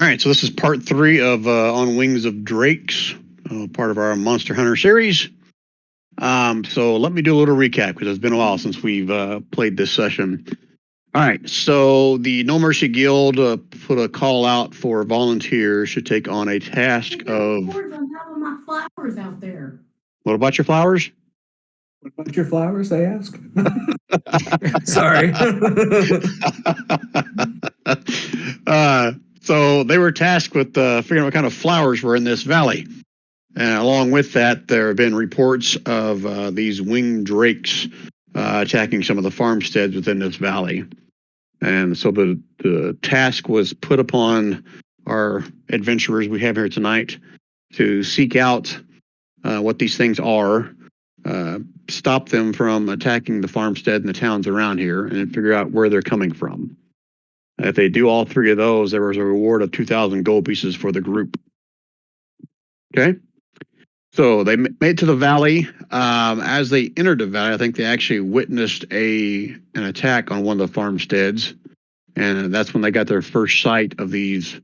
All right, so this is part 3 of On Wings of Drakes, part of our Monster Hunter series. So let me do a little recap because it's been a while since we've played this session. All right, so the No Mercy Guild put a call out for volunteers to take on a task of. On top of my flowers out there. What about your flowers? What about your flowers, they ask? Sorry. So they were tasked with figuring out what kind of flowers were in this valley. And along with that, there have been reports of these winged drakes attacking some of the farmsteads within this valley. And so the task was put upon our adventurers we have here tonight to seek out what these things are, stop them from attacking the farmstead and the towns around here, and figure out where they're coming from. If they do all 3 of those, there was a reward of 2,000 gold pieces for the group. Okay? So they made it to the valley. As they entered the valley, I think they actually witnessed an attack on one of the farmsteads. And that's when they got their first sight of these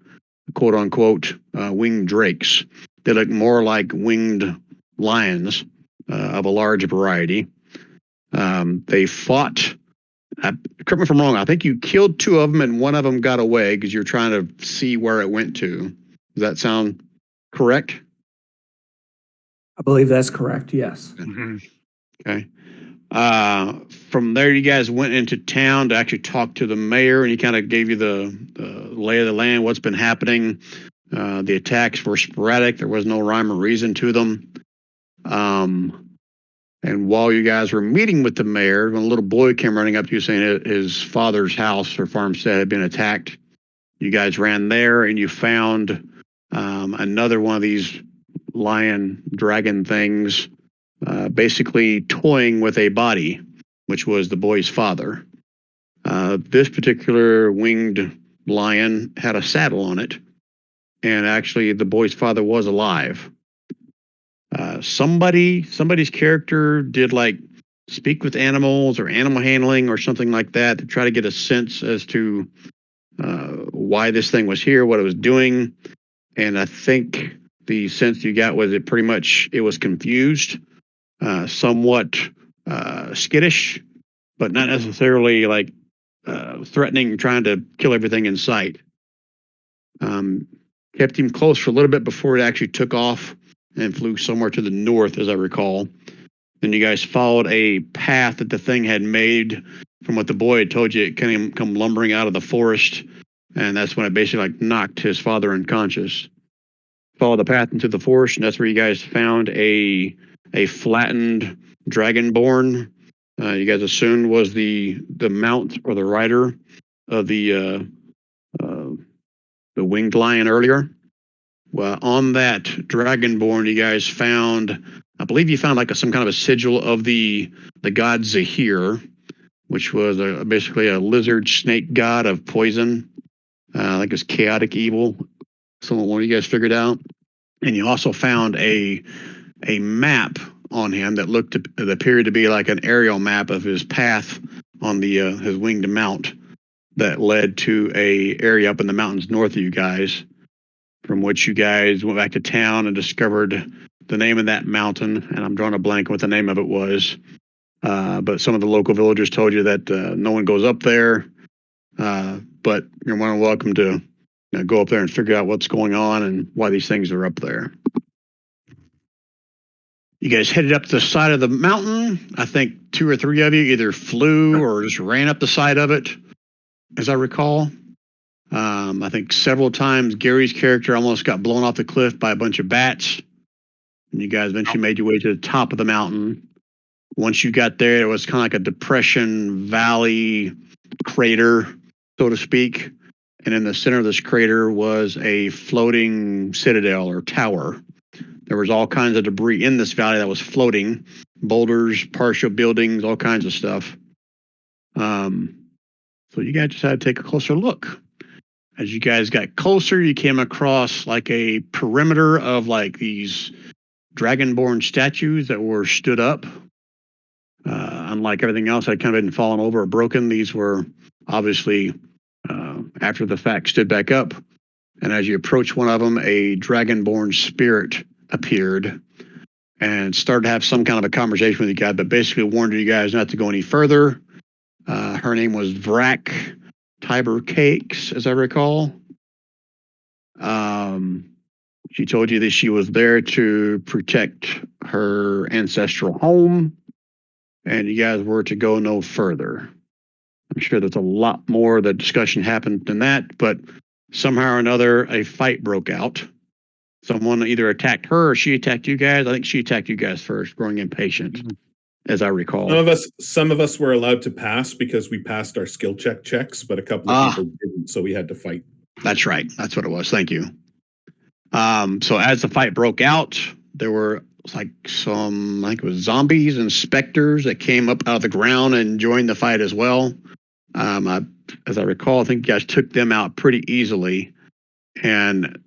quote-unquote winged drakes. They look more like winged lions of a large variety. They fought. Correct me if I'm wrong. I think you killed 2 of them and one of them got away because you're trying to see where it went to. Does that sound correct? I believe that's correct, yes. Mm-hmm. Okay. From there, you guys went into town to actually talk to the mayor, and he kind of gave you the lay of the land, what's been happening. The attacks were sporadic. There was no rhyme or reason to them. And while you guys were meeting with the mayor, when a little boy came running up to you saying his father's house or farmstead had been attacked, you guys ran there and you found another one of these lion dragon things, basically toying with a body, which was the boy's father. This particular winged lion had a saddle on it, and actually the boy's father was alive. Somebody's character did like speak with animals or animal handling or something like that to try to get a sense as to why this thing was here, what it was doing. And I think the sense you got was it was confused, somewhat skittish, but not necessarily like threatening, trying to kill everything in sight. Kept him close for a little bit before it actually took off and flew somewhere to the north, as I recall. Then you guys followed a path that the thing had made from what the boy had told you. It come lumbering out of the forest, and that's when it basically like knocked his father unconscious. Followed the path into the forest, and that's where you guys found a flattened dragonborn. You guys assumed was the mount or the rider of the winged lion earlier. Well, on that dragonborn, you guys found, I believe you found like some kind of a sigil of the god Zahir, which was basically a lizard snake god of poison. I think it was chaotic evil. One of you guys figured out. And you also found a map on him that appeared to be like an aerial map of his path on the his winged mount that led to a area up in the mountains north of you guys, from which you guys went back to town and discovered the name of that mountain. And I'm drawing a blank on what the name of it was. But some of the local villagers told you that no one goes up there. But you're more than welcome to go up there and figure out what's going on and why these things are up there. You guys headed up the side of the mountain. I think 2 or 3 of you either flew or just ran up the side of it, as I recall. I think several times Gary's character almost got blown off the cliff by a bunch of bats. And you guys eventually made your way to the top of the mountain. Once you got there, it was kind of like a depression valley crater, so to speak. And in the center of this crater was a floating citadel or tower. There was all kinds of debris in this valley that was floating, boulders, partial buildings, all kinds of stuff. So you guys decided to take a closer look. As you guys got closer, you came across like a perimeter of like these dragonborn statues that were stood up. Unlike everything else that kind of been fallen over or broken, these were obviously, after the fact, stood back up. And as you approach one of them, a dragonborn spirit appeared and started to have some kind of a conversation with you guys, but basically warned you guys not to go any further. Her name was Vrak Tiber Cakes, as I recall. She told you that she was there to protect her ancestral home, and you guys were to go no further. I'm sure there's a lot more. The discussion happened than that, but somehow or another, a fight broke out. Someone either attacked her or she attacked you guys. I think she attacked you guys first, growing impatient, as I recall. Some of us were allowed to pass because we passed our skill checks, but a couple of people didn't, so we had to fight. That's right. That's what it was. Thank you. So as the fight broke out, there were like some, I think it was zombies and specters that came up out of the ground and joined the fight as well. As I recall, I think you guys took them out pretty easily. And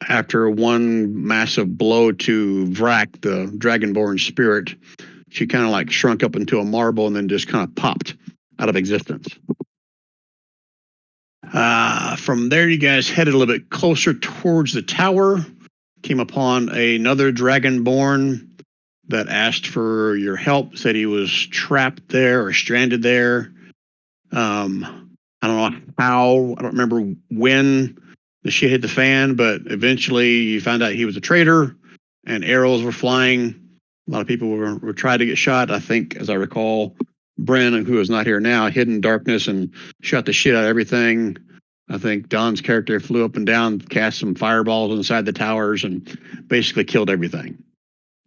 after one massive blow to Vrak, the dragonborn spirit, she kind of like shrunk up into a marble and then just kind of popped out of existence. From there, you guys headed a little bit closer towards the tower, came upon another dragonborn that asked for your help, said he was trapped there or stranded there. I don't know how, I don't remember when the shit hit the fan, but eventually you found out he was a traitor and arrows were flying. A lot of people were trying to get shot. I think, as I recall, Bren, who is not here now, hid in darkness and shot the shit out of everything. I think Don's character flew up and down, cast some fireballs inside the towers, and basically killed everything.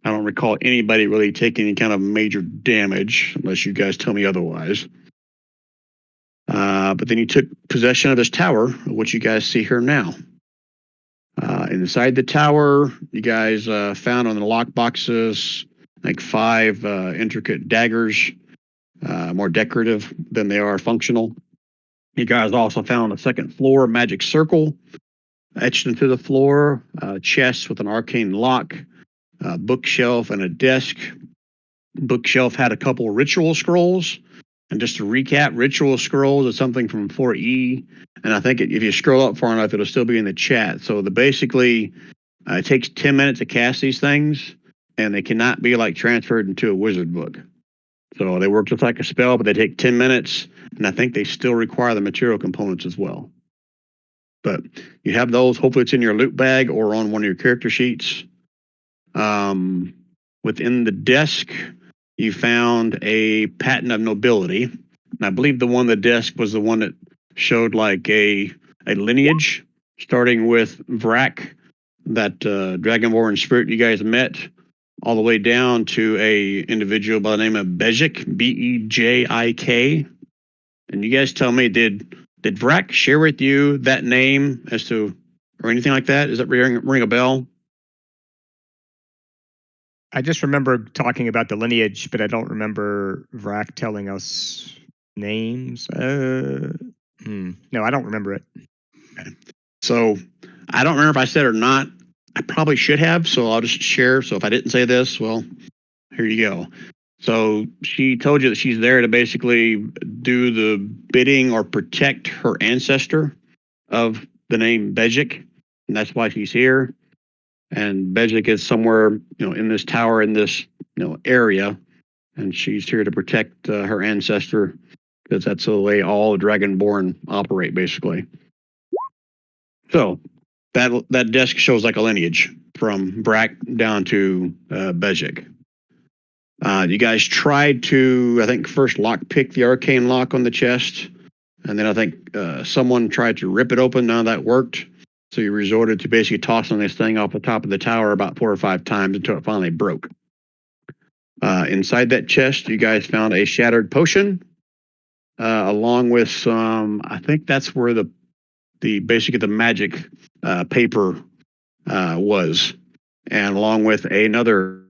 I don't recall anybody really taking any kind of major damage, unless you guys tell me otherwise. But then you took possession of this tower, which you guys see here now. Inside the tower, you guys found on the lock boxes like 5 intricate daggers, more decorative than they are functional. You guys also found on the second floor a magic circle etched into the floor, a chest with an arcane lock, a bookshelf, and a desk. Bookshelf had a couple ritual scrolls. And just to recap, ritual scrolls is something from 4E. And I think if you scroll up far enough, it'll still be in the chat. So basically, it takes 10 minutes to cast these things, and they cannot be like transferred into a wizard book. So they work just like a spell, but they take 10 minutes, and I think they still require the material components as well. But you have those. Hopefully it's in your loot bag or on one of your character sheets. Within the desk, you found a patent of nobility. And I believe the one on the desk was the one that showed like a lineage, starting with Vrak, that dragonborn spirit you guys met, all the way down to a individual by the name of Bejik, Bejik. And you guys tell me, did Vrak share with you that name as to, or anything like that? Does that ring a bell? I just remember talking about the lineage, but I don't remember Vrak telling us names. No, I don't remember it. Okay. So I don't remember if I said it or not. I probably should have, so I'll just share. So if I didn't say this, well, here you go. So she told you that she's there to basically do the bidding or protect her ancestor of the name Bejik, and that's why she's here. And Bejik is somewhere, in this tower, in this, area, and she's here to protect her ancestor, because that's the way all Dragonborn operate, basically. So that desk shows like a lineage from Vrak down to Bejik. You guys tried to, I think, first lockpick the arcane lock on the chest, and then I think someone tried to rip it open. None of that worked. So you resorted to basically tossing this thing off the top of the tower about 4 or 5 times until it finally broke. Inside that chest, you guys found a shattered potion, along with some, I think that's where basically the magic paper was, and along with another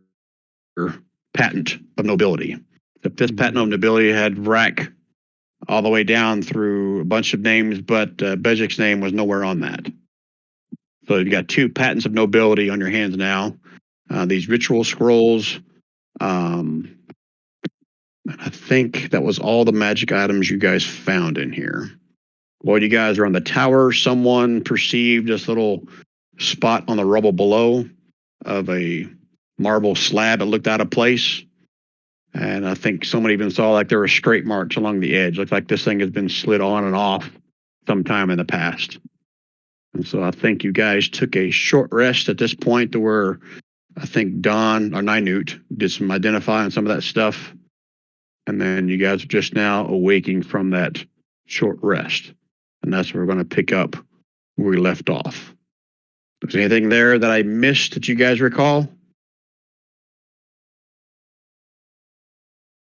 patent of nobility. This patent of nobility had Vrak all the way down through a bunch of names, but Bejik's name was nowhere on that. So you've got 2 patents of nobility on your hands now. These ritual scrolls. I think that was all the magic items you guys found in here. While you guys are on the tower, someone perceived this little spot on the rubble below of a marble slab that looked out of place. And I think someone even saw like there were straight marks along the edge. Looked like this thing has been slid on and off sometime in the past. And so I think you guys took a short rest at this point to where I think Don or Ninute did some identifying some of that stuff. And then you guys are just now awaking from that short rest. And that's where we're going to pick up where we left off. Is there anything there that I missed that you guys recall?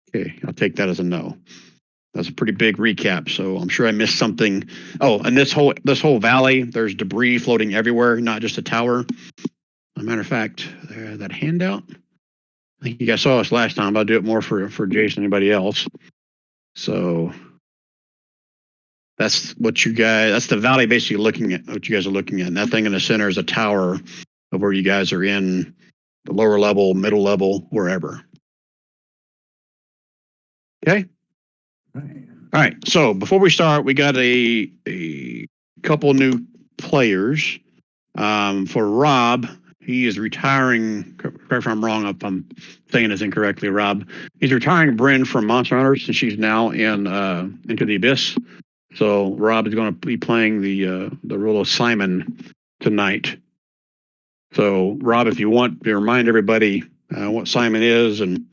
Okay, I'll take that as a no. That's a pretty big recap, so I'm sure I missed something. Oh, and this whole valley, there's debris floating everywhere, not just a tower. As a matter of fact, that handout, I think you guys saw us last time, but I'll do it more for Jason, anybody else. So that's what you guys, that's the valley basically looking at, what you guys are looking at. And that thing in the center is a tower of where you guys are in the lower level, middle level, wherever. Okay. All right. So before we start, we got a couple new players. For Rob, he is retiring. Correct if I'm wrong, if I'm saying this incorrectly, Rob. He's retiring Bryn from Monster Hunters, and she's now in Into the Abyss. So Rob is going to be playing the role of Simon tonight. So Rob, if you want to remind everybody what Simon is and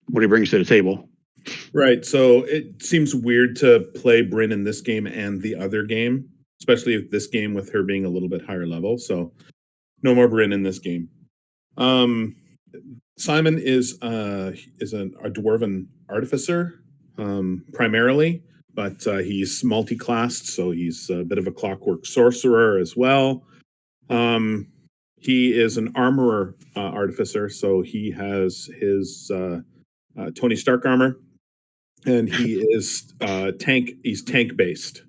what he brings to the table. Right. So it seems weird to play Bryn in this game and the other game, especially if this game with her being a little bit higher level. So no more Bryn in this game. Simon is a dwarven artificer primarily, but he's multi-classed, so he's a bit of a clockwork sorcerer as well. He is an armorer artificer, so he has his Tony Stark armor. And he is tank. He's tank based,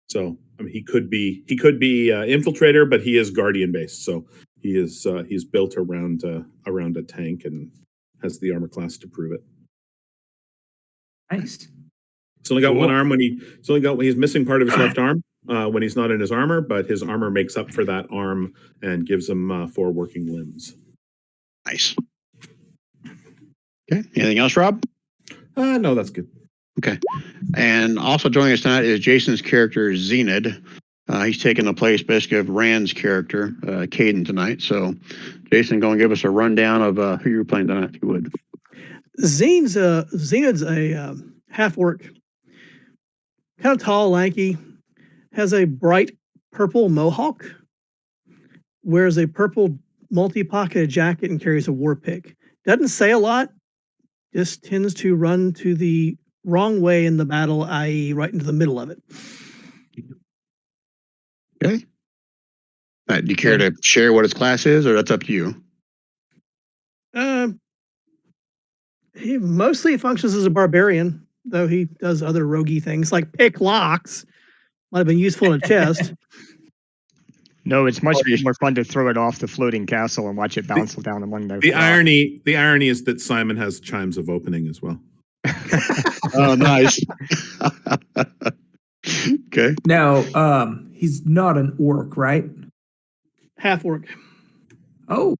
so I mean he could be infiltrator, but he is guardian based. So he's built around a tank and has the armor class to prove it. Nice. He's only got one arm he's missing part of his left arm when he's not in his armor, but his armor makes up for that arm and gives him 4 working limbs. Nice. Okay. Anything else, Rob? No, that's good. Okay. And also joining us tonight is Jason's character, Zenid. He's taking the place basically of Rand's character, Caden, tonight. So, Jason, go and give us a rundown of who you're playing tonight, if you would. Zenid's a half-orc, kind of tall, lanky, has a bright purple mohawk, wears a purple multi-pocketed jacket, and carries a war pick. Doesn't say a lot, just tends to run to the wrong way in the battle, i.e. right into the middle of it. Okay. Do you care to share what his class is, or that's up to you? He mostly functions as a barbarian, though he does other roguey things like pick locks. Might have been useful in a chest. No, it's much more fun to throw it off the floating castle and watch it bounce down among the. The irony is that Simon has chimes of opening as well. Oh, nice. Okay. Now, he's not an orc, right? Half orc. Oh,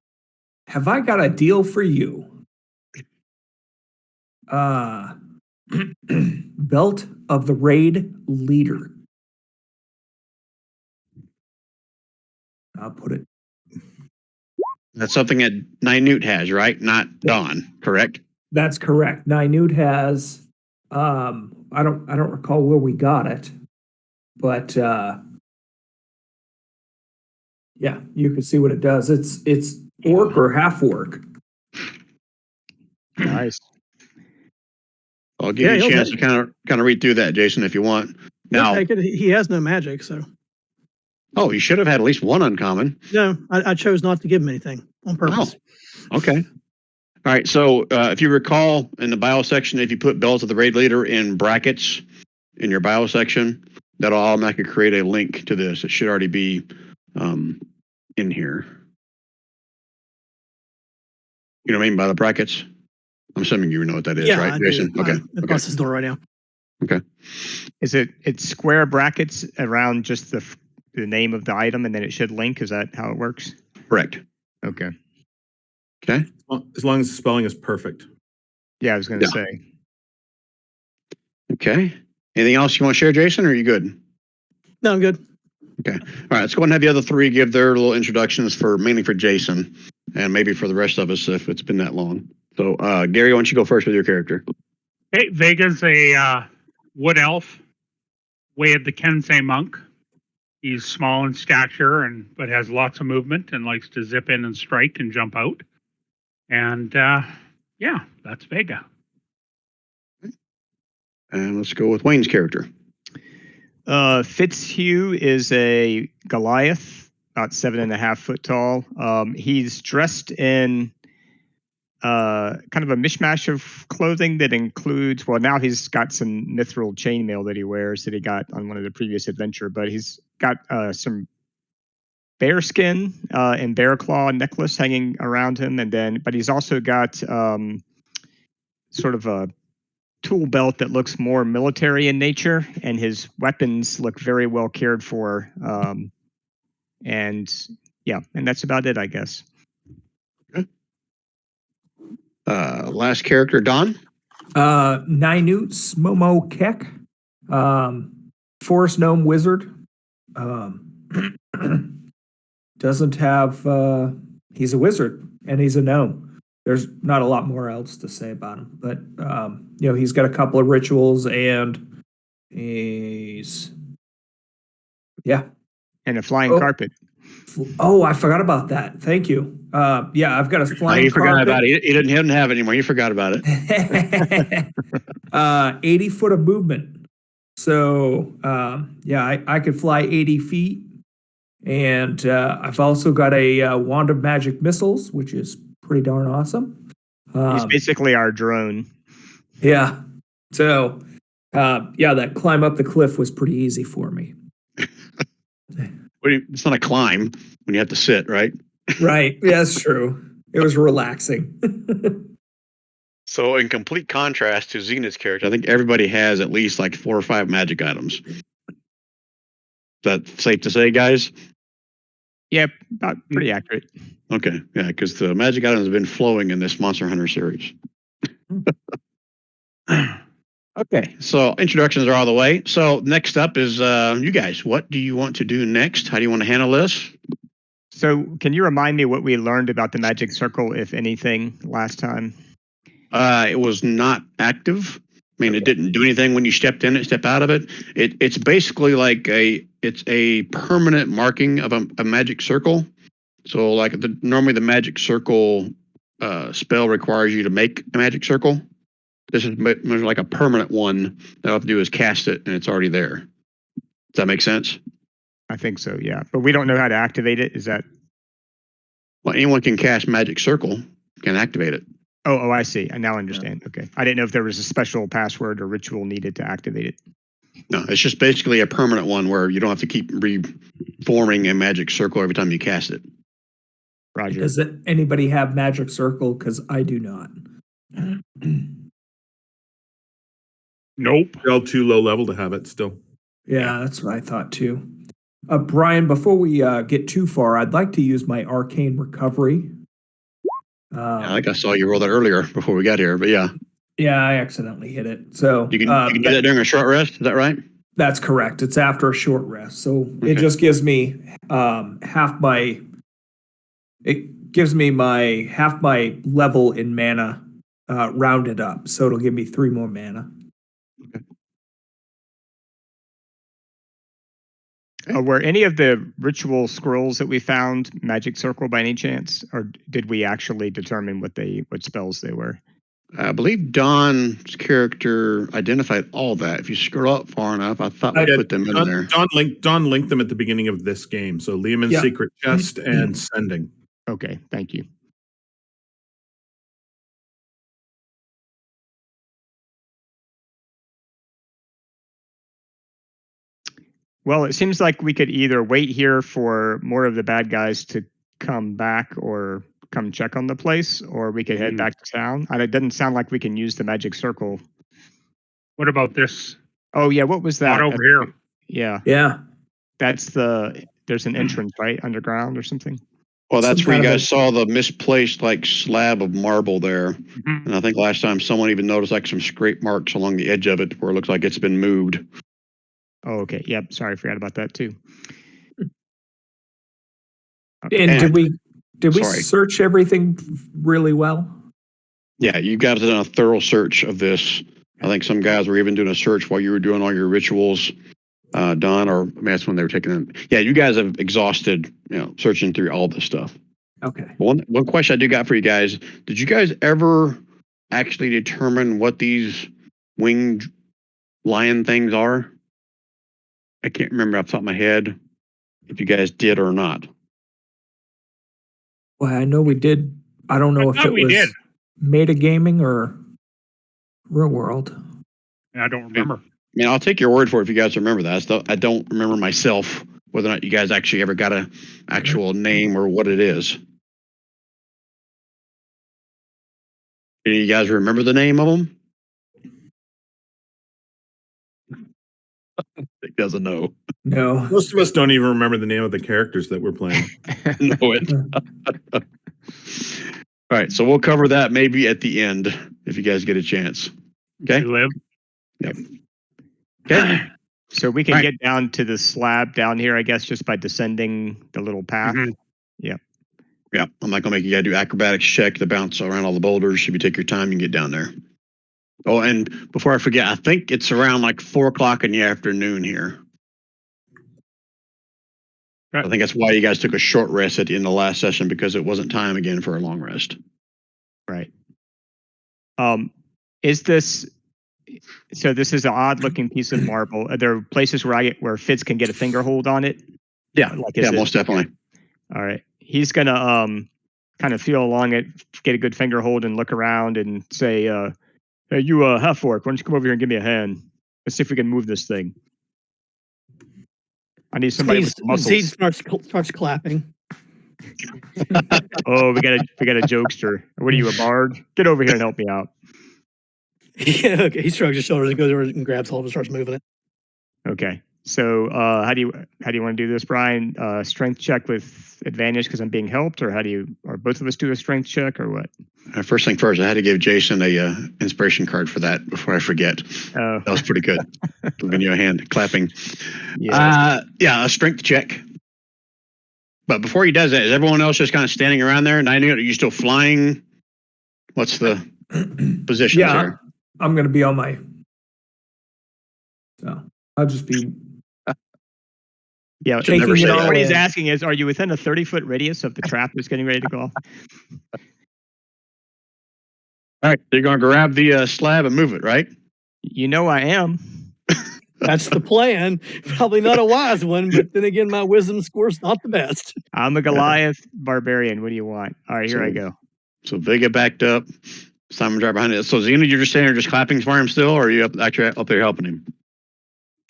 have I got a deal for you? Belt of the Raid Leader. I'll put it. That's something that Ninute has, right? Not Dawn, correct? That's correct. Ninute has. I don't recall where we got it, but yeah, you can see what it does. It's orc or half orc. Nice. I'll give you a chance to kind of read through that, Jason, if you want. Now, he has no magic, so. Oh, he should have had at least one uncommon. No, I chose not to give him anything on purpose. Oh, okay. All right. So if you recall in the bio section, if you put Belt of the Raid Leader in brackets in your bio section, that'll automatically create a link to this. It should already be in here. You know what I mean by the brackets? I'm assuming you know what that is, right, Jason? Okay. Across this door right now. Is it's square brackets around just the name of the item, and then it should link? Is that how it works? Correct. Okay. Okay. As long as the spelling is perfect. Yeah, I was going to Yeah. say. Okay. Anything else you want to share, Jason, or are you good? No, I'm good. All right, let's go ahead and have the other three give their little introductions mainly for Jason, and maybe for the rest of us if it's been that long. So, Gary, why don't you go first with your character? Hey, Vega's a wood elf, Way of the Kensei monk. He's small in stature but has lots of movement and likes to zip in and strike and jump out. And yeah, that's Vega. And let's go with Wayne's character. Fitzhugh is a Goliath, about 7.5 foot tall. He's dressed in kind of a mishmash of clothing that includes, well, now he's got some mithril chainmail that he wears that he got on one of the previous adventure, but he's got some bear skin and bear claw necklace hanging around him, but he's also got sort of a tool belt that looks more military in nature, and his weapons look very well cared for. And that's about it, I guess. Last character, Don. Ninoots Momo Kek, Forest Gnome Wizard. Doesn't have, he's a wizard and he's a gnome. There's not a lot more else to say about him, but, he's got a couple of rituals and he's, And a flying carpet. Oh, I forgot about that. Thank you. I've got a flying He forgot carpet. about it. He didn't have it anymore. He forgot about it. 80 foot of movement. So, I could fly 80 feet. And I've also got a wand of magic missiles, which is pretty darn awesome. He's basically our drone. Yeah. So, that climb up the cliff was pretty easy for me. It's not a climb when you have to sit, right? Right. Yeah, that's true. It was relaxing. So, in complete contrast to Zenith's character, I think everybody has at least like 4 or 5 magic items. Is that safe to say, guys? Yeah, about pretty accurate. Okay, yeah, because the magic items have been flowing in this Monster Hunter series. Okay, so introductions are all the way. So next up is you guys. What do you want to do next? How do you want to handle this? So can you remind me what we learned about the magic circle, if anything, last time? It was not active. I mean, it didn't do anything when you stepped in it, step out of it. It's basically like it's a permanent marking of a magic circle. So like normally the magic circle spell requires you to make a magic circle. This is like a permanent one. All I have to do is cast it and it's already there. Does that make sense? I think so, yeah. But we don't know how to activate it. Is that? Well, anyone can cast magic circle, can activate it. Oh, I see. I now understand. Okay. I didn't know if there was a special password or ritual needed to activate it. No, it's just basically a permanent one where you don't have to keep reforming a magic circle every time you cast it. Roger. Does anybody have magic circle? Because I do not. Nope. They're all too low level to have it still. Yeah, that's what I thought too. Brian, before we get too far, I'd like to use my arcane recovery. I think I saw you roll that earlier before we got here, but yeah. Yeah, I accidentally hit it. So You can do that during a short rest, is that right? That's correct. It's after a short rest. So Okay. it just gives me half my level in mana rounded up. So it'll give me 3 more mana. Were any of the ritual scrolls that we found magic circle by any chance? Or did we actually determine what spells they were? I believe Don's character identified all that. If you scroll up far enough, I thought we put them in there. Don linked them at the beginning of this game. So Lehman's Yeah. Secret Chest and Sending. Okay, thank you. Well, it seems like we could either wait here for more of the bad guys to come back or come check on the place, or we could head back to town. And it doesn't sound like we can use the magic circle. What about this Oh yeah, what was that? Not over here. Yeah, Yeah. there's an entrance, right? Underground or something? Well, that's Some where you kind of guys saw the misplaced like slab of marble there. Mhm. And I think last time someone even noticed like some scrape marks along the edge of it where it looks like it's been moved. Oh, okay. Yep. Sorry, I forgot about that too. And And- did we sorry. search everything really well? Yeah, you guys have done a thorough search of this. I think some guys were even doing a search while you were doing all your rituals, Don, or I mean, that's when they were taking them. Yeah, you guys have exhausted, searching through all this stuff. Okay. One question I do got for you guys: did you guys ever actually determine what these winged lion things are? I can't remember off the top of my head if you guys did or not. Well, I know we did. I don't know I if thought it we was did. Metagaming or Real World. I don't remember. I mean, I'll take your word for it if you guys remember that. I don't remember myself whether or not you guys actually ever got a actual name or what it is. Do you guys remember the name of them? It doesn't know. No. Most of us don't even remember the name of the characters that we're playing. Know it. All right, so we'll cover that maybe at the end if you guys get a chance. Okay. You live. Okay. So we can All right. get down to the slab down here, I guess, just by descending the little path. Mhm. Yeah, I'm not gonna make you guys do acrobatics check to bounce around all the boulders. If you take your time, you can get down there. Oh, and before I forget, I think it's around like 4 o'clock in the afternoon here. Right. I think that's why you guys took a short rest at the end of the last session because it wasn't time again for a long rest. Right. Is this? So this is an odd-looking piece of marble. Are there places where Fitz can get a finger hold on it? Yeah, Like, yeah, most definitely. All right. He's gonna kind of feel along it, get a good finger hold, and look around and say, "Hey, you half orc, why don't you come over here and give me a hand? Let's see if we can move this thing. I need somebody with muscles." Zeke starts clapping. Oh, we got a jokester. What are you, a bard? Get over here and help me out. Yeah, okay. He shrugs his shoulders and goes over and grabs hold and starts moving it. Okay. So how do you want to do this, Brian? Strength check with advantage because I'm being helped, or or both of us do a strength check, or what? First thing first, I had to give Jason a inspiration card for that before I forget. Oh, That was pretty good. Giving you a hand, clapping. yeah. Yeah, a strength check. But before he does that, is everyone else just kind of standing around there? 90, are you still flying? What's the position Yeah, there? I'm going to be on my. So I'll just be. Yeah. Taking never it say all that. What he's in. asking is, are you within a 30-foot radius of the trap that's getting ready to go off? All right, you're going to grab the slab and move it, right? You know I am. That's the plan. Probably not a wise one, but then again, my wisdom score's not the best. I'm a Goliath barbarian. What do you want? All right, here I go. So Vega backed up. Simon right behind it. So Xena, you're just standing there just clapping for him still, or are you actually up there helping him?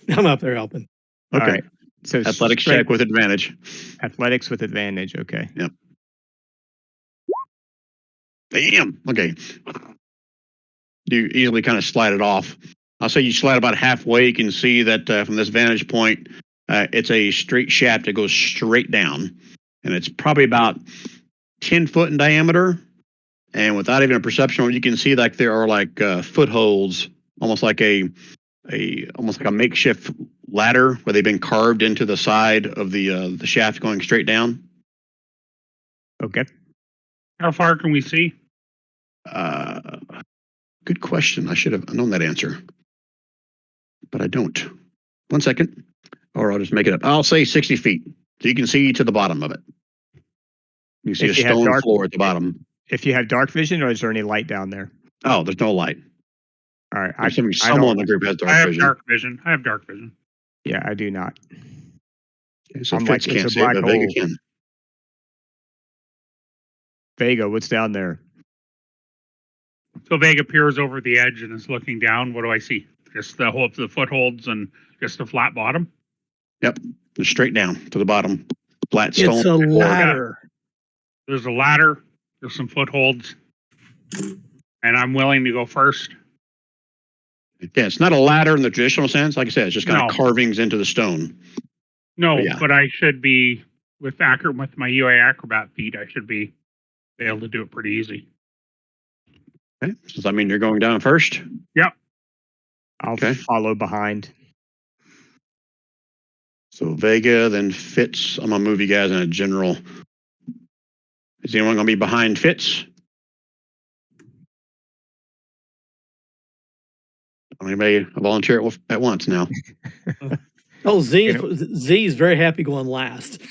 I'm up there helping. All Okay. right. So Athletics strength- check with advantage. Athletics with advantage. Okay. Damn. Okay. You easily kind of slide it off. I'll say you slide about halfway. You can see that from this vantage point, it's a straight shaft that goes straight down. And it's probably about 10 foot in diameter. And without even a perception, you can see like there are like footholds, almost like a makeshift ladder where they've been carved into the side of the shaft going straight down. Okay. How far can we see? Good question. I should have known that answer, but I don't. 1 second, or I'll just make it up. I'll say 60 feet, so you can see to the bottom of it. You can see If a you have stone dark- floor at the bottom. If you have dark vision, or is there any light down there? Oh, there's no light. All right. I'm assuming I someone in don't- the group has I dark have vision. dark vision. I have dark vision. Yeah, I do not. Okay, so I'm Fitz like, it's can't a see it, black but Vega hole. can. Vega, what's down there? So Vega peers over the edge and is looking down. What do I see? Just the footholds and just a flat bottom. Just straight down to the bottom. Flat stone. It's a ladder. There's a ladder. There's some footholds, and I'm willing to go first. Yeah, it's not a ladder in the traditional sense. Like I said, it's just kind of No. carvings into the stone. No, Yeah. but I should be with my UA Acrobat feet. I should be able to do it pretty easy. Okay. Does that mean you're going down first? I'll Okay. follow behind. So Vega, then Fitz. I'm gonna move you guys in a general. Is anyone gonna be behind Fitz? Anybody volunteer at once now? Oh, Z's very happy going last.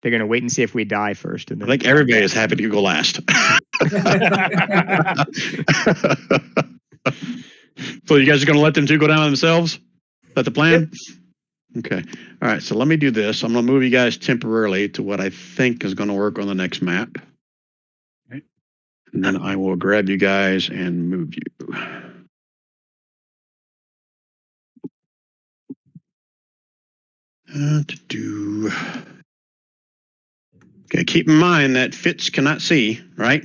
They're going to wait and see if we die first. And I then think everybody is happy to go last. So you guys are gonna let them two go down themselves? Is that the plan? Okay. All right. So let me do this. I'm gonna move you guys temporarily to what I think is gonna work on the next map. Okay. And then I will grab you guys and move you. Okay, keep in mind that Fitz cannot see, right?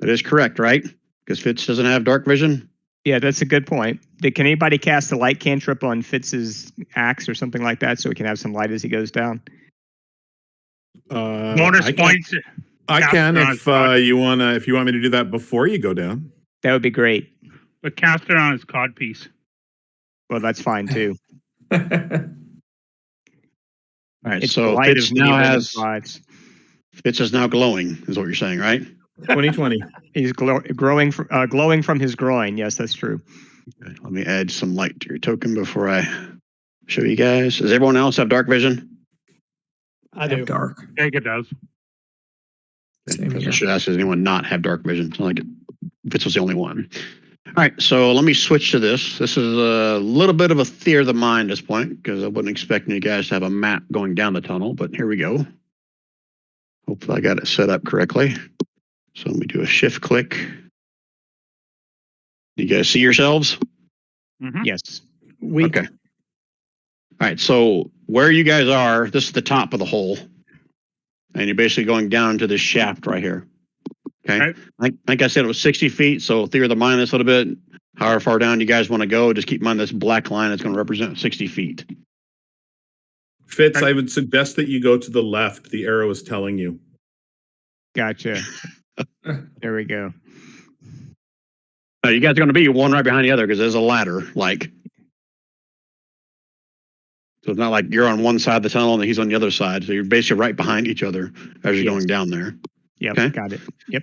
That is correct, right? Because Fitz doesn't have dark vision. Yeah, that's a good point. Can anybody cast a light cantrip on Fitz's axe or something like that so he can have some light as he goes down? Bonus I can- points. I Cast can it on if his cod, you want me to do that before you go down. That would be great. but cast it on his codpiece. Well, that's fine too. All right, It's so the light Fitz of now many has lives. Fitz is now glowing, is what you're saying, right? 2020. He's glowing from his groin. Yes, that's true. Okay, let me add some light to your token before I show you guys. Does everyone else have dark vision? I do. Dark. Vega does. Same Because I here. should ask, does anyone not have dark vision? It's not like Fitz was the only one. All right, so let me switch to this. This is a little bit of a theory of the mind at this point, because I wasn't expecting you guys to have a map going down the tunnel, but here we go. Hopefully I got it set up correctly. So let me do a shift click. You guys see yourselves? Mhm. Yes. Okay. All right, so where you guys are, this is the top of the hole. And you're basically going down to this shaft right here. Okay. Right. Like I said, it was 60 feet. So theory of the mind, this little bit. However far down you guys want to go, just keep in mind this black line is going to represent 60 feet. Fitz, I would suggest that you go to the left. The arrow is telling you. Gotcha. There we go. You guys are going to be one right behind the other because there's a ladder. Like, so it's not like you're on one side of the tunnel and he's on the other side. So you're basically right behind each other as you're Yes. going down there. Yep, Okay. got it. Yep.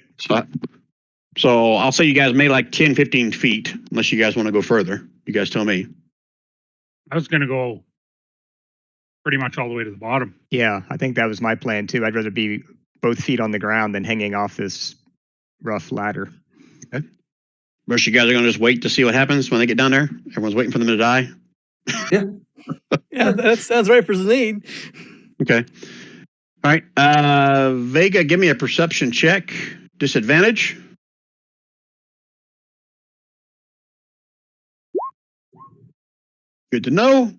So I'll say you guys made like 10, 15 feet, unless you guys want to go further. You guys tell me. I was going to go pretty much all the way to the bottom. Yeah, I think that was my plan too. I'd rather be both feet on the ground than hanging off this rough ladder. Most of you guys are going to just wait to see what happens when they get down there. Everyone's waiting for them to die. Yeah, that sounds right for Zanine. Okay. All right. Vega, give me a perception check. Disadvantage. Good to know.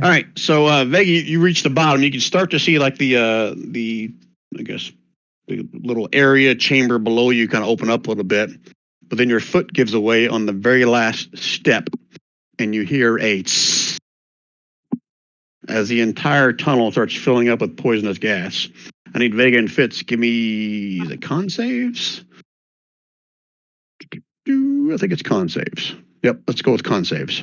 All right. So Vega, you reach the bottom. You can start to see like the I guess the little area chamber below you kind of open up a little bit, but then your foot gives away on the very last step, and you hear a tss as the entire tunnel starts filling up with poisonous gas. I need Vega and Fitz. Give me the con saves. I think it's con saves. Yep, let's go with con saves.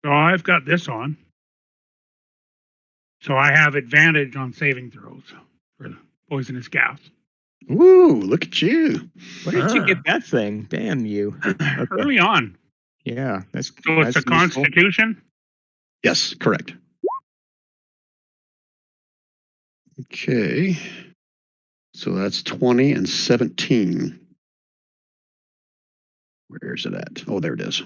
So I've got this on. So I have advantage on saving throws for the poisonous gas. Woo, look at you. Where did you get that thing? Damn you. Okay. Early on. Yeah, that's So it's that's a useful. constitution. Yes, correct. Okay. So that's 20 and 17. Where is it at? Oh, there it is.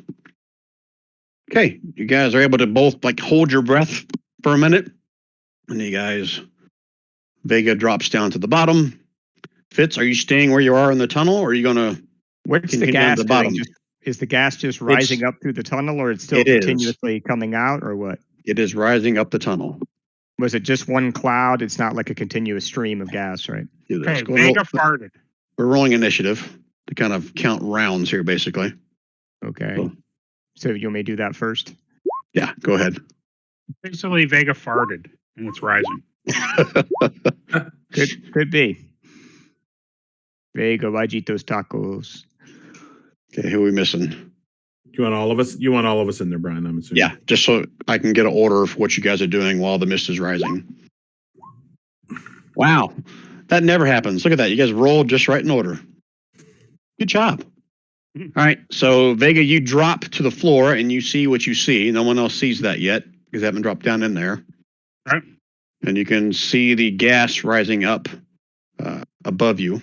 Okay, you guys are able to both like hold your breath for a minute. And you guys, Vega drops down to the bottom. Fitz, are you staying where you are in the tunnel or are you going to What's the continue down gas to the bottom? doing? Is the gas just rising up through the tunnel or it's still It is. continuously coming out or what? It is rising up the tunnel. Was it just one cloud? It's not like a continuous stream of gas, right? Do this. Okay, Go ahead, Vega farted. we're rolling initiative to kind of count rounds here, basically. Okay. Cool. So you want me to do that first? Yeah, go ahead. Basically, Vega farted, and it's rising. Could be. Vega Vajitos Tacos. Okay, who are we missing? You want all of us? You want all of us in there, Brian? I'm assuming. Yeah, just so I can get an order of what you guys are doing while the mist is rising. Wow, that never happens. Look at that. You guys rolled just right in order. Good job. All right, so Vega, you drop to the floor and you see what you see. No one else sees that yet because they haven't dropped down in there. Right. And you can see the gas rising up above you.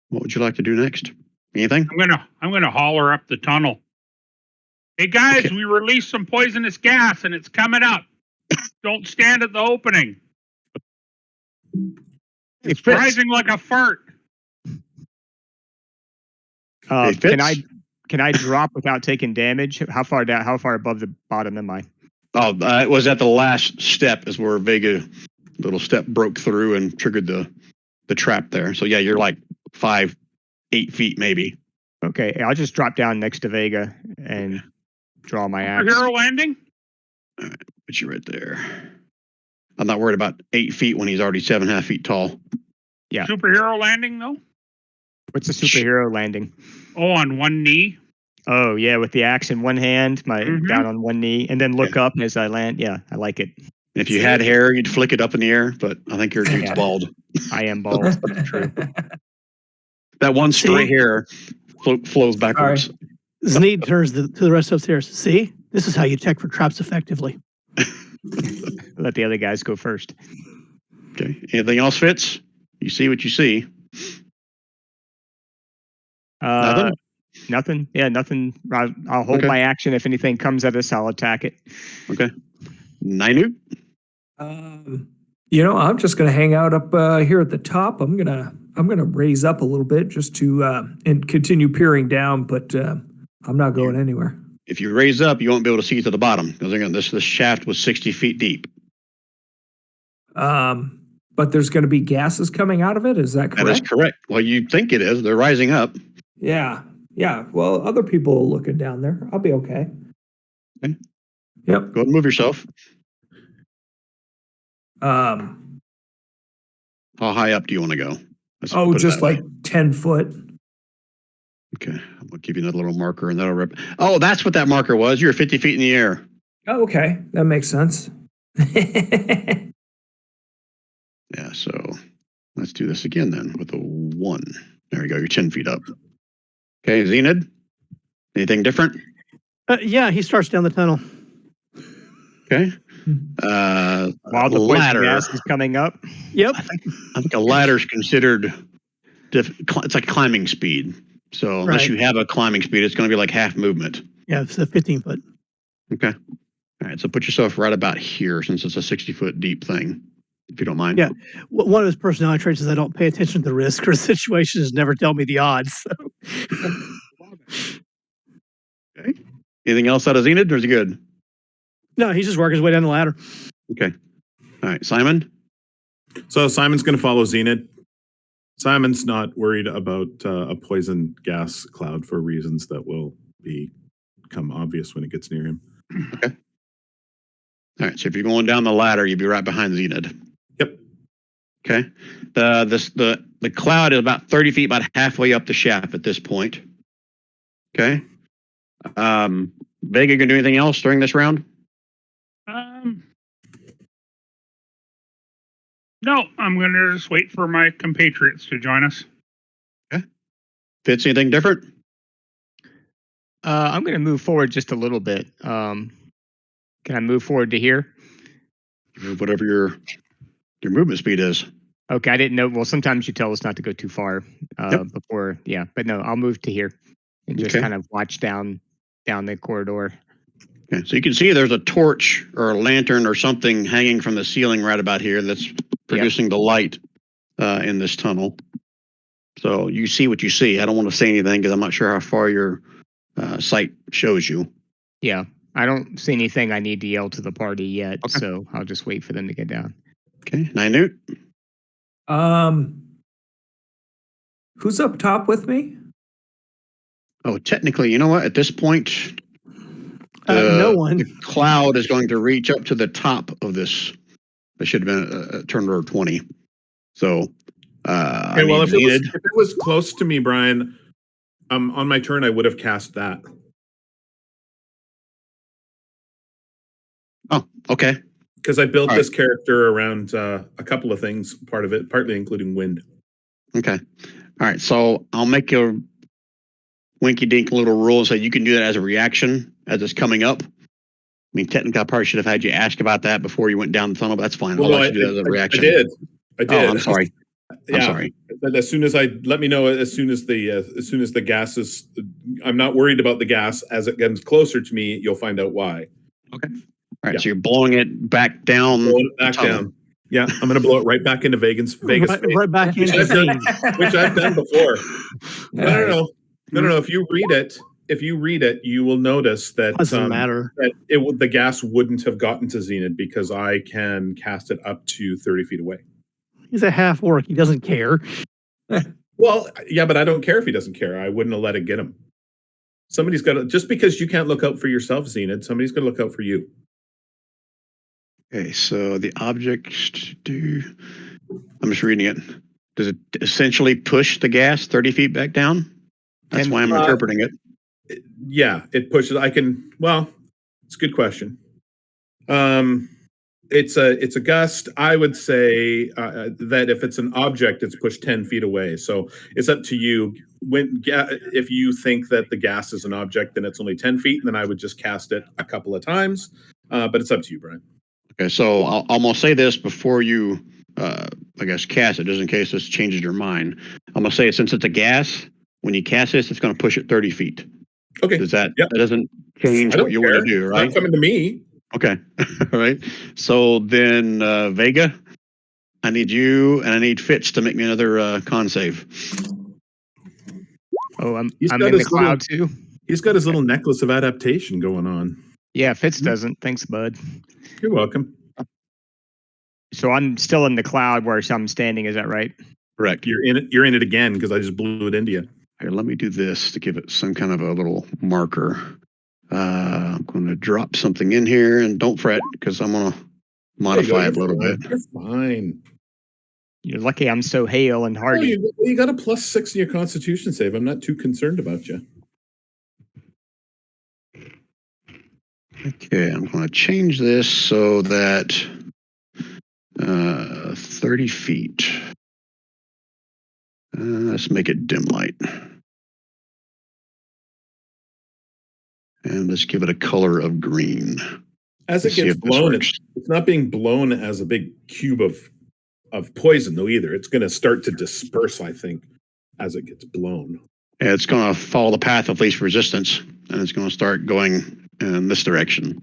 What would you like to do next? Anything? I'm gonna holler up the tunnel. Hey guys, Okay. we released some poisonous gas and it's coming up. Don't stand at the opening. It's Fitz. rising like a fart. Hey, Fitz? Can I drop without taking damage? How far down? How far above the bottom am I? Oh, it was at the last step is where Vega little step broke through and triggered the trap there. So yeah, you're like 5-8 feet maybe. Okay, I'll just drop down next to Vega and draw my axe. Superhero landing? Put you right there. I'm not worried about 8 feet when he's already 7.5 feet tall. Yeah. Superhero landing though? What's a superhero landing? Oh, on one knee. Oh yeah, with the axe in one hand, my Mhm. down on one knee, and then look up as I land. Yeah, I like it. If you had hair, you'd flick it up in the air, but I think your dude's Yeah. bald. I am bald. True. That one stray See? hair flows backwards. Sneed turns to the rest upstairs. See, this is how you check for traps effectively. Let the other guys go first. Okay. Anything else, Fitz? You see what you see. Nothing? Nothing. Yeah, nothing. I'll hold Okay. my action. If anything comes at us, I'll attack it. Okay. Nainu? I'm just gonna hang out up here at the top. I'm gonna raise up a little bit just to and continue peering down, but I'm not going anywhere. If you raise up, you won't be able to see to the bottom because again, this shaft was 60 feet deep. But there's going to be gases coming out of it. Is that correct? That is correct. Well, you think it is. They're rising up. Yeah. Well, other people are looking down there. I'll be okay. Okay. Yep. Go ahead and move yourself. Um. How high up do you want to go? Let's Oh, put it just that way. like 10 foot. Okay. I'm going to give you another little marker and that'll rip. Oh, that's what that marker was. You're 50 feet in the air. Oh, okay, that makes sense. Yeah. So let's do this again then with a 1. There you go. You're 10 feet up. Okay. Zenid, anything different? Yeah, he starts down the tunnel. Okay. While the poison ladder. gas is coming up. Yep. I think a ladder is considered, it's like climbing speed. So unless Right. you have a climbing speed, it's going to be like half movement. Yeah, it's a 15 foot. Okay. All right. So put yourself right about here since it's a 60-foot deep thing, if you don't mind. Yeah. One of his personality traits is I don't pay attention to the risk or situations, never tell me the odds. So. Okay. Anything else out of Zenith or is he good? No, he's just working his way down the ladder. Okay. All right. Simon? So Simon's going to follow Zenith. Simon's not worried about a poison gas cloud for reasons that will become obvious when it gets near him. Okay. All right. So if you're going down the ladder, you'd be right behind Zenith. Yep. Okay. The cloud is about 30 feet, about halfway up the shaft at this point. Okay. Vega, you gonna do anything else during this round? No, I'm going to just wait for my compatriots to join us. Fitz, anything different? I'm going to move forward just a little bit. Can I move forward to here? Whatever your movement speed is. Okay, I didn't know. Well, sometimes you tell us not to go too far before. Yeah, but no, I'll move to here and just Okay. kind of watch down the corridor. Okay. So you can see there's a torch or a lantern or something hanging from the ceiling right about here that's producing the light in this tunnel. So you see what you see. I don't want to say anything because I'm not sure how far your sight shows you. Yeah, I don't see anything I need to yell to the party yet, Okay. so I'll just wait for them to get down. Okay, 9 Newt. Who's up top with me? Oh, technically, you know what? At this point, No one. the cloud is going to reach up to the top of this. It should have been a turn order 20. So, Okay, well, if it was close to me, Brian, on my turn, I would have cast that. Oh, okay. Because I built All this character around a couple of things, part of it, partly including wind. Okay. All right. So I'll make a winky dink little rule and say you can do that as a reaction as it's coming up. I mean, technically, I probably should have had you ask about that before you went down the tunnel, but that's fine. Well, I'll let you do that as a reaction. I did. Oh, I'm sorry. Yeah. I'm sorry. But as soon as let me know as soon as the gas is. I'm not worried about the gas. As it gets closer to me, you'll find out why. Okay. All right. Yeah. So you're blowing it back down. Blowing it back the tunnel. down. Yeah, I'm going to blow it right back into Vegas. Right, right back into I've done- Zane. Which I've done before. Nice. No. If you read it, you will notice that Doesn't matter. that the gas wouldn't have gotten to Zenith because I can cast it up to 30 feet away. He's a half orc. He doesn't care. Well, yeah, but I don't care if he doesn't care. I wouldn't have let it get him. Somebody's got to, just because you can't look out for yourself, Zenith, somebody's going to look out for you. Okay. So the objects do. I'm just reading it. Does it essentially push the gas 30 feet back down? That's why I'm interpreting it. Yeah, it pushes. Well, it's a good question. It's a gust. I would say that if it's an object, it's pushed 10 feet away. So it's up to you. If you think that the gas is an object, then it's only 10 feet, and then I would just cast it a couple of times. But it's up to you, Brian. Okay, so I'm gonna say this before you, I guess, cast it, just in case this changes your mind. I'm gonna say since it's a gas, when you cast this, it's gonna push it 30 feet. Okay. Does that Yep. that doesn't change I don't what you care. want to do, It's right? not coming to me. Okay, all right. So then, Vega, I need you and I need Fitz to make me another con save. Oh, I'm He's in got the his cloud too. He's got his little necklace of adaptation going on. Yeah, Fitz doesn't. Thanks, bud. You're welcome. So I'm still in the cloud where I'm standing. Is that right? Correct. You're in it again because I just blew it into you. Here, let me do this to give it some kind of a little marker. I'm going to drop something in here, and don't fret because I'm going to modify it a little bit. You're fine. You're lucky I'm so hale and Oh, hardy. you got a +6 in your Constitution save. I'm not too concerned about you. Okay, I'm going to change this so that 30 feet. Let's make it dim light. And let's give it a color of green. As it Let's see gets if this blown, works. it's not being blown as a big cube of poison though either. It's going to start to disperse, I think, as it gets blown. Yeah, it's going to follow the path of least resistance, and it's going to start going in this direction.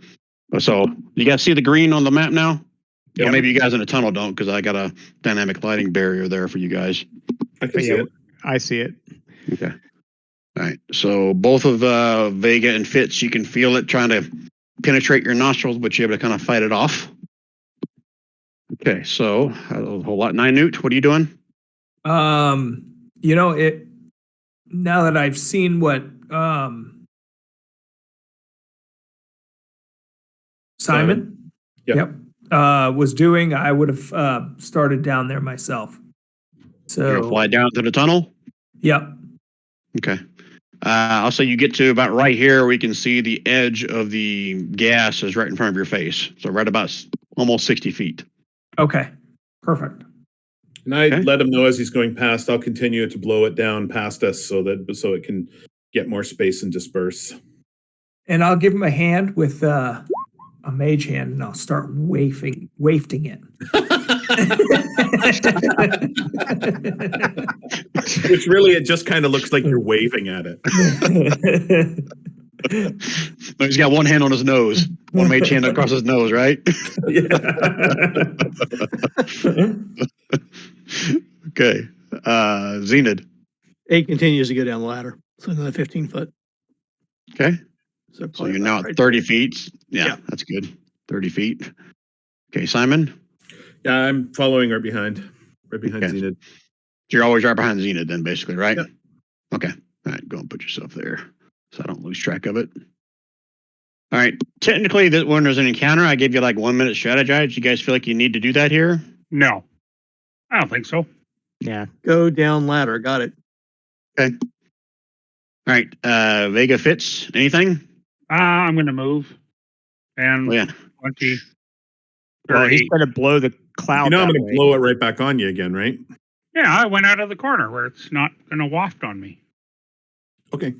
So you guys see the green on the map now? Yeah. Well, maybe you guys in the tunnel don't, because I got a dynamic lighting barrier there for you guys. I can see Yeah. it. I see it. Okay. All right. So both of Vega and Fitz, you can feel it trying to penetrate your nostrils, but you're able to kind of fight it off. Okay. So a whole lot. 9 Newt, what are you doing? You know, now that I've seen what Simon Yep. was doing, I would have started down there myself. You're gonna So fly down to the tunnel? yep. Okay. I'll say you get to about right here where you can see the edge of the gas is right in front of your face. So right about almost 60 feet. Okay. Perfect. And I Okay. let him know as he's going past. I'll continue to blow it down past us so it can get more space and disperse. And I'll give him a hand with a mage hand, and I'll start wafting it. Which really, it just kind of looks like you're waving at it. He's got one hand on his nose, one mage hand across his nose, right? Okay. Zenith. 8 continues to go down the ladder. So another 15 foot. Okay. So probably you're now about at right 30 there. feet. Yeah, Yeah. that's good. 30 feet. Okay, Simon. Yeah, I'm following right behind Okay. Zenith. You're always right behind Zenith then, basically, right? Yep. Okay. All right, go and put yourself there so I don't lose track of it. All right. Technically, when there's an encounter, I give you like 1 minute strategize. You guys feel like you need to do that here? No, I don't think so. Yeah. Go down ladder. Got it. All right. Vega Fitz, anything? I'm going to move. And Oh, yeah. 20. Well, he's 30. going to blow the cloud. You know I'm that going way. to blow it right back on you again, right? Yeah, I went out of the corner where it's not going to waft on me. Okay.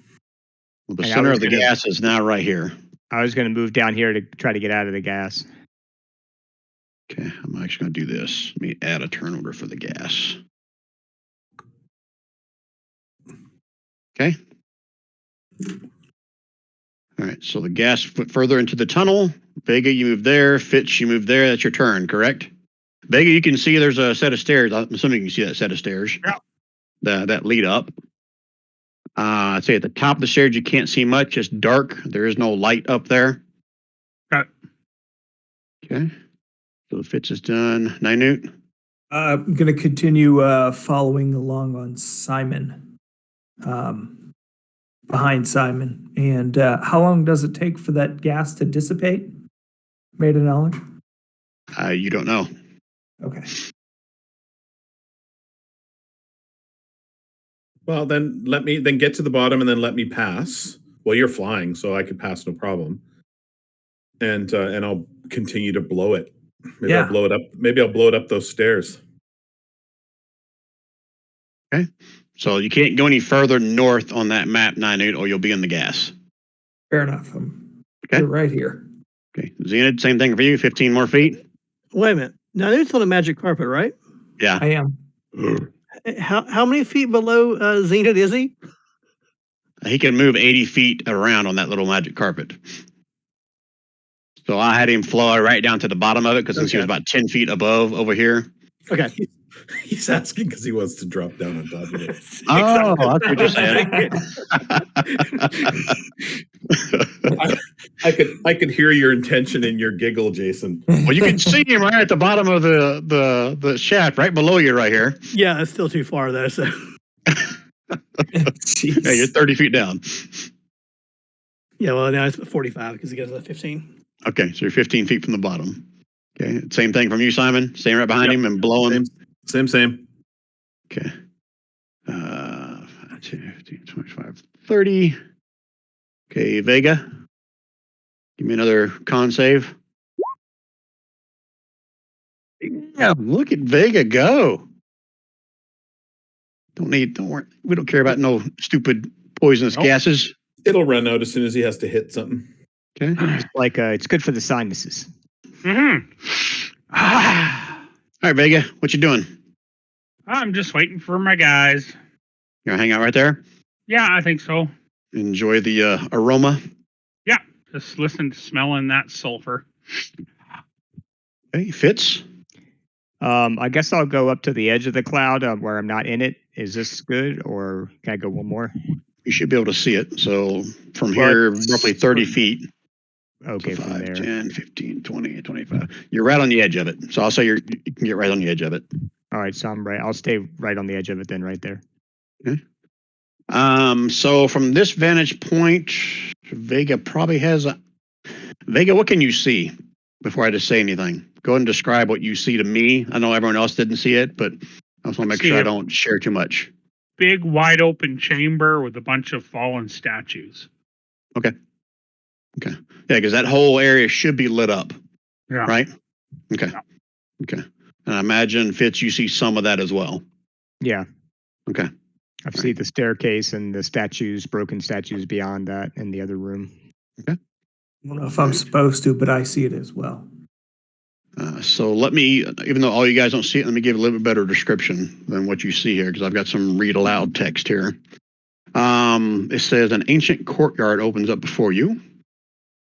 Well, the Hey, I center was of the gonna- gas is now right here. I was going to move down here to try to get out of the gas. Okay. I'm actually going to do this. Let me add a turn order for the gas. Okay. All right. So the gas further into the tunnel. Vega, you move there. Fitz, you move there. That's your turn, correct? Vega, you can see there's a set of stairs. I'm assuming you can see that set of stairs. Yeah. That lead up. I'd say at the top of the stairs, you can't see much. It's dark. There is no light up there. Got Okay. So Fitz is done. Ninute. I'm going to continue following along on Simon, behind Simon. And how long does it take for that gas to dissipate? Made of knowledge? You don't know. Okay. Well, then get to the bottom and then let me pass. Well, you're flying, so I could pass no problem. And I'll continue to blow it. Maybe Yeah. I'll blow it up. Maybe I'll blow it up those stairs. So you can't go any further north on that map, Ninute, or you'll be in the gas. Fair enough. Okay. You're right here. Okay. Zenith, same thing for you. 15 more feet. Wait a minute. Now it's on a magic carpet, right? Yeah. I am. How many feet below Zenith is he? He can move 80 feet around on that little magic carpet. So I had him fly right down to the bottom of it because since he was about 10 feet above over here. Okay. He's asking because he wants to drop down on top of it. Oh, that's what you're saying. I could hear your intention in your giggle, Jason. Well, you can see him right at the bottom of the shaft, right below you, right here. Yeah, it's still too far though. So Jeez. Yeah, you're 30 feet down. yeah, well now it's 45 because he goes to 15. Okay, so you're 15 feet from the bottom. Okay, same thing from you, Simon. Staying right behind Yep. him and blowing. Same. Okay. 10, 15, 25, 30. Okay, Vega. Give me another con save. Yeah, look at Vega go. Don't worry. We don't care about no stupid poisonous Nope. gases. It'll run out as soon as he has to hit something. Okay. It's like it's good for the sinuses. Mm-hmm. All right, Vega, what you doing? I'm just waiting for my guys. You gonna hang out right there? Yeah, I think so. Enjoy the aroma. Just listen to smelling that sulfur. Okay, Fitz. I guess I'll go up to the edge of the cloud where I'm not in it. Is this good, or can I go one more? You should be able to see it. So from Well, here, roughly 30 feet. Okay, So from 5, there. 10, 15, 20, 25. You're right on the edge of it. So I'll say you can get right on the edge of it. All right, so I'm right. I'll stay right on the edge of it then, right there. So from this vantage point, Vega probably has a Vega. What can you see before I just say anything? Go ahead and describe what you see to me. I know everyone else didn't see it, but I just want to make See sure I it. don't share too much. Big, wide open chamber with a bunch of fallen statues. Yeah, because that whole area should be lit up, Yeah. right? Okay. Yeah. Okay. And I imagine, Fitz, you see some of that as well. Yeah. Okay. I've seen the staircase and the statues, broken statues beyond that in the other room. I don't know if I'm supposed to, but I see it as well. So let me, even though all you guys don't see it, let me give a little bit better description than what you see here, because I've got some read aloud text here. It says an ancient courtyard opens up before you,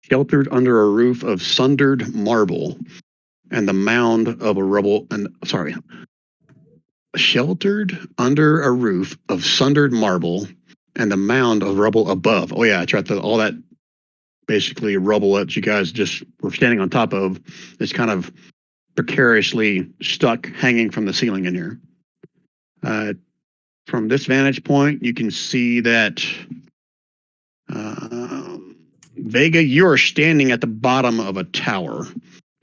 sheltered under a roof of sundered marble and the mound of a rubble. Sheltered under a roof of sundered marble and the mound of rubble above. Oh yeah, I tried to all that basically rubble that you guys just were standing on top of. It's kind of precariously stuck, hanging from the ceiling in here. From this vantage point, you can see that Vega, you are standing at the bottom of a tower.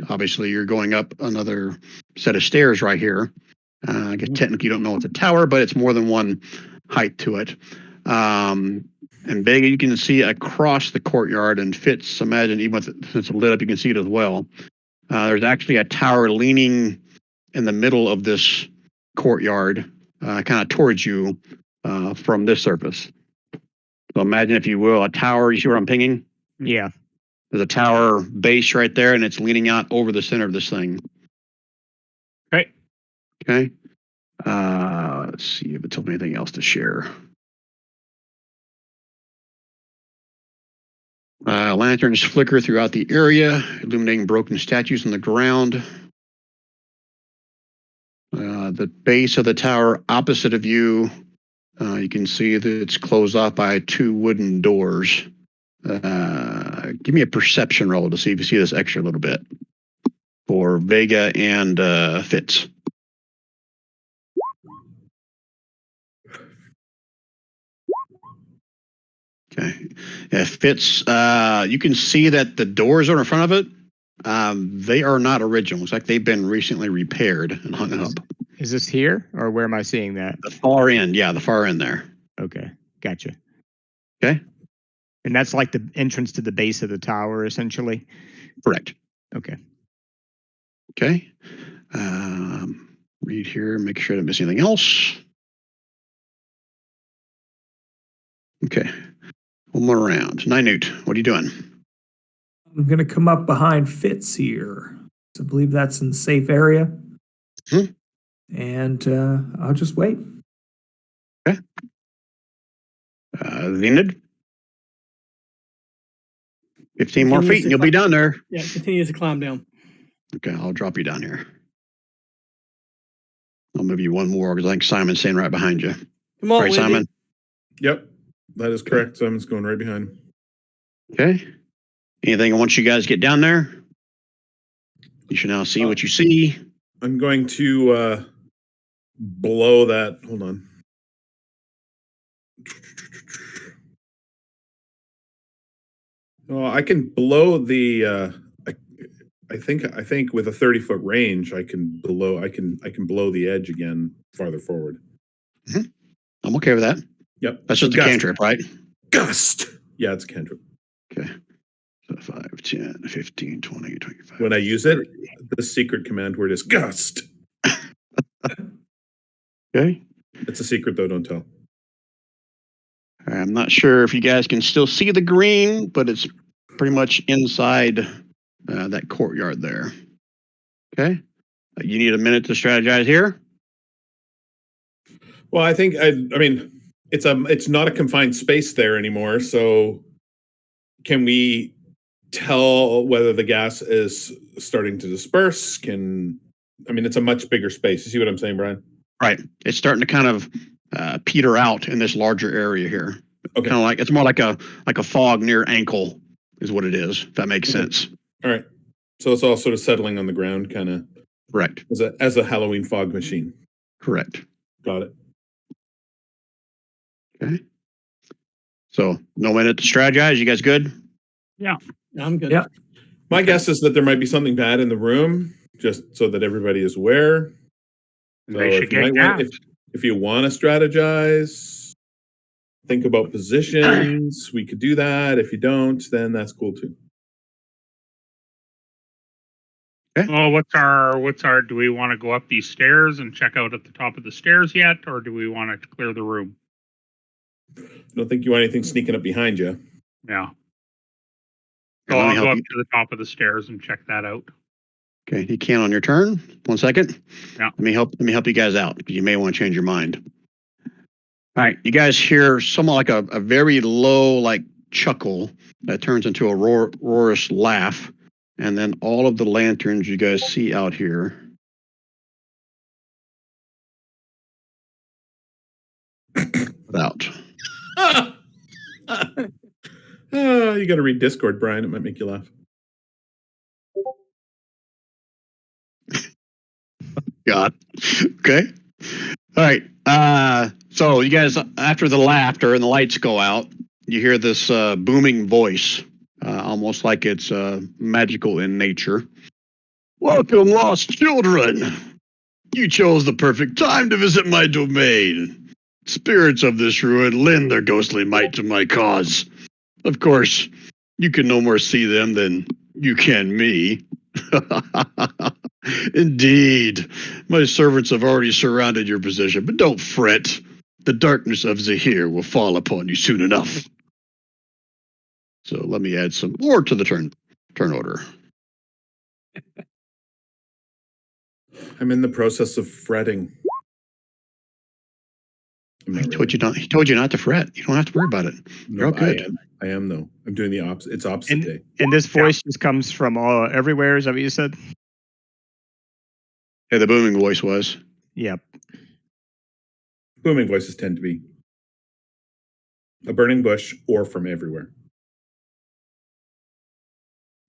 Obviously, you're going up another set of stairs right here. I guess technically you don't know it's a tower, but it's more than one height to it. And Vega, you can see across the courtyard, and Fitz, imagine even with it's lit up, you can see it as well. There's actually a tower leaning in the middle of this courtyard, kind of towards you from this surface. So imagine, if you will, a tower. You see where I'm pinging? Yeah. There's a tower base right there, and it's leaning out over the center of this thing. Okay. Okay. Let's see if it tells me anything else to share. Lanterns flicker throughout the area, illuminating broken statues on the ground. The base of the tower opposite of you, you can see that it's closed off by 2 wooden doors. Give me a perception roll to see if you see this extra little bit for Vega and Fitz. Okay. Yeah, Fitz, you can see that the doors are in front of it. They are not original. It's like they've been recently repaired and hung up. Is this here, or where am I seeing that? The far end, yeah, the far end there. Okay, gotcha. Okay. And that's like the entrance to the base of the tower, essentially? Correct. Okay. Okay. Read here, make sure I don't miss anything else. Okay. One more round. Ninute, what are you doing? I'm going to come up behind Fitz here. I believe that's in safe area. And I'll just wait. Okay. Zenid? 15 more feet and you'll be down there. Yeah, continues to climb down. Okay, I'll drop you down here. I'll move you one more because I think Simon's staying right behind you. Come on, Right, Wendy. Simon? Yep, that is correct. Simon's going right behind him. Okay. Anything once you guys get down there? You should now see what you see. I'm going to blow that. Hold on. Oh, I can blow the. I think with a 30-foot range, I can blow the edge again farther forward. I'm okay with that. Yep. That's just a Gust. cantrip, right? Gust. Yeah, it's a cantrip. Okay. So 5, 10, 15, 20, 25. When I use it, the secret command word is gust. Okay. It's a secret though, don't tell. I'm not sure if you guys can still see the green, but it's pretty much inside that courtyard there. Okay. You need a minute to strategize here. Well, I think I mean it's not a confined space there anymore. So can we tell whether the gas is starting to disperse? It's a much bigger space. You see what I'm saying, Brian? Right. It's starting to kind of peter out in this larger area here. Okay. Kind of like, it's more like a fog near ankle is what it is, if that makes sense. All right. So it's all sort of settling on the ground, kind of Correct. as a Halloween fog machine. Correct. Got it. Okay. So no minute to strategize. You guys good? I'm good. Yeah. My guess is that there might be something bad in the room, just so that everybody is aware. So They should get gas. if you want to strategize, think about positions. We could do that. If you don't, then that's cool too. Well, what's our? Do we want to go up these stairs and check out at the top of the stairs yet, or do we want to clear the room? I don't think you want anything sneaking up behind you. Yeah. Let So me I'll help go up you. to the top of the stairs and check that out. Okay. You can on your turn. 1 second. Yeah. Let me help you guys out because you may want to change your mind. All right. You guys hear somewhat like a very low, like chuckle that turns into a roarish laugh. And then all of the lanterns you guys see out here out. You got to read Discord, Brian. It might make you laugh. God. Okay. All right. So you guys, after the laughter and the lights go out, you hear this booming voice, almost like it's magical in nature. Welcome, lost children. You chose the perfect time to visit my domain. Spirits of this ruin lend their ghostly might to my cause. Of course, you can no more see them than you can me. Indeed, my servants have already surrounded your position, but don't fret. The darkness of Zahir will fall upon you soon enough. So let me add some more to the turn order. I'm in the process of fretting. I'm not really. He told you not to fret. You don't have to worry about it. No, You're all good. I am though. I'm doing the opposite. It's opposite day. And this voice just comes from everywhere. Is that what you said? Yeah, the booming voice was. Yep. Booming voices tend to be a burning bush or from everywhere.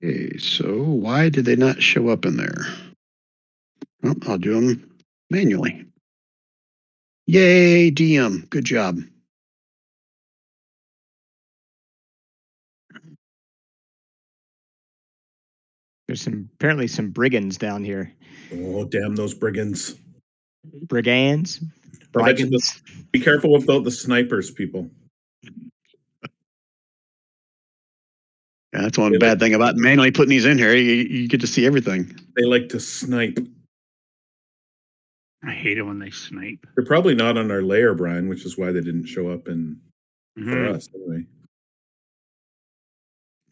Okay, so why did they not show up in there? Well, I'll do them manually. Yay, DM. Good job. There's apparently some brigands down here. Oh, damn those brigands. Brigands? I bet you Brigands? Be careful about the snipers, people. Yeah, that's one bad thing about manually putting these in here. You get to see everything. They like to snipe. I hate it when they snipe. They're probably not on our layer, Brian, which is why they didn't show up for us anyway.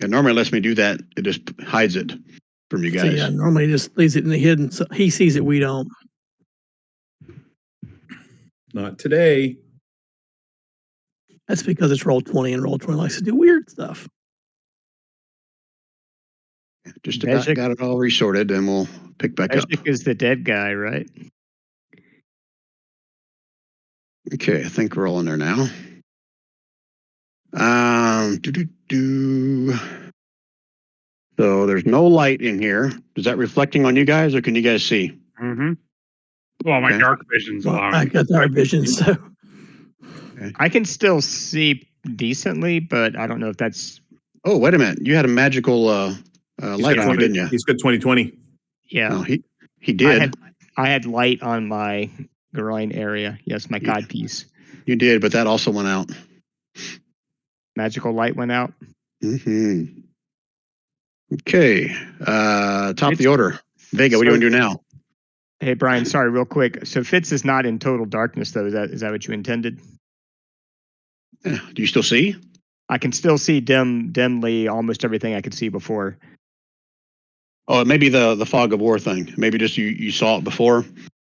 Yeah, normally it lets me do that. It just hides it from you So guys. yeah, normally he just leaves it in the hidden. So he sees it, we don't. Not today. That's because it's Roll20 and Roll20 likes to do weird stuff. Just about Magic. got it all resorted, and we'll pick back up. Magic is the dead guy, right? Okay, I think we're all in there now. So there's no light in here. Is that reflecting on you guys, or can you guys see? Mm-hmm. Well, my Okay. dark vision's Well, allowing. I got dark vision, so I can still see decently, but I don't know if that's Oh, wait a minute. You had a magical light on you, didn't you? He's good 2020. yeah. No, he did. I had light on my groin area. Yes, my Yeah. codpiece. You did, but that also went out. Magical light went out. Hmm. Okay. Top of the order. Vega, what do you want to do now? Hey Brian, sorry, real quick. So Fitz is not in total darkness though. Is that what you intended? Do you still see? I can still see dimly almost everything I could see before. Oh, it may be the fog of war thing. Maybe just you saw it before,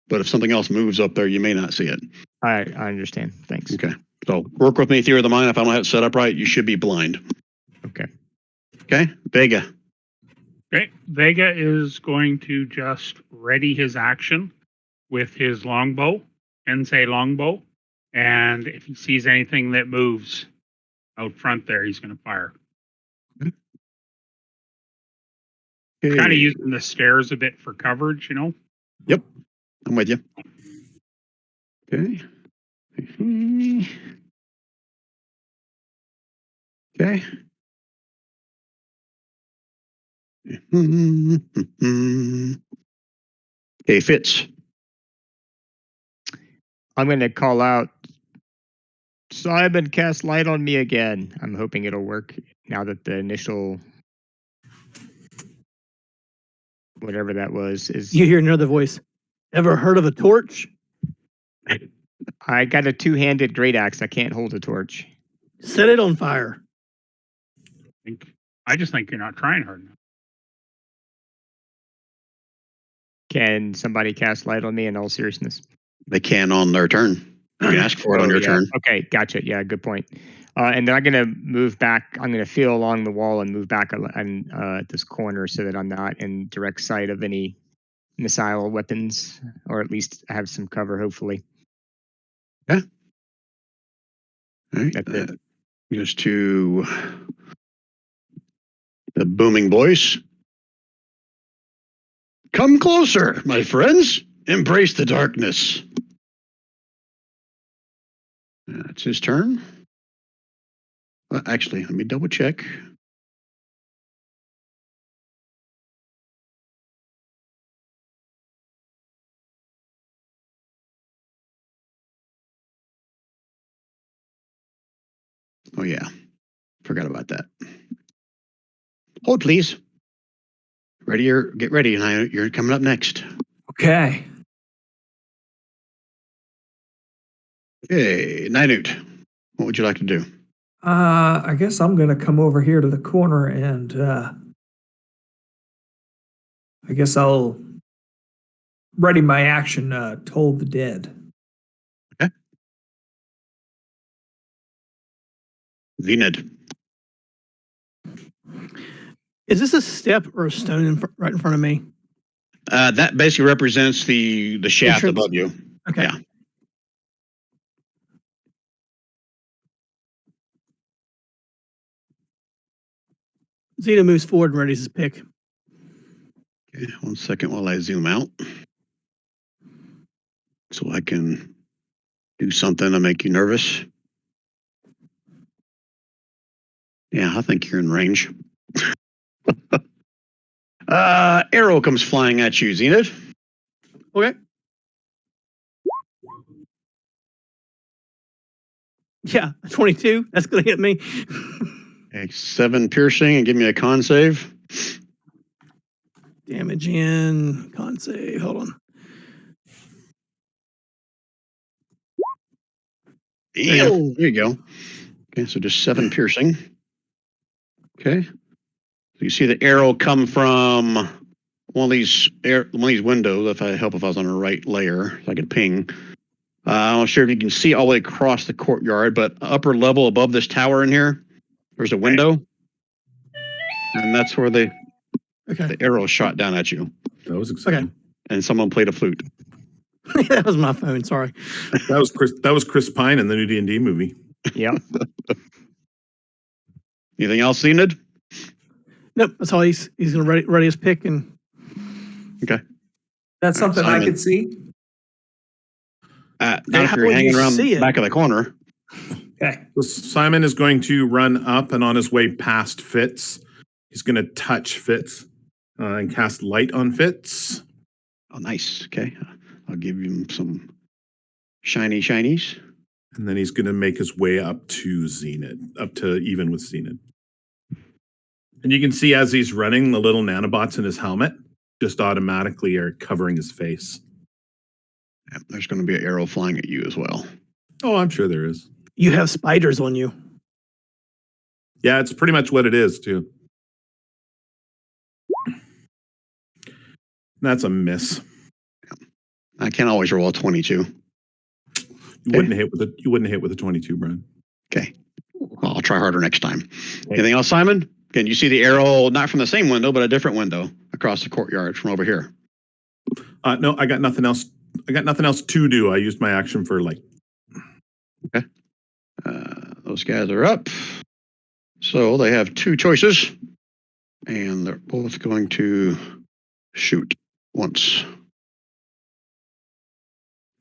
but if something else moves up there, you may not see it. I understand. Thanks. Okay. So work with me, theory of the mind. If I don't have it set up right, you should be blind. Okay. Okay. Vega. Okay. Vega is going to just ready his action with his longbow, Ensei longbow, and if he sees anything that moves out front there, he's going to fire. Okay. Kind of using the stairs a bit for coverage, you know. Yep. I'm with you. Okay. Okay. Okay, Fitz. I'm going to call out Simon, cast light on me again. I'm hoping it'll work now that the initial whatever that was is. you hear another voice. Ever heard of a torch? I got a two-handed great axe. I can't hold a torch. Set it on fire. I just think you're not trying hard enough. Can somebody cast light on me in all seriousness? They can on their turn. You can ask for it on your yeah. turn. Okay, gotcha. Yeah, good point. And then I'm going to move back. I'm going to feel along the wall and move back at this corner so that I'm not in direct sight of any missile weapons, or at least have some cover, hopefully. Yeah. All right. That's it. Just to The booming voice. Come closer, my friends. Embrace the darkness. That's his turn. Actually, let me double check. Oh, yeah. Forgot about that. Hold, please. Get ready, and you're coming up next. Okay. Okay, Ninute, what would you like to do? I guess I'm gonna come over here to the corner and I guess I'll ready my action, Toll the Dead. Zenith. Is this a step or a stone right in front of me? That basically represents the shaft Entrance. above you. Okay. Yeah. Zeta moves forward and readies his pick. Okay, 1 second while I zoom out. So I can do something to make you nervous. Yeah, I think you're in range. Arrow comes flying at you, Zenith. Okay. Yeah, 22. That's going to hit me. Okay, 7 piercing and give me a con save. Damage in. Con save. Hold on. Yeah, there you go. Okay, so just 7 piercing. Okay. So you see the arrow come from one of these windows. If I was on the right layer, so I could ping. I'm not sure if you can see all the way across the courtyard, but upper level above this tower in here, there's a window, and that's where the arrow shot down at you. That was exciting. And someone played a flute. That was my phone. Sorry. That was Chris Pine in the new D&D movie. Yeah. Anything else, Enid? Nope. That's all he's going to ready his pick. And That's something I Simon. could see. Not How if you're would hanging you around see the it? back of the corner. Okay. So Simon is going to run up, and on his way past Fitz, he's going to touch Fitz and cast light on Fitz. Oh, nice. Okay. I'll give him some shinies. And then he's going to make his way up to Zenith, up to even with Zenith. And you can see as he's running, the little nanobots in his helmet just automatically are covering his face. Yeah, there's going to be an arrow flying at you as well. Oh, I'm sure there is. you have spiders on you. Yeah, it's pretty much what it is, too. That's a miss. I can't always roll a 22. You wouldn't hit with a 22, Brian. Okay. Well, I'll try harder next time. Anything else, Simon? Can you see the arrow, not from the same window, but a different window across the courtyard from over here? No, I got nothing else. I got nothing else to do. I used my action for light. Okay. Those guys are up. So they have 2 choices. And they're both going to shoot once.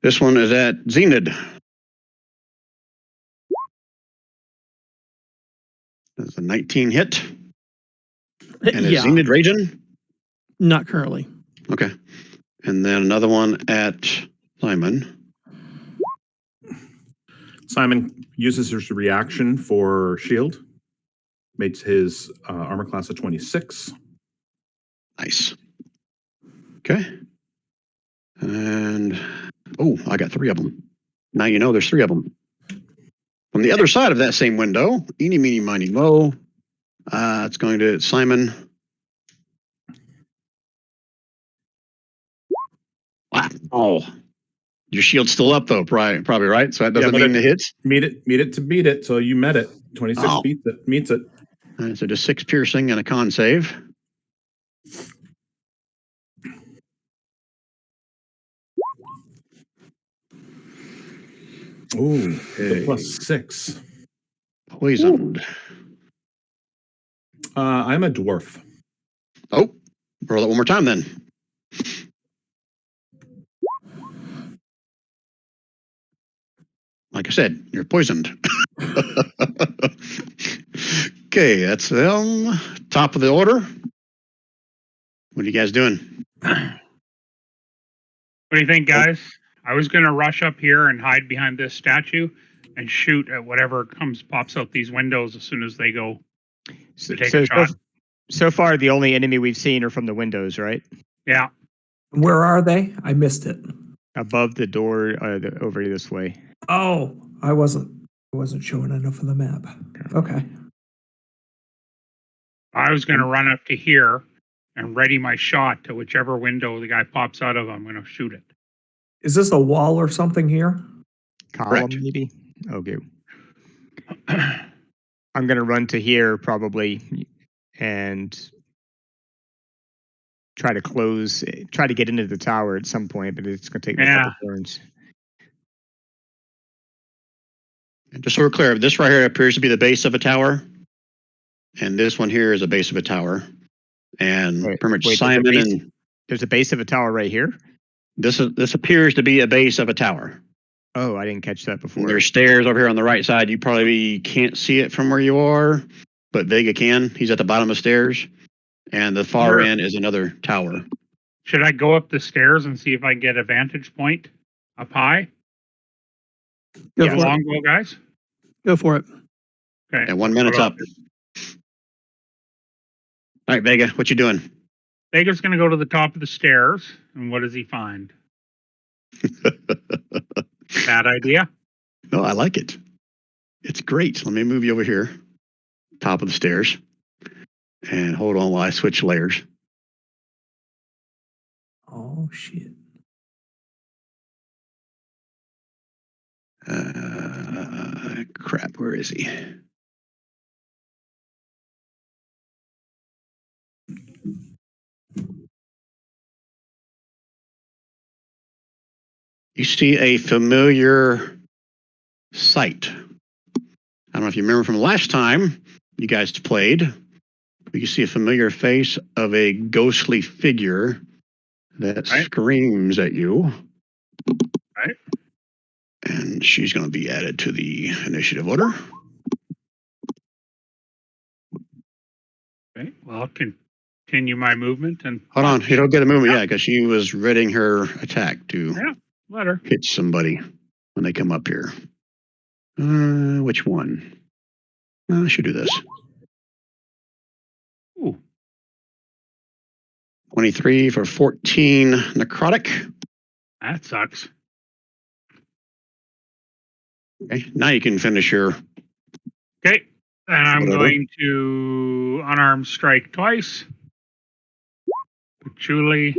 This one is at Zenith. That's a 19 hit. And is Zenith raging? Not currently. Okay. And then another one at Simon. Simon uses his reaction for shield. Makes his armor class a 26. Nice. Okay. And, I got 3 of them. Now you know there's 3 of them. From the other side of that same window, eeny, meeny, miny, mo, it's going to Simon. Wow. Oh, your shield's still up though, probably right? So that doesn't mean the hits? Meet it to beat it. So you met it. 26 meets it. All right, so just 6 piercing and a con save. Ooh, Okay. +6. Poisoned. I'm a dwarf. Oh, roll it one more time then. Like I said, you're poisoned. Okay, that's them. Top of the order. What are you guys doing? What do you think, guys? I was going to rush up here and hide behind this statue and shoot at whatever pops out these windows as soon as they go So, to take a shot. so far, the only enemy we've seen are from the windows, right? Yeah. Where are they? I missed it. Above the door, over this way. Oh, I wasn't showing enough of the map. Okay. I was going to run up to here and ready my shot to whichever window the guy pops out of. I'm going to shoot it. Is this a wall or something here? Column, Correct. maybe? Okay. I'm going to run to here probably and try to get into the tower at some point, but it's going to take me a couple turns. And just so we're clear, this right here appears to be the base of a tower. And this one here is a base of a tower. And Wait, pretty much wait, Simon and There's a base of a tower right here? this appears to be a base of a tower. Oh, I didn't catch that before. And there's stairs over here on the right side. You probably can't see it from where you are, but Vega can. He's at the bottom of the stairs. And the far Sure. end is another tower. Should I go up the stairs and see if I can get a vantage point up high? Go The for it. longbow guys? Go for it. Okay. And 1 minute's up. All right, Vega, what you doing? Vega's going to go to the top of the stairs. And what does he find? Bad idea. No, I like it. It's great. Let me move you over here. Top of the stairs. And hold on while I switch layers. Oh shit. Crap, where is he? You see a familiar sight. I don't know if you remember from last time you guys played, but you see a familiar face of a ghostly figure that Right. screams at you. Right. And she's going to be added to the initiative order. Okay. Well, I'll continue my movement and Hold on, you don't get a movement yet because she was readying her attack to Yeah. let her. hit somebody when they come up here. Which one? I should do this. Ooh. 23 for 14 necrotic. That sucks. Okay, now you can finish your. Okay. And I'm Whatever. going to unarmed strike twice. Patchouli.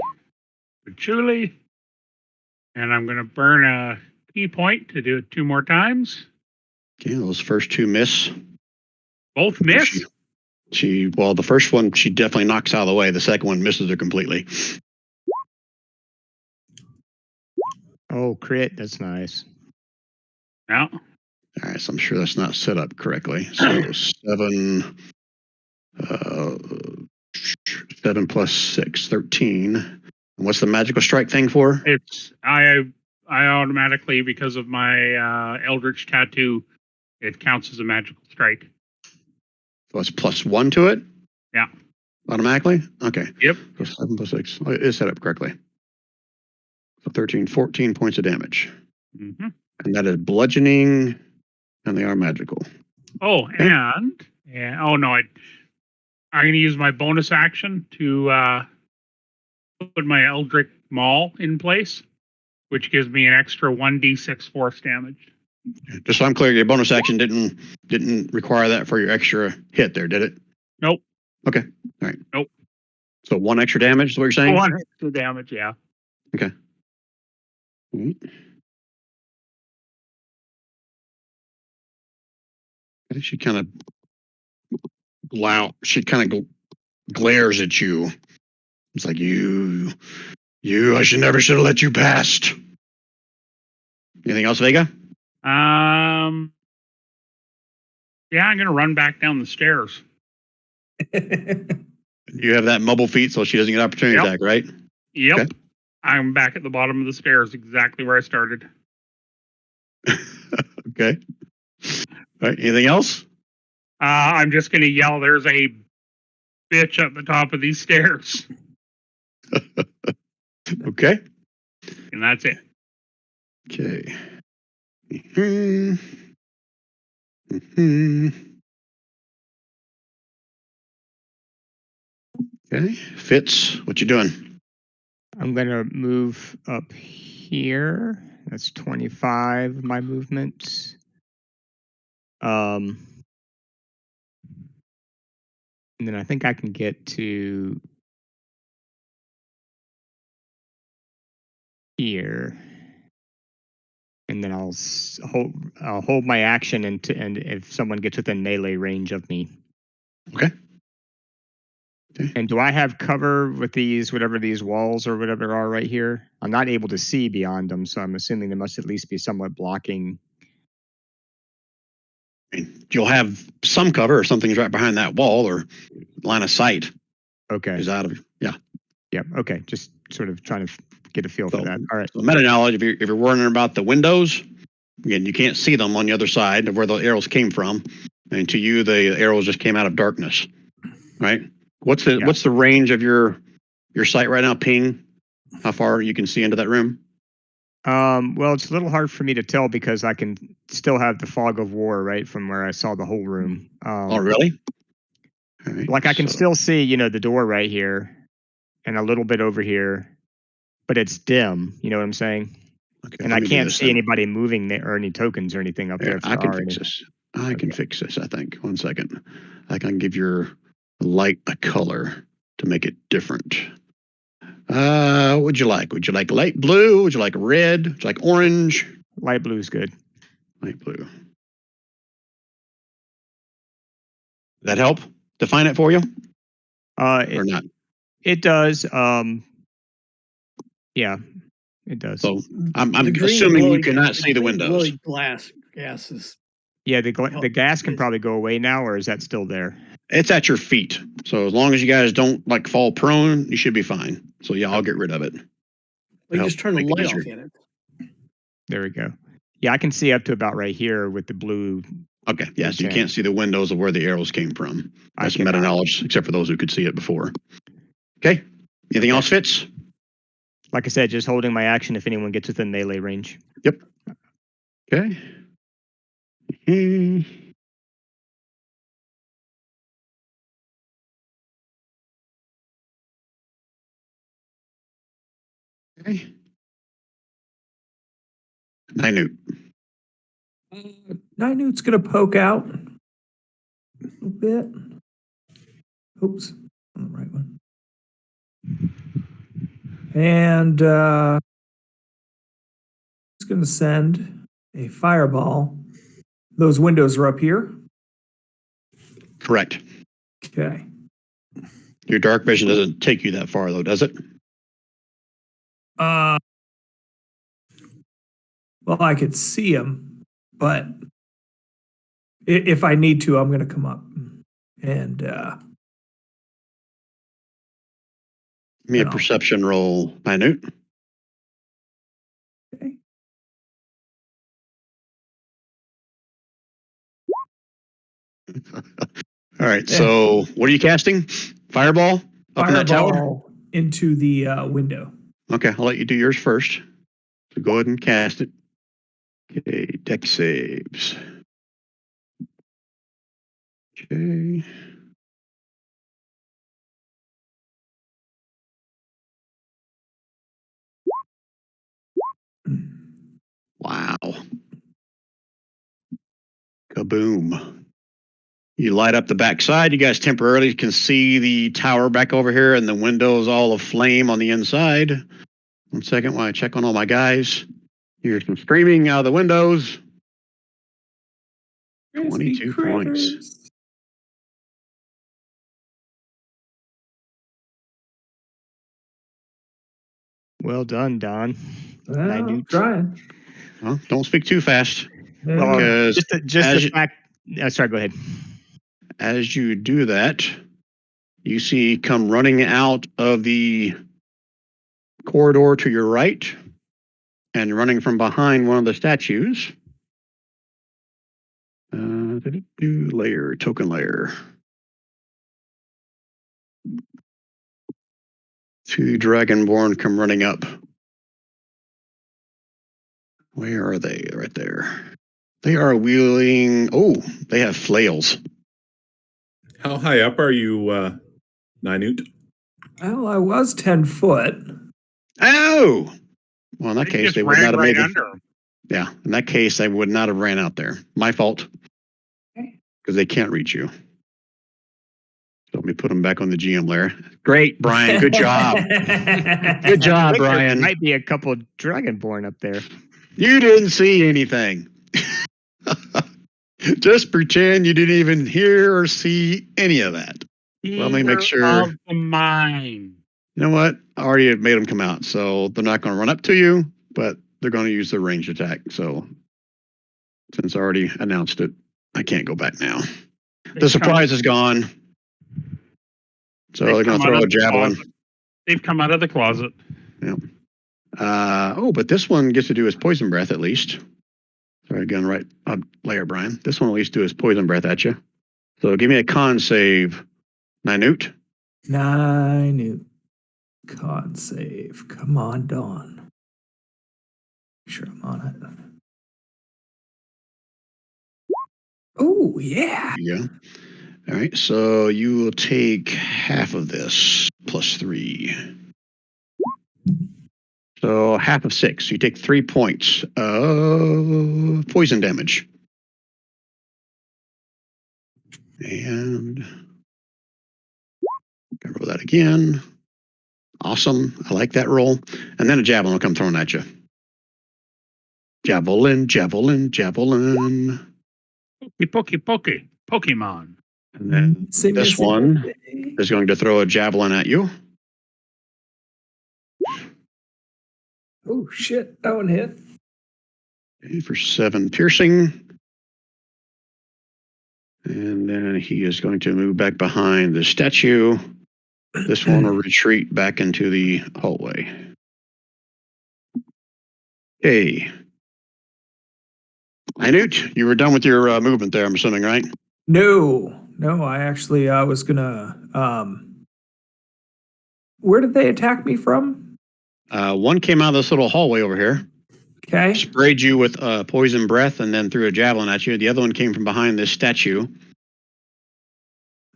And I'm going to burn a key point to do it 2 more times. Okay, those first 2 miss. Both miss. Well, the first one she definitely knocks out of the way. The second one misses her completely. Oh, crit. That's nice. Yeah. All right, so I'm sure that's not set up correctly. So 7, 7 plus 6, 13. And what's the magical strike thing for? It's I automatically, because of my Eldritch tattoo, it counts as a magical strike. So it's +1 to it? Yeah. Automatically? Okay. Yep. So 7 plus 6. Oh, it is set up correctly. So 13, 14 points of damage. Mm-hmm. And that is bludgeoning, and they are magical. Oh, and oh no, I'm going to use my bonus action to put my Eldritch Maul in place, which gives me an extra 1d6 force damage. Just so I'm clear, your bonus action didn't require that for your extra hit there, did it? Nope. Okay. All right. Nope. So 1 extra damage is what you're saying? 1 extra damage, yeah. Mhm. She kind of glares at you. It's like you, I should have let you past. Anything else, Vega? Yeah, I'm going to run back down the stairs. You have that mobile feat, so she doesn't get opportunity Yep. attack, right? Yep. Okay. I'm back at the bottom of the stairs, exactly where I started. Okay. All right. Anything else? I'm just going to yell, there's a bitch at the top of these stairs. Okay. And that's it. Okay. Mhm. Mhm. Okay. Fitz, what you doing? I'm going to move up here. That's 25 of my movement. And then I think I can get to here. And then I'll hold my action and if someone gets within melee range of me. Okay. Okay. And do I have cover with these, whatever these walls or whatever are right here? I'm not able to see beyond them, so I'm assuming there must at least be somewhat blocking. I mean, you'll have some cover or something's right behind that wall or line of sight Okay. is out of yeah. Yep. Okay. Just sort of trying to get a feel for So- that. All right. So meta knowledge, if you're wondering about the windows, again, you can't see them on the other side of where the arrows came from. And to you, the arrows just came out of darkness. Right? What's Yeah. the range of your sight right now, ping? How far you can see into that room? Well, it's a little hard for me to tell because I can still have the fog of war right from where I saw the whole room. Oh, really? All right, Like I can so- still see, the door right here and a little bit over here, but it's dim. You know what I'm saying? okay, And let I me do can't this see then. anybody moving there or any tokens or anything up there. Here, If I there can are fix any. this. I can Okay. fix this, I think. 1 second. I can give your light a color to make it different. What would you like? Would you like light blue? Would you like red? Would you like orange? Light blue is good. Light blue. Does that help define it for you or It, not? it does. Yeah, it does. So I'm The green assuming you glowy- cannot see the green windows. glowy glass gases. Yeah, the gas can Yes. probably go away now, or is that still there? It's at your feet. So as long as you guys don't like fall prone, you should be fine. So yeah, I'll get rid of it. Well, you Help just turn the make it light easier. off in it. There we go. Yeah, I can see up to about right here with the blue. Okay. Yeah. So you Okay. can't see the windows of where the arrows came from. I That's can, meta knowledge, except for those who could see it before. Okay. Anything else, Fitz? like I said, just holding my action if anyone gets within melee range. Okay. Hmm. Okay. Minute. Ninute's gonna poke out a little bit. Oops, on the right one. And he's gonna send a fireball. Those windows are up here. Correct. Okay. Your dark vision doesn't take you that far, though, does it? Well, I could see him, but if I need to, I'm gonna come up and Give me a No. perception roll, Minute. okay. All right. So what are you casting? Fireball up in that tower? Fireball into the window. Okay, I'll let you do yours first. So go ahead and cast it. Okay, deck saves. Okay. Wow. Kaboom. You light up the backside. You guys temporarily can see the tower back over here and the windows all aflame on the inside. 1 second while I check on all my guys. Hear some screaming out of the windows. 22 points. Well done, Don. Well, Minute. trying. Well, don't speak too fast Yeah. because Just as the you- fact. Sorry, go ahead. as you do that, you see come running out of the corridor to your right and running from behind one of the statues. Layer, token layer. 2 Dragonborn come running up. Where are they? Right there. They are wielding. Oh, they have flails. How high up are you, Ninute? Well, I was 10 foot. Oh! Well, in that They case, just they would ran not have right made it. under 'em. Yeah, in that case, I would not have ran out there. My fault. Okay. Because they can't reach you. So let me put them back on the GM layer. Great, Brian. Good job. Good job, I think there Brian. might be a couple Dragonborn up there. You didn't see anything. Just pretend you didn't even hear or see any of that. Let me make Theater sure. of the mind. You know what? I already made them come out, so they're not going to run up to you, but they're going to use their ranged attack. So since I already announced it, I can't go back now. The surprise is gone. So they're going to throw a javelin. They've come out of the closet. But this one gets to do his poison breath at least. Sorry, gun right up layer, Brian. This one at least do his poison breath at you. So give me a con save, Ninute. Ninute. Con save. Come on, Dawn. Make sure I'm on it. Oh, yeah. Yeah. All right. So you will take half of this plus 3. So half of 6. You take 3 points of poison damage. And roll that again. Awesome. I like that roll. And then a javelin will come thrown at you. Javelin, javelin, javelin. Pokey, Pokemon. And then this one is going to throw a javelin at you. Oh, shit. That one hit. Okay, for 7 piercing. And then he is going to move back behind the statue. This one will retreat back into the hallway. Okay. Minute, you were done with your movement there, I'm assuming, right? No, I actually, I was gonna, where did they attack me from? One came out of this little hallway over here, Okay. sprayed you with poison breath, and then threw a javelin at you. The other one came from behind this statue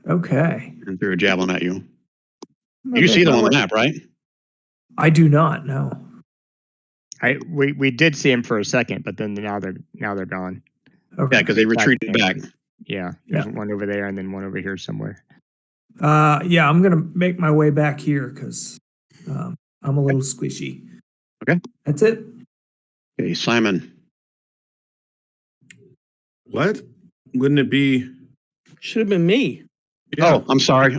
Okay. and threw a javelin at you. You see them on the map, right? I do not know. We did see him for a second, but then now they're gone. Okay. Yeah, because they retreated back. Yeah, there's one over there and then one over here somewhere. Yeah, I'm gonna make my way back here because I'm a little squishy. Okay. That's it. Okay, Simon. What? Wouldn't it be? Should have been me. Yeah. Oh, I'm sorry.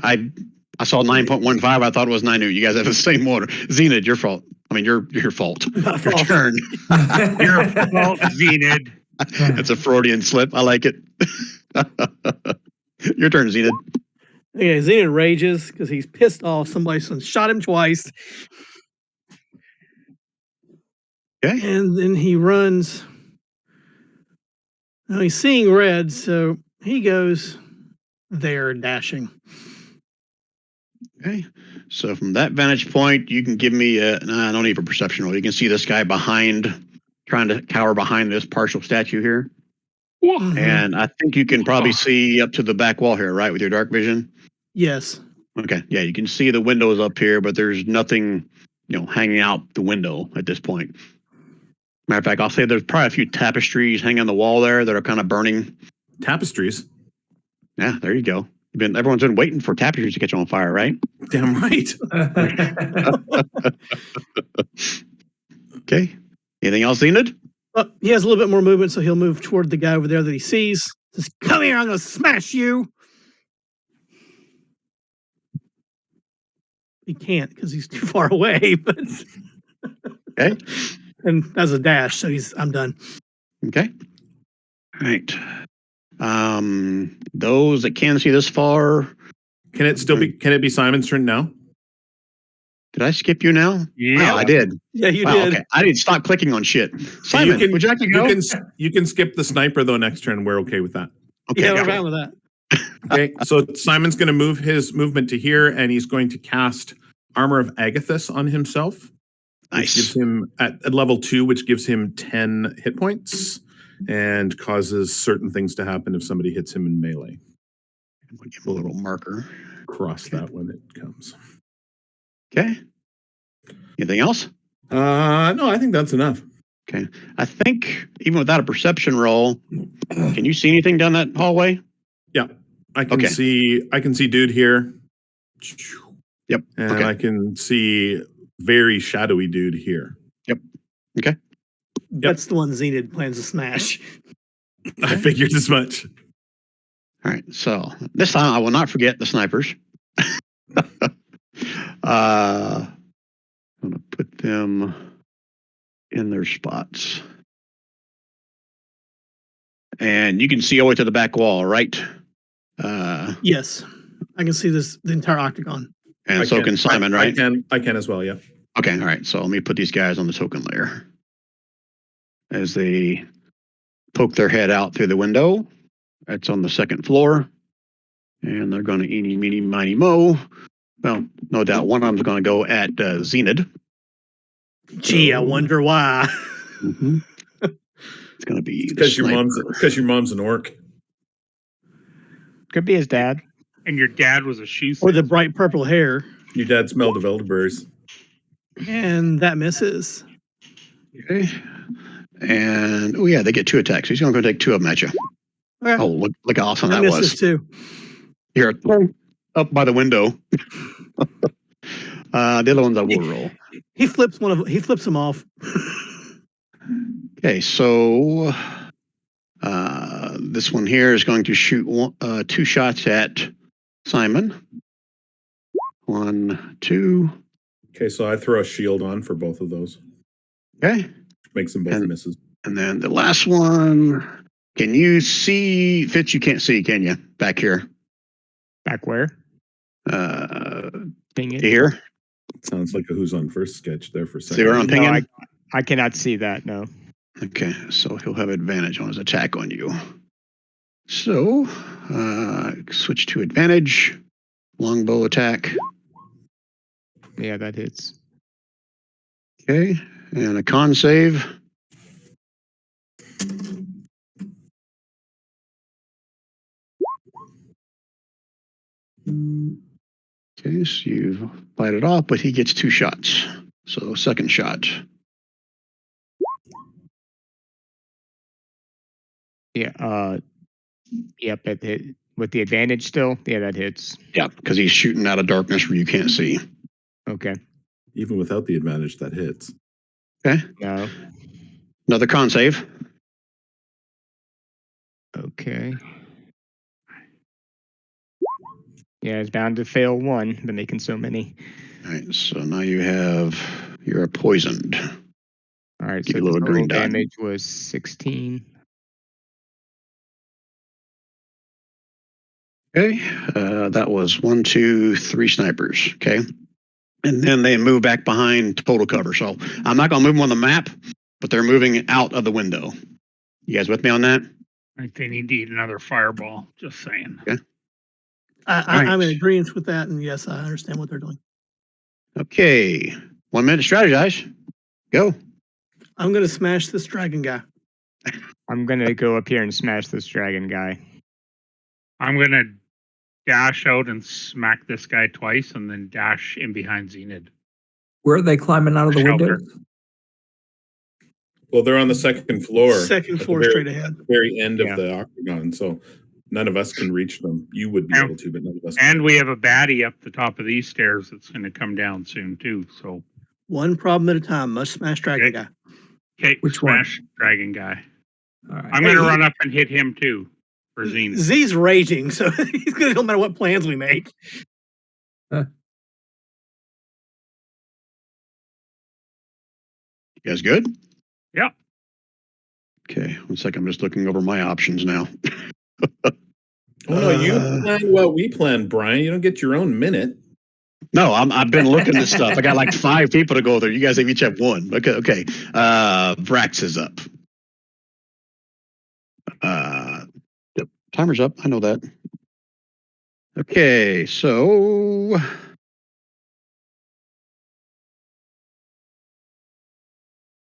I saw 9.15. I thought it was 9. You guys have the same order. Zenith, your fault. I mean, your fault. My Your fault. turn. Your fault, Zenith. That's a Freudian slip. I like it. Your turn, Zenith. Okay, Zenith rages because he's pissed off. Somebody shot him twice. Okay. And then he runs. Now he's seeing red, so he goes there dashing. Okay. So from that vantage point, you can give me I don't need a perception roll. You can see this guy trying to cower behind this partial statue here. Mhm. And I think you can probably see up to the back wall here, right, with your dark vision? Yes. Okay. Yeah, you can see the windows up here, but there's nothing, hanging out the window at this point. Matter of fact, I'll say there's probably a few tapestries hanging on the wall there that are kind of burning. Tapestries. Yeah, there you go. Everyone's been waiting for tapestries to catch on fire, right? Damn right. Okay. Anything else, Enid? He has a little bit more movement, so he'll move toward the guy over there that he sees. Says, "Come here, I'm going to smash you." He can't because he's too far away. But Okay. and that's a dash, so I'm done. Okay. All right. Those that can see this far, Can it still be? Can it be Simon's turn now? Did I skip you now? Yeah. Wow, I did. Yeah, you Wow, did. okay. I didn't stop clicking on shit. Simon, would you like to You go? can you can skip the sniper though next turn. We're okay with that. Okay, Yeah, we're cool. fine with that. Okay, so Simon's going to move his movement to here, and he's going to cast Armor of Agathis on himself. Which gives Nice. him at level 2, which gives him 10 hit points and causes certain things to happen if somebody hits him in melee. We'll give him a little marker. Cross that when it comes. Okay. Anything else? No, I think that's enough. Okay. I think even without a perception roll, can you see anything down that hallway? Yeah, I can Okay. see dude here. Yep. And Okay. I can see very shadowy dude here. That's the one Zenith plans to smash. I figured as much. All right. So this time I will not forget the snipers. I'm going to put them in their spots. And you can see all the way to the back wall, right? Yes, I can see the entire octagon. And so can Simon, right? I can as well, yeah. Okay, all right. So let me put these guys on the token layer. As they poke their head out through the window, that's on the second floor. And they're going to eeny, meeny, miny, mo. Well, no doubt one of them's going to go at Zenith. Gee, I wonder why. Mm-hmm. It's going to be the Because your sniper. mom's an orc. Could be his dad. And your dad was a shoe Or the salesman. bright purple hair. Your dad smelled of elderberries. And that misses. Okay. And, oh yeah, they get 2 attacks. He's going to go take 2 of them at you. Okay. Oh, look how awesome that that misses was. too. Here, up by the window. The other ones I will roll. He flips them off. Okay, so this one here is going to shoot 2 shots at Simon. 1, 2. Okay, so I throw a shield on for both of those. Okay, Makes them both And- misses. and then the last one. Can you see? Fitz, you can't see, can you? Back here. Back where? Dang it. Here. Sounds like a Who's on First sketch there for a See second. where I'm No, pinging? I cannot see that. No. Okay, so he'll have advantage on his attack on you. So, switch to advantage. Longbow attack. Yeah, that hits. Okay, and a con save. Okay, so you fight it off, but he gets 2 shots. So, second shot. Yeah. Yep. It hit with the advantage still. Yeah, that hits. Yeah, because he's shooting out of darkness where you can't see. Okay. Even without the advantage, that hits. Okay, No. another con save. Okay. Yeah, it's bound to fail one. Been making so many. All right, so now you're poisoned. All right. Give So you a little total green dot. damage was 16. Okay, that was 1, 2, 3 snipers. Okay, and then they move back behind total cover. So I'm not going to move them on the map, but they're moving out of the window. You guys with me on that? I think they need to eat another fireball. Just saying. I'm in agreement with that, and yes, I understand what they're doing. Okay, 1 minute to strategize. Go. I'm going to smash this dragon guy. I'm gonna go up here and smash this dragon guy. I'm going to dash out and smack this guy twice and then dash in behind Zenith. Where are they climbing out of the Shelter. window? Well, they're on the second floor. Second at the floor very- straight ahead. at the very end Yeah. of the octagon, so none of us can reach them. You would be And- able to, but none of us And can. we have a baddie up the top of these stairs that's going to come down soon, too. So, One problem at a time. Must smash dragon guy. okay, Which one? smash dragon guy. All right. I'm going to Hey, run up and hit him, too, for Zenith. Z's raging, so he's going to no matter what plans we make. You guys good? Yep. Okay, 1 second. I'm just looking over my options now. Oh no, you Uh, plan what we planned, Brian. You don't get your own minute. No, I've been looking at stuff. I got like 5 people to go there. You guys each have 1. Okay. Vrax is up. Yep, timer's up. I know that. Okay, so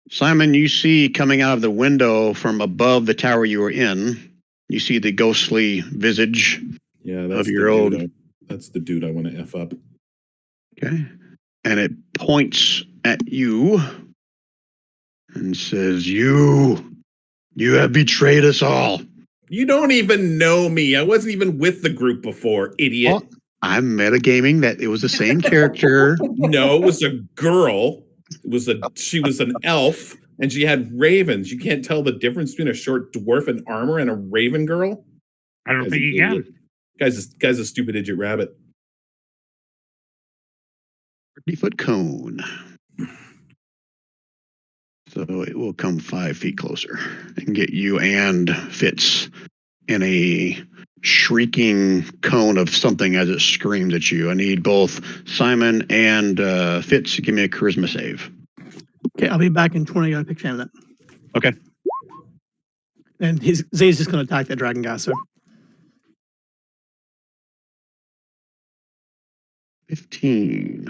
Simon, you see coming out of the window from above the tower you were in, you see the ghostly visage Yeah, that's of your the old. dude. That's the dude I want to F up. Okay. And it points at you and says, You have betrayed us all. You don't even know me. I wasn't even with the group before, idiot. Well, I'm metagaming that it was the same character. No, it was a girl. She was an elf, and she had ravens. You can't tell the difference between a short dwarf in armor and a raven girl. I don't Guy's think an you can. idiot. Guy's a stupid idiot rabbit. 30-foot cone. So it will come 5 feet closer and get you and Fitz in a shrieking cone of something as it screams at you. I need both Simon and Fitz to give me a charisma save. Okay, I'll be back in 20. I gotta pick Shannon up. Okay. And Zay's just gonna attack that dragon guy, so 15.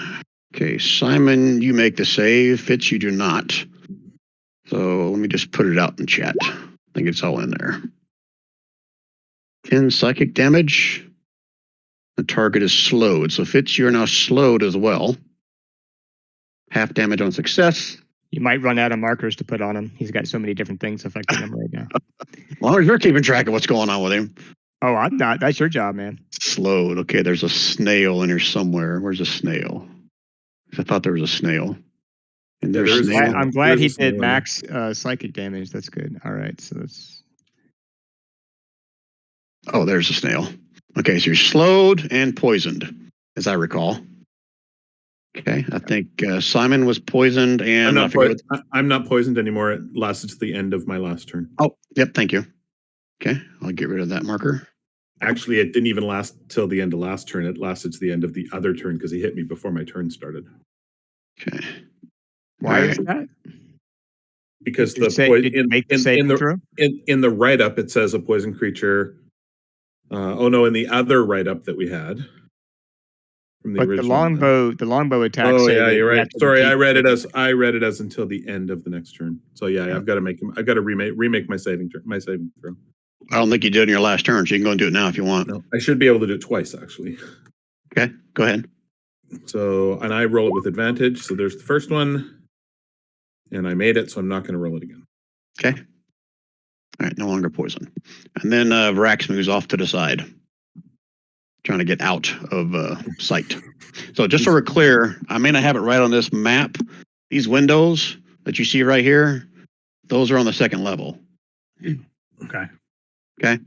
Okay, Simon, you make the save. Fitz, you do not. So let me just put it out in chat. I think it's all in there. 10 psychic damage. The target is slowed. So Fitz, you're now slowed as well. Half damage on success. You might run out of markers to put on him. He's got so many different things affecting him right now. As long as you're keeping track of what's going on with him. Oh, I'm not. That's your job, man. Slowed. Okay, there's a snail in here somewhere. Where's a snail? I thought there was a snail. And there's There's- snail. I'm glad he There's a did snail. max psychic damage. That's good. All right, so that's Oh, there's a snail. Okay, so you're slowed and poisoned, as I recall. Okay, I think Simon was poisoned, and I forget I'm not poisoned anymore. It lasted to the end of my last turn. Oh, yep, thank you. Okay, I'll get rid of that marker. Actually, it didn't even last till the end of last turn. It lasted to the end of the other turn because he hit me before my turn started. Okay. why All is right. that? Because Did you the say, poi- did you in, make the in, saving in throw? the write up it says a poison creature. In the other write up that we had from the But original. the longbow attack. Oh say yeah, that you're you right. have to Sorry, defeat- I read it as until the end of the next turn. So yeah, I've got to remake my saving throw. I don't think you did in your last turn, so you can go and do it now if you want. No, I should be able to do it twice actually. Okay, go ahead. So and I roll it with advantage. So there's the first one, and I made it, so I'm not going to roll it again. Okay. All right, no longer poison. And then Vrax moves off to the side, trying to get out of sight. So just so we're clear, I may not have it right on this map. These windows that you see right here, those are on the second level. Okay. Okay.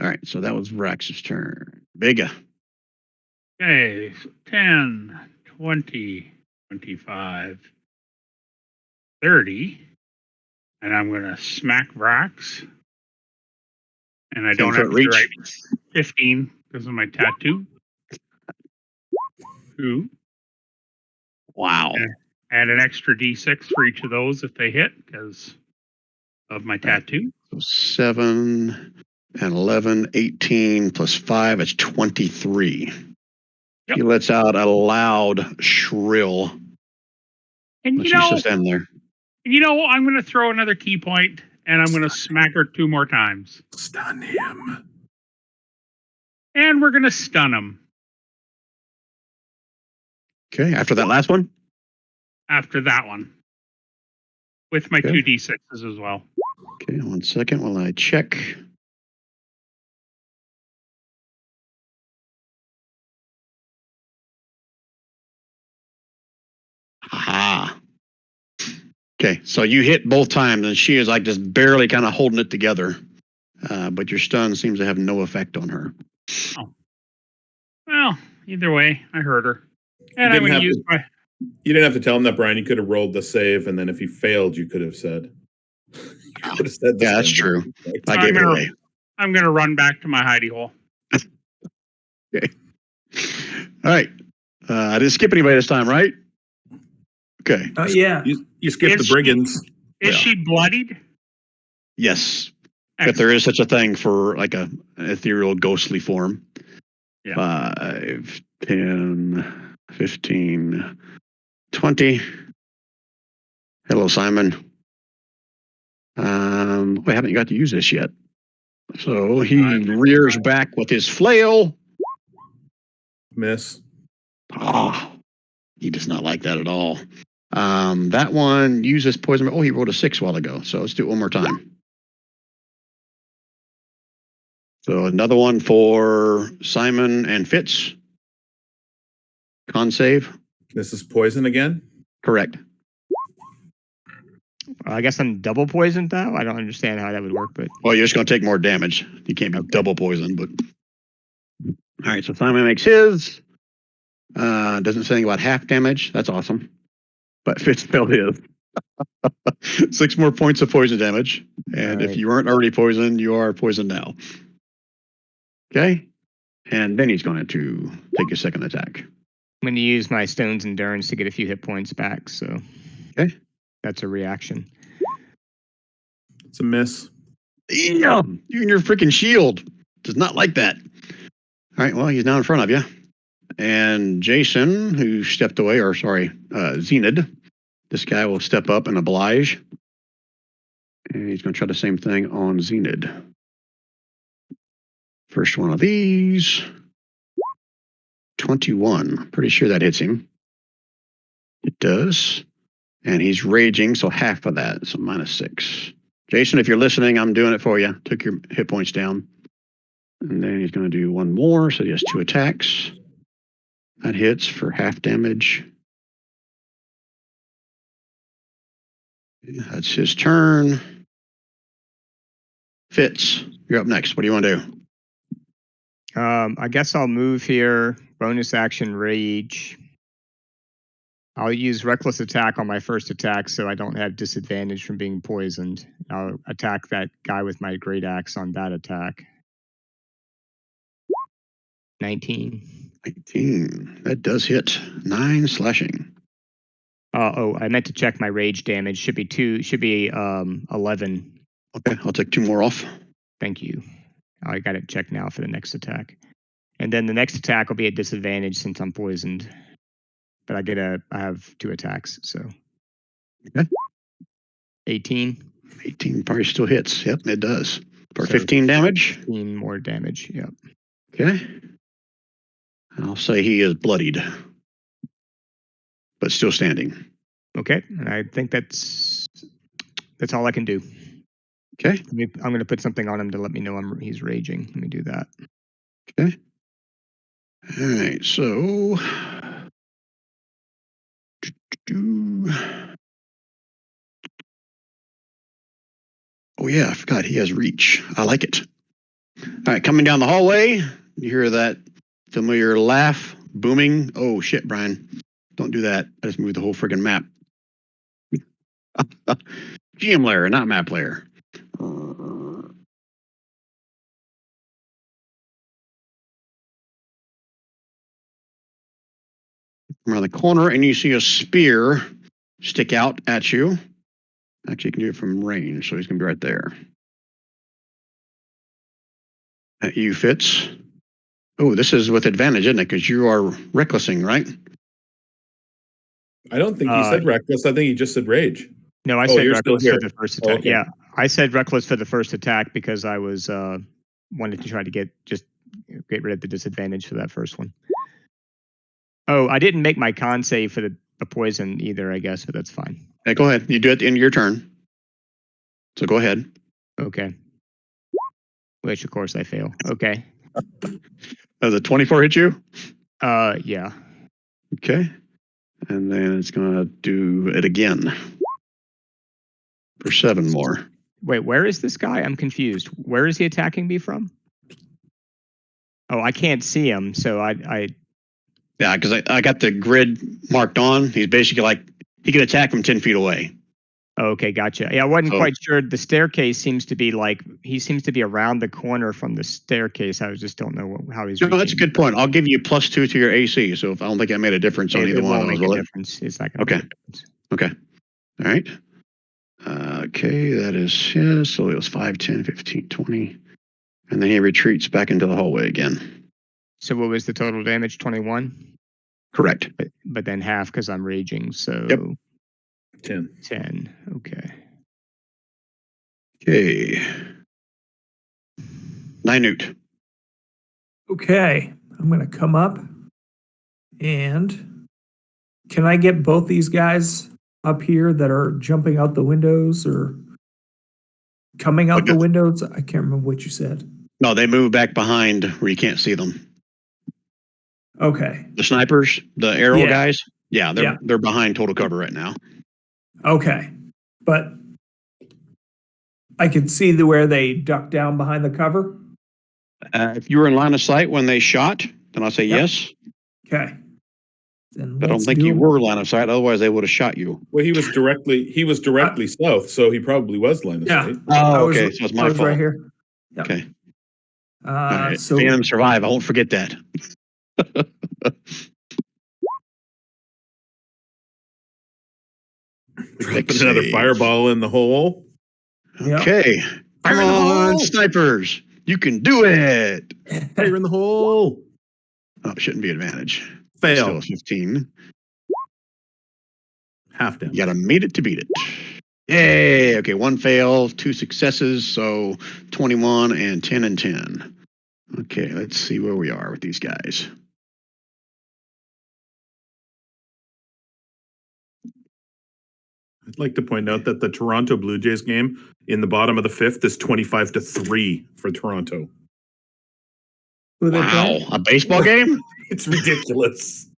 All right, so that was Vrax's turn. Bigga. Okay. So 10, 20, 25, 30. And I'm going to smack Vrax. And I don't 10-foot have to reach. write 15 because of my tattoo. 2. Wow. Add an extra d6 for each of those if they hit because of my tattoo. So 7 and 11, 18 plus 5, it's 23. Yep. He lets out a loud shrill. And But she's just in there. I'm going to throw another key point and I'm going to smack her 2 more times. Stun him. And we're going to stun him Okay, after that last one? after that one with my Okay. 2 d6s as well. Okay, 1 second while I check. Aha. Okay, so you hit both times, and she is like just barely kind of holding it together. But your stun seems to have no effect on her. Well, either way, I hurt her. And I'm didn't going have to use to- my... You didn't have to tell him that, Brian. You could have rolled the save, and then if he failed, you could have said. You could have said the Yeah, that's same. true. I I'm gave it gonna- away. I'm going to run back to my hidey hole. Okay. All right. I didn't skip anybody this time, right? Okay. Yeah. You skipped the Is she- brigands. Is Yeah. she bloodied? Yes. If there is such a thing for like an ethereal ghostly form. Yeah. 5, 10, 15, 20. Hello, Simon. We haven't got to use this yet. So he rears back with his flail. Miss. Ah, he does not like that at all. That one uses poison. Oh, he rolled a 6 a while ago. So let's do it one more time. So another one for Simon and Fitz. Con save. This is poison again. Correct. I guess I'm double poisoned now. I don't understand how that would work, but Well, you're just going to take more damage. You can't be double poisoned, but. All right, so Simon makes his. Doesn't say anything about half damage. That's awesome. But Fitz failed his. 6 more points of poison damage. And if Alright. you weren't already poisoned, you are poisoned now. Okay. And then he's going to take his second attack. I'm going to use my Stone's Endurance to get a few hit points back. So Okay. that's a reaction. It's a miss. Damn, you and your freaking shield. Does not like that. All right, well, he's now in front of you. And Jason, who stepped away, or sorry, Zenid, this guy will step up and oblige. And he's going to try the same thing on Zenid. First one of these. 21. Pretty sure that hits him. It does. And he's raging, so half of that, so -6. Jason, if you're listening, I'm doing it for you. Took your hit points down. And then he's going to do one more, so he has 2 attacks. That hits for half damage. That's his turn. Fitz, you're up next. What do you want to do? I guess I'll move here. Bonus action rage. I'll use reckless attack on my first attack so I don't have disadvantage from being poisoned. I'll attack that guy with my great axe on that attack. 19. 19. That does hit. 9 slashing. I meant to check my rage damage. Should be 11. Okay, I'll take 2 more off. Thank you. I got it checked now for the next attack. And then the next attack will be at disadvantage since I'm poisoned. But I have 2 attacks, so. Okay. 18. 18 probably still hits. Yep, it does. For So 15 damage. 15 more damage, yep. Okay. I'll say he is bloodied. But still standing. Okay, and I think that's all I can do. Okay. I'm going to put something on him to let me know he's raging. Let me do that. Okay. All right, so. Oh, yeah, I forgot he has reach. I like it. All right, coming down the hallway, you hear that familiar laugh booming. Oh, shit, Brian. Don't do that. I just moved the whole friggin' map. GM layer, not map layer. Around the corner, and you see a spear stick out at you. Actually, you can do it from range, so he's going to be right there. At you, Fitz. Oh, this is with advantage, isn't it? Because you are recklessing, right? I don't think he said reckless. I think he just said rage. No, I said you're still reckless for here. the first Oh, attack. okay. Yeah, I said reckless for the first attack because I was wanted to try to get rid of the disadvantage for that first one. Oh, I didn't make my con save for the poison either, I guess, but that's fine. Hey, go ahead. You do it at the end of your turn. So go ahead. Okay. Which, of course, I fail. Okay. Does a 24 hit you? Yeah. Okay. And then it's going to do it again for 7 more. Wait, where is this guy? I'm confused. Where is he attacking me from? Oh, I can't see him, so I Yeah, because I got the grid marked on. He's basically like, he can attack from 10 feet away. Okay, gotcha. Yeah, I wasn't So- quite sure. The staircase seems to be he seems to be around the corner from the staircase. I just don't know how he's. No, that's a reaching. good point. I'll give you +2 to your AC. So if I don't think I made a difference on It either one of won't those, make will a it? difference. It's not going Okay. make a difference. All right. Okay, that is, yeah, so it was 5, 10, 15, 20. And then he retreats back into the hallway again. So what was the total damage? 21? Correct. But then half because I'm raging. So Yep. 10. 10. Okay. Okay. Minute. Okay, I'm gonna come up, and can I get both these guys up here that are jumping out the windows or coming out the windows? I can't remember what you said. No, they move back behind where you can't see them. Okay, The snipers, the arrow Yeah. guys. Yeah, Yeah. they're behind total cover right now. okay, but I can see where they duck down behind the cover. If you were in line of sight when they shot, then I'll say Yep. yes. Okay. Then But I don't let's think do you it. were line of sight. Otherwise, they would have shot you. Well, he was directly south, so he probably was line of Yeah. sight. I Oh, was- okay. So it's I my was fault. right here. Yep. Okay. All right. So Phantom survive. I won't forget that. Dropping another fireball in the hole. Yep. Okay. Fire Come in the on, hole. snipers. You can do it. Fire in the hole. Oh, it shouldn't be advantage. Fail. Still a 15. Half You damage. gotta meet it to beat it. Yay. Okay, 1 fail, 2 successes. So 21 and 10 and 10. Okay, let's see where we are with these guys. I'd like to point out that the Toronto Blue Jays game in the bottom of the 5th is 25-3 for Toronto. who they Wow. playing? A baseball game? It's ridiculous.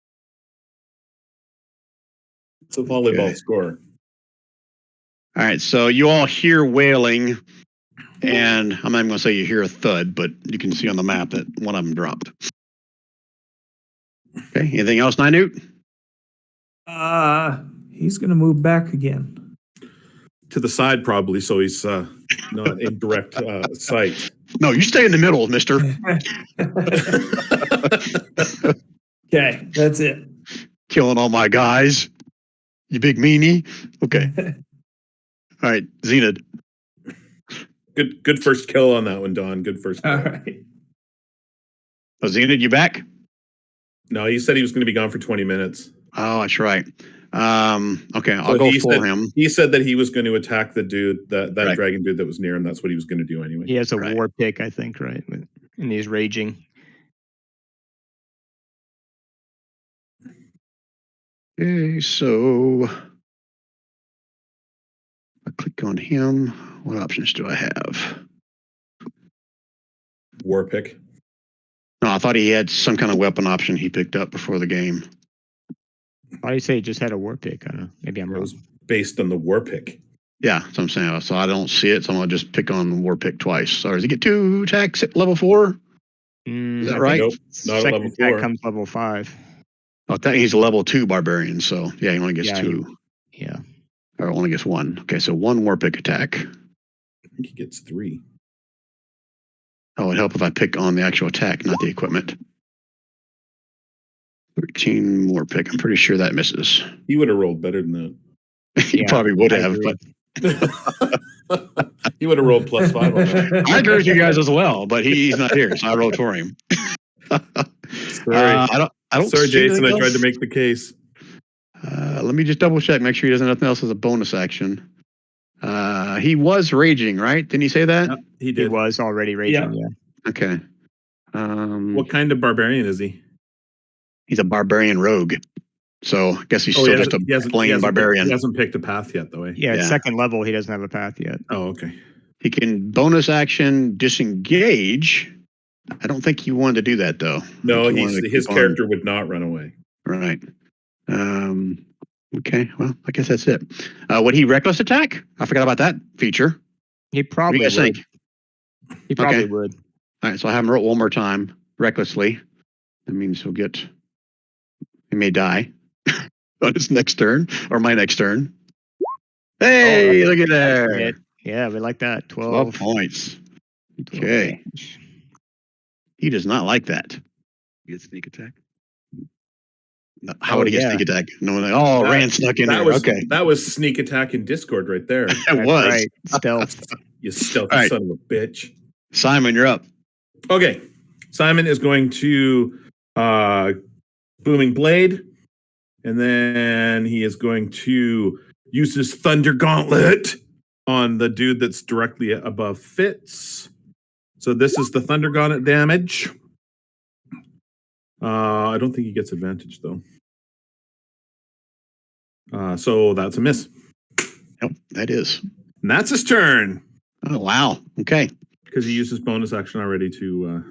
It's a volleyball Okay. score. All right, so you all hear wailing, and I'm not even going to say you hear a thud, but you can see on the map that one of them dropped. Okay, anything else, Nynute? He's gonna move back again. To the side, probably, so he's not in direct sight. No, you stay in the middle, mister. Okay, that's it. Killing all my guys. You big meanie. Okay. All right, Zenith. Good first kill on that one, Don. Good first kill. All right. Oh, Zenith, you back? No, he said he was going to be gone for 20 minutes. Oh, that's right. Okay, I'll So go he for said- him. He said that he was going to attack the dude, that Right. dragon dude that was near him. That's what he was going to do anyway. He has a Right. war pick, I think, right? And he's raging. Okay, so I click on him. What options do I have? War pick. No, I thought he had some kind of weapon option he picked up before the game. Why do you say he just had a war pick? I don't know. Maybe I'm It wrong. was based on the war pick. Yeah, that's what I'm saying. So I don't see it, so I'm gonna just pick on war pick twice. So does he get 2 attacks at level 4? Is that I right? think Nope, not at second level attack 4. comes level 5. Oh, he's a level 2 barbarian, so yeah, he only gets Yeah, 2. Yeah. Or only gets 1. Okay, so 1 war pick attack. I think he gets 3. Oh, it'd help if I pick on the actual attack, not the equipment. 13 war pick. I'm pretty sure that misses. He would have rolled better than that. He Yeah, probably would I have, agree. but He would have rolled +5 on that. I agree with you guys as well. But he's not here, so I wrote for him. Sorry, I don't. sorry, see Jason. I anything tried to else. make the case. Let me just double check. Make sure he doesn't have nothing else as a bonus action. He was raging, right? Didn't he say that? Yep, he He did. was already raging, yeah. Okay. What kind of barbarian is he? He's a barbarian rogue. So I guess he's Oh, still he just a hasn't- plain he hasn't barbarian. He hasn't picked a path yet, though. Eh? Yeah, at Yeah. second level, he doesn't have a path yet. Oh, okay. He can bonus action disengage. I don't think he wanted to do that though. No, I think he wanted to his keep on- character would not run away. Right. Okay. Well, I guess that's it. Would he reckless attack? I forgot about that feature. He What do probably you guys would. think? He probably Okay. would. All right. So I have him roll one more time recklessly. That means he may die on his next turn or my next turn. Hey, Oh, look at that's there. it. Yeah, we like that. 12 12. points. 12 Okay. damage. He does not like that. You get sneak attack? No, how would he get yeah. sneak attack? No, That- Rand snuck in That there. was Okay. that was sneak attack in Discord right there. It That's was. right. Stealth. You stealthy All right. son of a bitch. Simon, you're up. Okay, Simon is going to booming blade, and then he is going to use his thunder gauntlet on the dude that's directly above Fitz. So this is the thunder gauntlet damage. I don't think he gets advantage though. So that's a miss. Yep, that is. And that's his turn Oh, wow. Okay. because he used his bonus action already to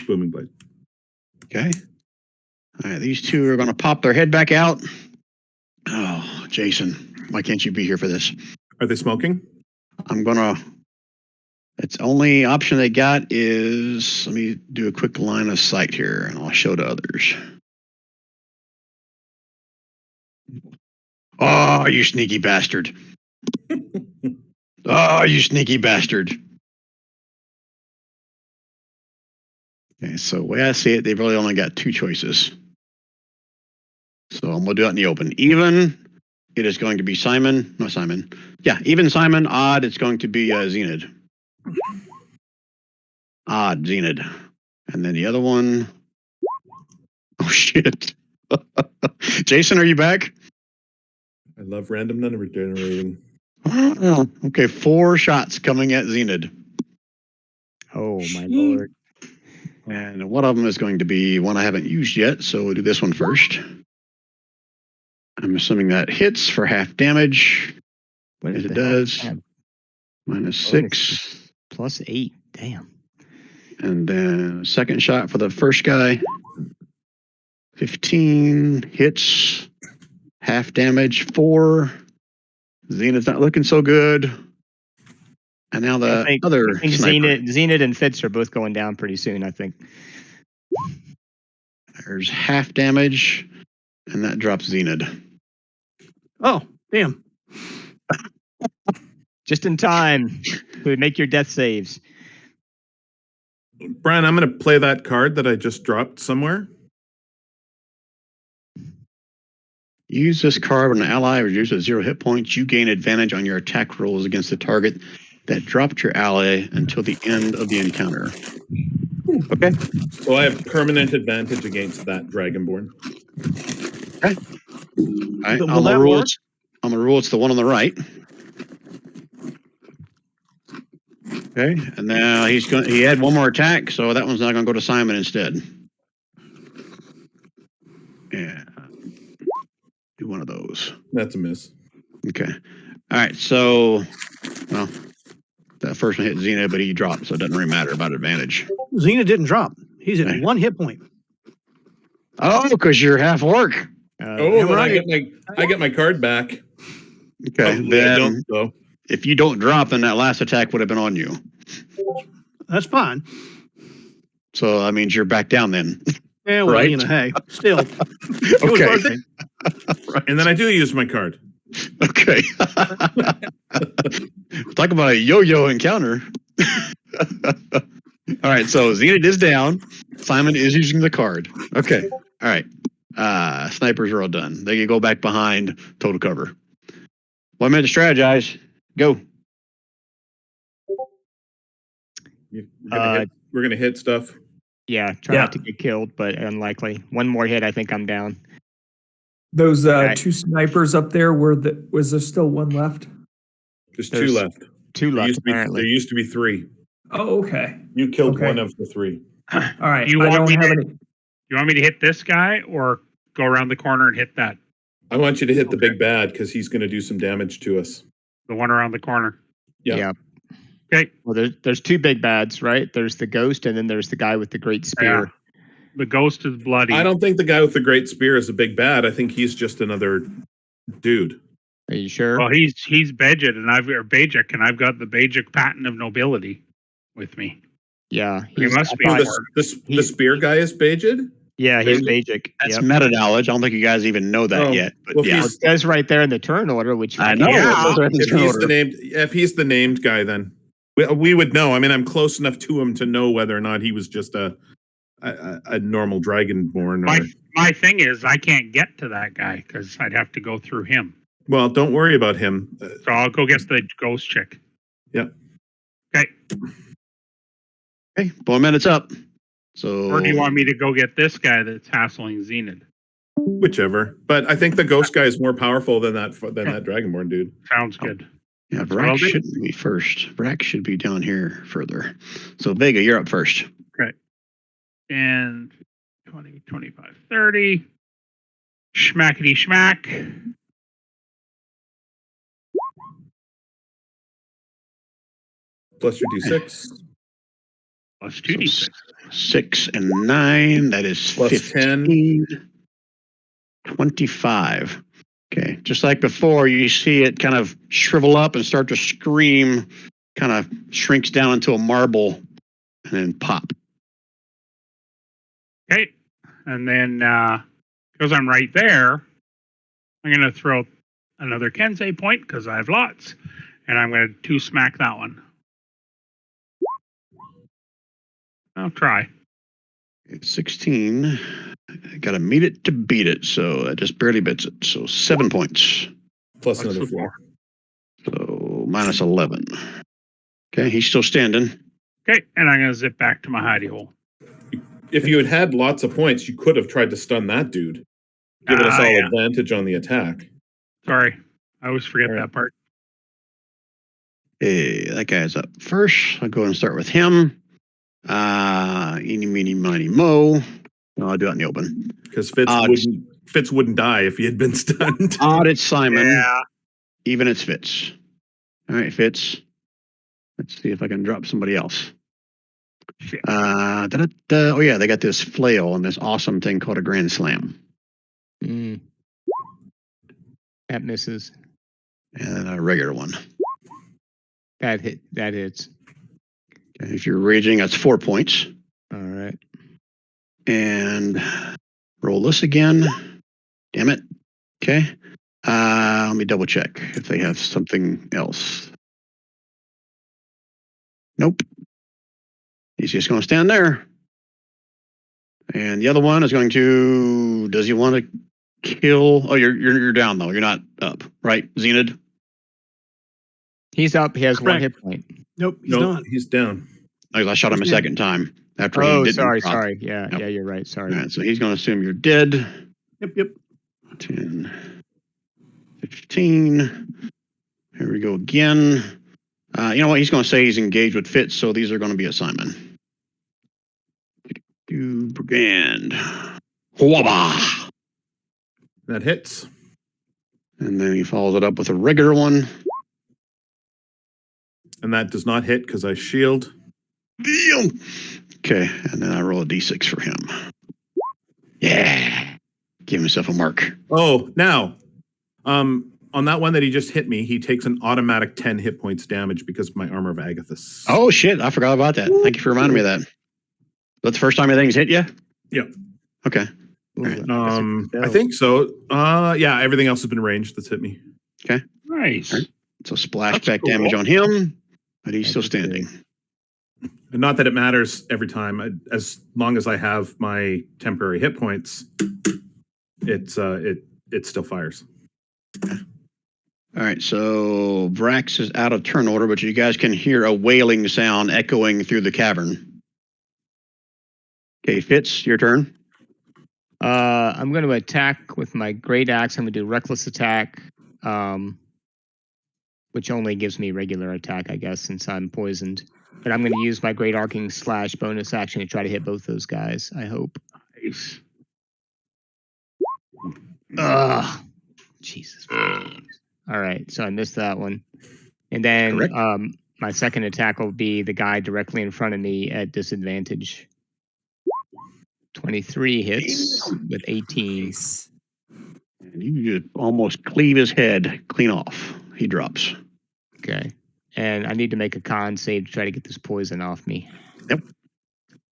booming blade. Okay. All right. These two are going to pop their head back out. Oh, Jason, why can't you be here for this? Are they smoking? I'm going to. It's only option they got is, let me do a quick line of sight here and I'll show to others. Oh, you sneaky bastard. Oh, you sneaky bastard. Okay, so the way I see it, they've really only got two choices. So I'm going to do it in the open. Even, it is going to be Simon. Not Simon. Yeah, even Simon. Odd, it's going to be Zenid. Odd, Zenid. And then the other one. Oh, shit. Jason, are you back? I love random number generating. Okay, 4 shots coming at Zenid. Oh, my lord. And one of them is going to be one I haven't used yet, so we'll do this one first. I'm assuming that hits for half damage. What Yes, is it the heck? does. Damn. -6. +8. Damn. And then second shot for the first guy. 15 hits, half damage, 4. Zenith's not looking so good. And now the I think sniper. Zenith and Fitz are both going down pretty soon, I think. There's half damage, and that drops Zenith. Oh, damn. Just in time to make your death saves. Brian, I'm going to play that card that I just dropped somewhere. Use this card when an ally reduces at 0 hit points. You gain advantage on your attack rolls against the target that dropped your ally until the end of the encounter. Okay. So I have permanent advantage against that Dragonborn. All right. Will On the that rule, work? on the rule, it's the one on the right. Okay. And now he had one more attack, so that one's not going to go to Simon instead. Yeah. Do one of those. That's a miss. Okay. All right. So, well, that first one hit Xena, but he dropped, so it doesn't really matter about advantage. Xena didn't drop. He's at Okay. 1 hit point. Oh, because you're half orc. Oh, then right. I get my card back. Okay. Hopefully I Then don't, though. if you don't drop, then that last attack would have been on you. That's fine. So that means you're back down then. Yeah, well, Right. you know, hey, still. It was Okay. worth it. And then I do use my card. Okay. Talk about a yo-yo encounter. All right, so Zenith is down. Simon is using the card. Okay. All right. Snipers are all done. They can go back behind total cover. 1 minute to strategize. Go. We're gonna hit stuff. Yeah, try Yeah. not to get killed, but unlikely. One more hit, I think I'm down. Those Right. 2 snipers up there, was there still one left? There's There's 2 left. Two There left, used, apparently. there used to be 3. Oh, okay. You killed Okay. one of the 3. All right. You I want don't me have to- any. You want me to hit this guy or go around the corner and hit that? I want you to hit the Okay. big bad because he's going to do some damage to us. The one around the corner. Yeah. Okay. Well, there's 2 big bads, right? There's the ghost, and then there's the guy with the great spear. The ghost is bloody. I don't think the guy with the great spear is a big bad. I think he's just another dude. Are you sure? Well, he's Bajik, and I've got the Bajik patent of nobility with me. yeah, He must I be thought- a ward. The spear guy is Bajid? Yeah, he's Magic. That's Yep. meta knowledge. I don't think you guys even know that Oh, yet. But well, if yeah, Well, it says right there in the turn order, which I know. Yeah. it says right in the If turn he's order. the named guy, then we would know. I mean, I'm close enough to him to know whether or not he was just a normal dragonborn. My Or my thing is, I can't get to that guy because I'd have to go through him. well, don't worry about him. So I'll go get the ghost chick. Yep. Okay. Okay, 4 minutes up. So Or do you want me to go get this guy that's hassling Zenith? Whichever, but I think the ghost guy is more powerful than that dragonborn dude. Sounds good. Yeah, That's what I'll Vrax do. shouldn't be first. Vrax should be down here further. So Vega, you're up first. And 20, 25, 30. Schmackety schmack. Plus your d6, Plus 2d6. 6 and 9. That is Plus 15. 25. Okay, just like before, you see it kind of shrivel up and start to scream, kind of shrinks down into a marble, and then pop. Okay. And then, because I'm right there, I'm going to throw another Kensei point because I have lots. And I'm going to 2 smack that one. I'll try. 16. Got to meet it to beat it, so that just barely beats it. So 7 points. plus Plus another the 4. So minus 11. Okay, he's still standing. Okay. And I'm going to zip back to my hidey hole. If you had had lots of points, you could have tried to stun that dude, giving us all Yeah. advantage on the attack. Sorry. I always forget that part. Hey, that guy's up first. I'll go and start with him. Eeny, meeny, miny, mo. No, I'll do it in the open. Because Odds. Fitz wouldn't die if he had been stunned. Odd, it's Simon. Yeah. Even it's Fitz. All right, Fitz. Let's see if I can drop somebody else. Shit. Oh yeah, they got this flail and this awesome thing called a Grand Slam. Mm. That misses. And a regular one. That hits. Okay, if you're raging, that's 4 points. All right. And roll this again. Damn it. Okay. Let me double check if they have something else. Nope. He's just going to stand there. And the other one is going to. Does he want to kill? Oh, you're down though. You're not up, right, Zenith? He's up. He has 1 Correct. hit point. Nope, he's No, not. he's down. I shot him a He's second time after he Oh, didn't. sorry. drop. Yeah, Yep. yeah, you're right. Sorry. All right, so he's going to assume you're dead. Yep. 10, 15. Here we go again. You know what? He's going to say he's engaged with Fitz, so these are going to be a Simon. You brigand. Wabba! That hits. And then he follows it up with a regular one. And that does not hit because I shield. Damn! Okay, and then I roll a d6 for him. Yeah! Give himself a mark. Oh, now, on that one that he just hit me, he takes an automatic 10 hit points damage because of my Armor of Agathis. Oh, shit. I forgot about that. Thank you for reminding me of that. That's the first time anything's hit you? Yep. Okay. Ooh, I think so. Yeah, everything else has been ranged that's hit me. Nice. All right. So splashback That's cool. damage on him, but he's still That's good. standing. And not that it matters every time. As long as I have my temporary hit points, it still fires. All right, so Vrax is out of turn order, but you guys can hear a wailing sound echoing through the cavern. Okay, Fitz, your turn. I'm going to attack with my great axe. I'm going to do reckless attack, which only gives me regular attack, I guess, since I'm poisoned. But I'm going to use my great arcing slash bonus action to try to hit both those guys. I hope. Nice. Ugh. Jesus. All right, so I missed that one. And then Correct. my second attack will be the guy directly in front of me at disadvantage. 23 hits with 18. Nice. And you just almost cleave his head clean off. He drops. Okay. And I need to make a con save to try to get this poison off me. I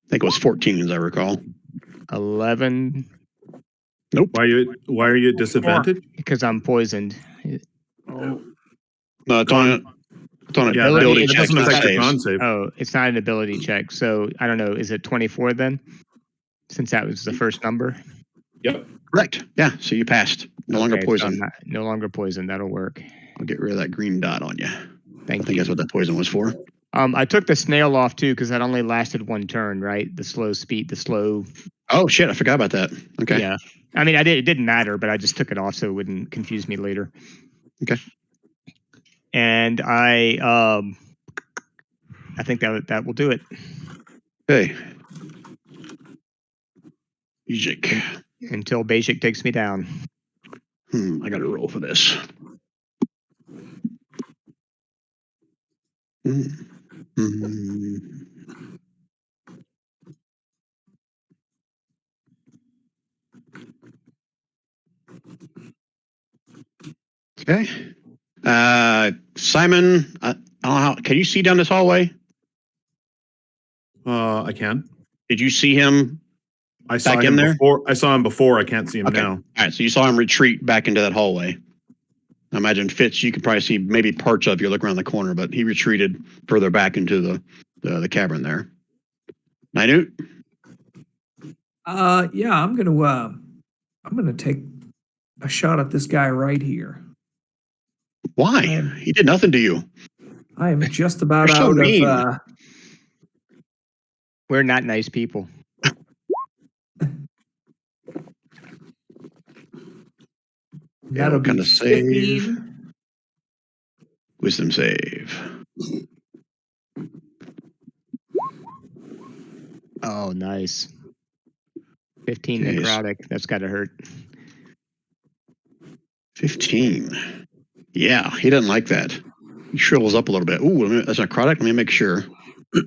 think it was 14, as I recall. 11 Why are you at disadvantage? because I'm poisoned. No, it's on an Yeah, ability that check, doesn't not affect your saves. con save. Oh, it's not an ability check. So I don't know. Is it 24 then? Since that was the first number. Yep. Correct. Yeah, so you passed. No longer Okay, so poison. I'm no longer poison. That'll work. I'll get rid of that green dot on you. I Thank think you. that's what that poison was for. I took the snail off too because that only lasted one turn, right? The slow speed, the slow. Oh shit, I forgot about that. Okay. Yeah. I mean, it didn't matter, but I just took it off so it wouldn't confuse me later. Okay. And I think that will do it. Okay. Ejik. Until Basic takes me down. I gotta roll for this. Okay. Simon, I don't know how, can you see down this hallway? I can. Did you see him? I saw Back him in there? before. I saw him before. I can't see him Okay. now. All right, so you saw him retreat back into that hallway. I imagine Fitz, you could probably see maybe parts of if you look around the corner, but he retreated further back into the cavern there. Minute? Yeah, I'm gonna take a shot at this guy right here. Why? He did nothing to you. I am just about You're so out mean. of. We're not nice people. That'll be kind of save. 15. Wisdom save. Oh, nice. 15 Jeez. necrotic. That's got to hurt. 15. Yeah, he doesn't like that. He shrivels up a little bit. Ooh, that's necrotic. Let me make sure.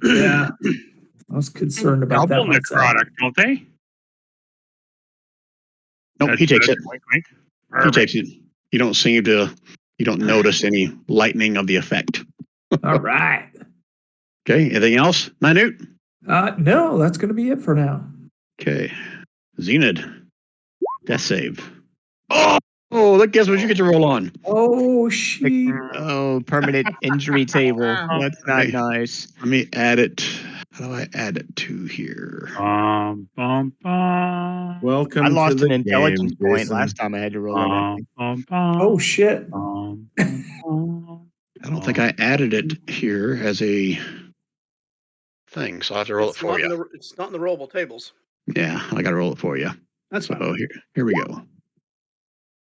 Yeah, I was concerned about that Double myself. necrotic, don't they? Nope, he takes it. Wink, wink. He Perfect. takes it. You don't notice any lightening of the effect. All right. Okay, anything else? Minute? No, that's gonna be it for now. Okay. Zenid. Death save. Look, guess what you get to roll on? Oh shit. Oh, permanent injury table. That's not Okay. nice. Let me add it. How do I add it to here? Bum, bum. Welcome. I lost to the an intelligence game, point Jason. last time I had to roll anything. Oh shit. I don't think I added it here as a thing, so I'll have to roll it for you. It's not in the rollable tables. Yeah, I got to roll it for you. That's fine. So here we go.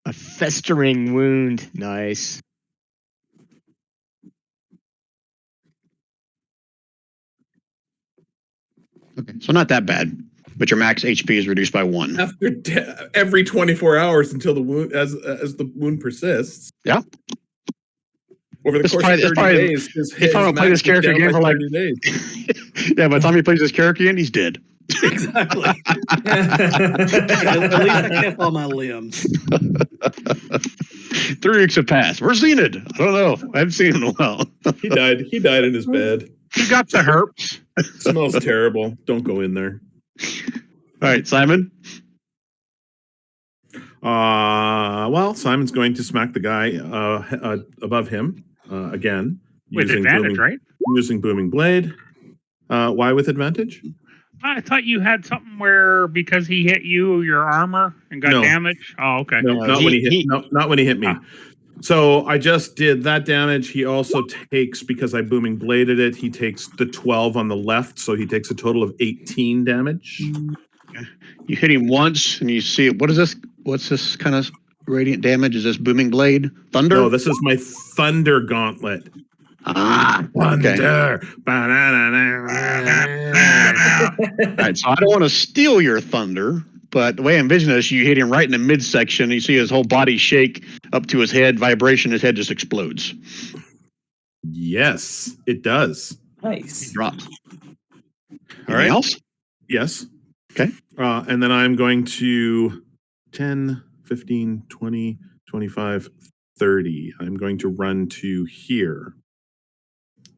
A festering wound. Nice. Okay, so not that bad, but your max HP is reduced by 1. Every 24 hours until the wound as the wound persists. Yeah. Over the It's course probably- of it's 30 probably- days, his he's probably max played this is character down again by for like 30 days. Yeah, by the time he plays this character again, he's dead. Exactly. At least I kept all my limbs. 3 weeks have passed. Where's Zenid? I don't know. I haven't seen him in a while. He died in his bed. You got the herps. Smells terrible. Don't go in there. All right, Simon. Well, Simon's going to smack the guy above him again. With advantage, right? Using Booming Blade. Why with advantage? I thought you had something where because he hit you, your armor and got No. damage. Oh, okay. No, not when he hit. Not when he hit me. Ah. So I just did that damage. He also takes, because I Booming Bladed it, he takes the 12 on the left, so he takes a total of 18 damage. You hit him once, and you see what is this? What's this kind of radiant damage? Is this booming blade? Thunder? No, this is my Thunder Gauntlet. Okay. Thunder. All right, so I don't want to steal your thunder, but the way I envision this, you hit him right in the midsection. You see his whole body shake up to his head, vibration. His head just explodes. Yes, it does. Nice. Drops. All right. Anything else? Yes. Okay. And then I'm going to 10, 15, 20, 25, 30. I'm going to run to here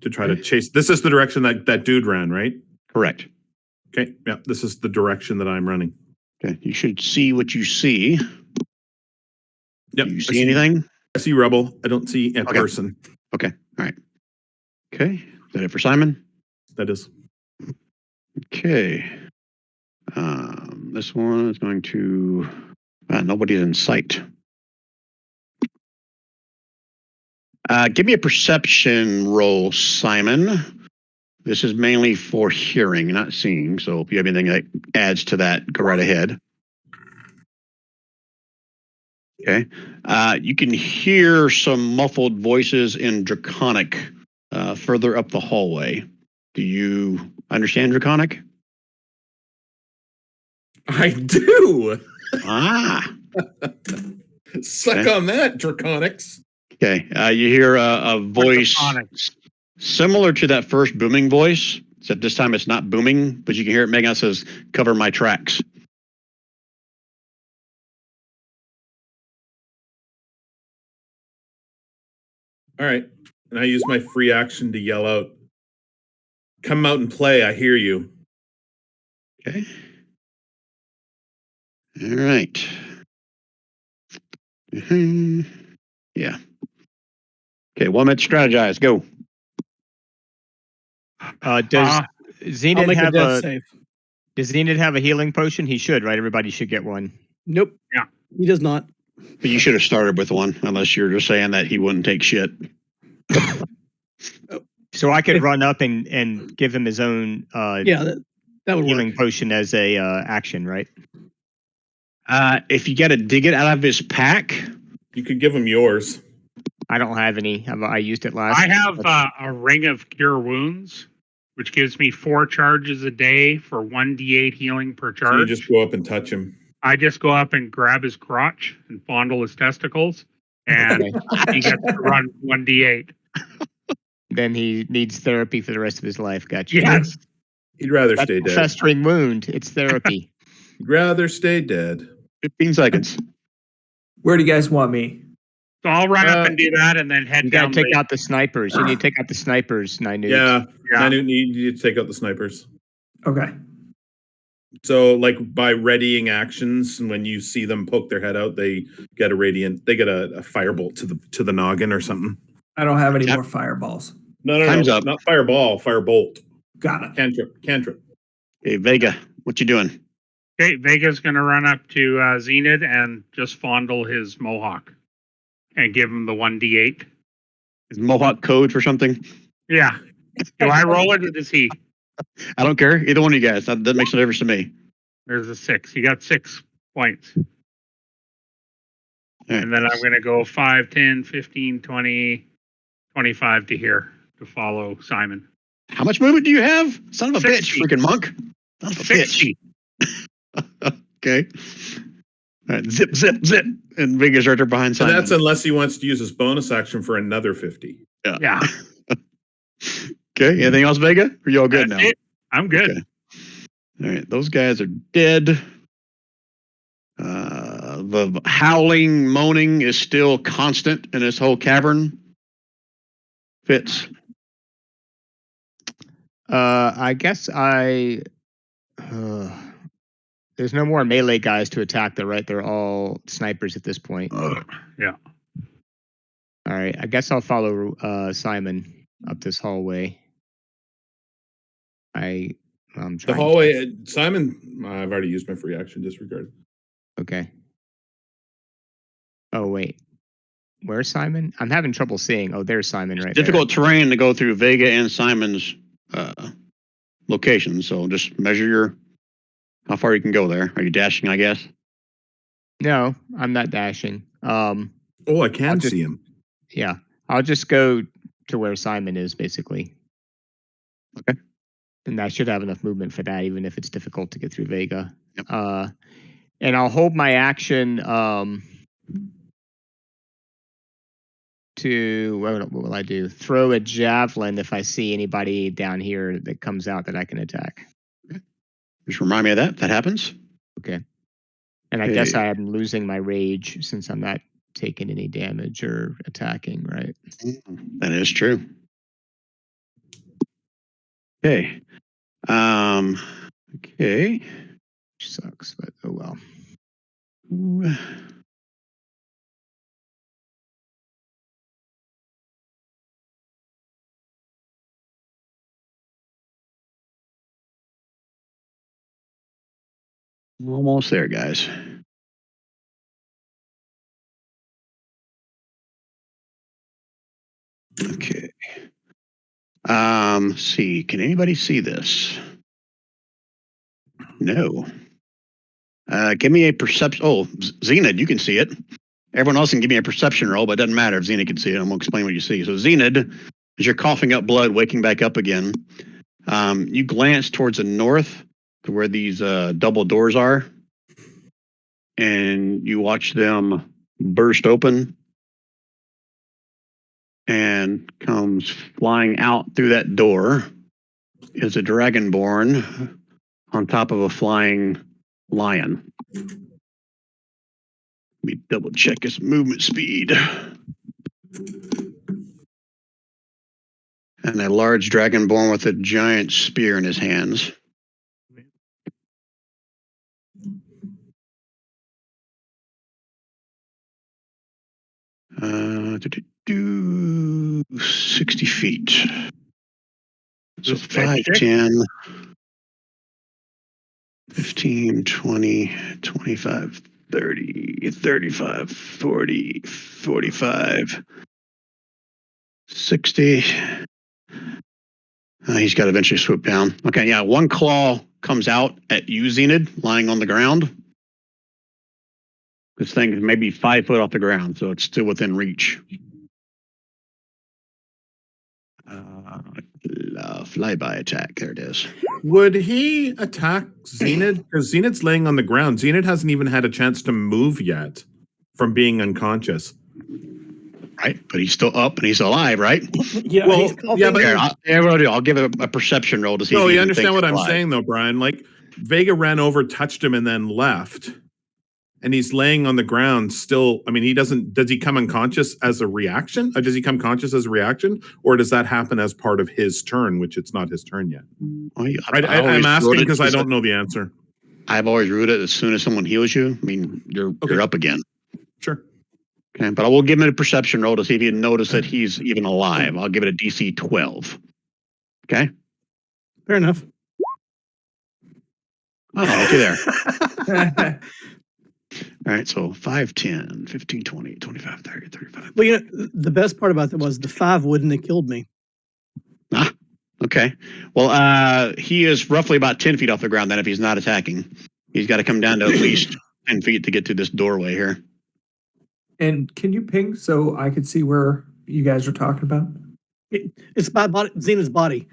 to try to chase. This is the direction that dude ran, right? Correct. Okay. Yeah. This is the direction that I'm running. Okay, you should see what you see. Yep. Do you I see anything? I see rubble. I don't see a Okay. person. Okay, all right. Okay, is that it for Simon? That is. Okay. This one is going to. Nobody's in sight. Give me a perception roll, Simon. This is mainly for hearing, not seeing. So if you have anything that adds to that, go right ahead. Okay. You can hear some muffled voices in Draconic further up the hallway. Do you understand Draconic? I do. Ah. Suck Okay. on that, Draconics. Okay. You hear a voice Draconics. similar to that first booming voice, except this time it's not booming, but you can hear it making out says, "Cover my tracks." All right. And I use my free action to yell out, "Come out and play. I hear you." Okay. All right. Yeah. Okay. 1 minute strategize. Go. Does I'll Zenith make a have death a save. Does Zenith have a healing potion? He should, right? Everybody should get one. Nope. Yeah. He does not. But you should have started with one, unless you're just saying that he wouldn't take shit. So I could If- run up and give him his own Yeah, that would healing work. potion as a action, right? If you got to dig it out of his pack, You could give him yours. I don't have any. I used it last. I have a ring of cure wounds, which gives me 4 charges a day for 1d8 healing per So you charge. just go up and touch him. I just go up and grab his crotch and fondle his testicles, and he gets to run 1d8. Then he needs therapy for the rest of his life. Gotcha. Yes. He'd rather That's stay a dead. festering wound. It's therapy. He'd rather stay dead. 15 seconds. Where do you guys want me? So I'll run up and do that, and then head You gotta down. take out the snipers. You need to take out the snipers, Nine Yeah. Yeah. I need you to take out the snipers. Okay. So, like by readying actions, and when you see them poke their head out, they get a firebolt to the noggin or something. I don't have any Yep. more fireballs. No, Time's up. not fireball, firebolt, Got it. cantrip. Okay, Vega, what you doing? Okay, Vega's going to run up to Zenith and just fondle his mohawk and give him the 1d8. Is Mohawk code for something? Yeah. Do I roll it or does he? I don't care. Either one of you guys. That makes no difference to me. There's a 6. He got 6 points. All right. And then I'm going to go 5, 10, 15, 20, 25 to here to follow Simon. How much movement do you have? Son of a 60. bitch, freaking monk. Son of a bitch. 60. Okay. All right, zip, zip, zip. And Vega's right there behind So Simon. that's unless he wants to use his bonus action for another 50. Yeah. Okay, anything else, Vega? Are you all good That's now? it. I'm good. Okay. All right, those guys are dead. The howling, moaning is still constant in this whole cavern. Fitz. I guess there's no more melee guys to attack, though, right? They're all snipers at this point. Yeah. All right. I guess I'll follow Simon up this hallway. I'm The trying. hallway, Simon. I've already used my free action. Disregard. Okay. Oh wait, where's Simon? I'm having trouble seeing. Oh, there's Simon right Difficult terrain to go through Vega and Simon's locations. So just measure how far you can go there. Are you dashing, I guess? there. No, I'm not dashing. Oh, I can I'll just- see him. Yeah, I'll just go to where Simon is, basically. Okay. And I should have enough movement for that, even if it's difficult to get through Vega. Yep. And I'll hold my action to what will I do? Throw a javelin if I see anybody down here that comes out that I can attack. Just remind me of that. If that happens. Okay. And I guess Okay. I am losing my rage since I'm not taking any damage or attacking, right? That is true. Okay. Okay. Which sucks, but oh well. Ooh. Almost there, guys. Okay. See, can anybody see this? No. Give me a perception. Oh, Zenid, you can see it. Everyone else can give me a perception roll, but it doesn't matter if Zenid can see it. I'm going to explain what you see. So, Zenid, as you're coughing up blood, waking back up again, you glance towards the north to where these double doors are, and you watch them burst open and comes flying out through that door is a dragonborn on top of a flying lion. Let me double check his movement speed. And a large dragonborn with a giant spear in his hands. Uh, 60 feet. So This big 5, chick? 10, 15, 20, 25, 30, 35, 40, 45, 60. He's got to eventually swoop down. Okay, yeah, one claw comes out at you, Zenid, lying on the ground. This thing is maybe 5 foot off the ground, so it's still within reach. Flyby attack. There it is. Would he attack Zenid? Because Zenid's laying on the ground. Zenid hasn't even had a chance to move yet from being unconscious. Right, but he's still up and he's alive, right? Yeah, Well, he's coughing. yeah, but- Here, I'll give it a perception roll to see. No, if you he understand thinks what he's I'm alive. saying, though, Brian. Like, Vega ran over, touched him, and then left. And he's laying on the ground still. I mean, does he come unconscious as a reaction? Or does he come conscious as a reaction? Or does that happen as part of his turn, which it's not his turn yet? Well, I'm asking because I don't know the answer. I've always ruled it as soon as someone heals you. I mean, you're up again. Sure. Okay, but I will give him a perception roll to see if you notice that he's even alive. I'll give it a DC 12. Okay. Fair enough. Oh, okay there. All right, so 5, 10, 15, 20, 25, 30, 35. Well, you know, the best part about that was the 5 wouldn't have killed me. Okay. Well, he is roughly about 10 feet off the ground then if he's not attacking. He's got to come down to at least 10 feet to get to this doorway here. And can you ping so I could see where you guys are talking about? It's by body, Xena's body.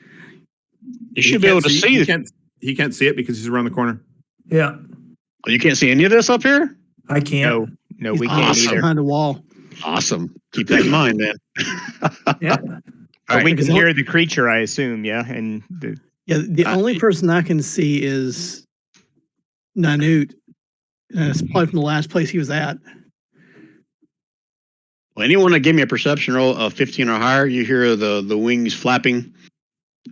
You should be able to see it. He can't see it because he's around the corner. Yeah, Oh, you can't see any of this up here? I can't. No, He's we can't awesome. either. behind a wall. Awesome. Keep that in mind, then. Yeah. But right, we can because hear the creature, I assume. Yeah, and Yeah, the only person I can see is Nanute. And it's probably from the last place he was at. Well, anyone that gave me a perception roll of 15 or higher, you hear the wings flapping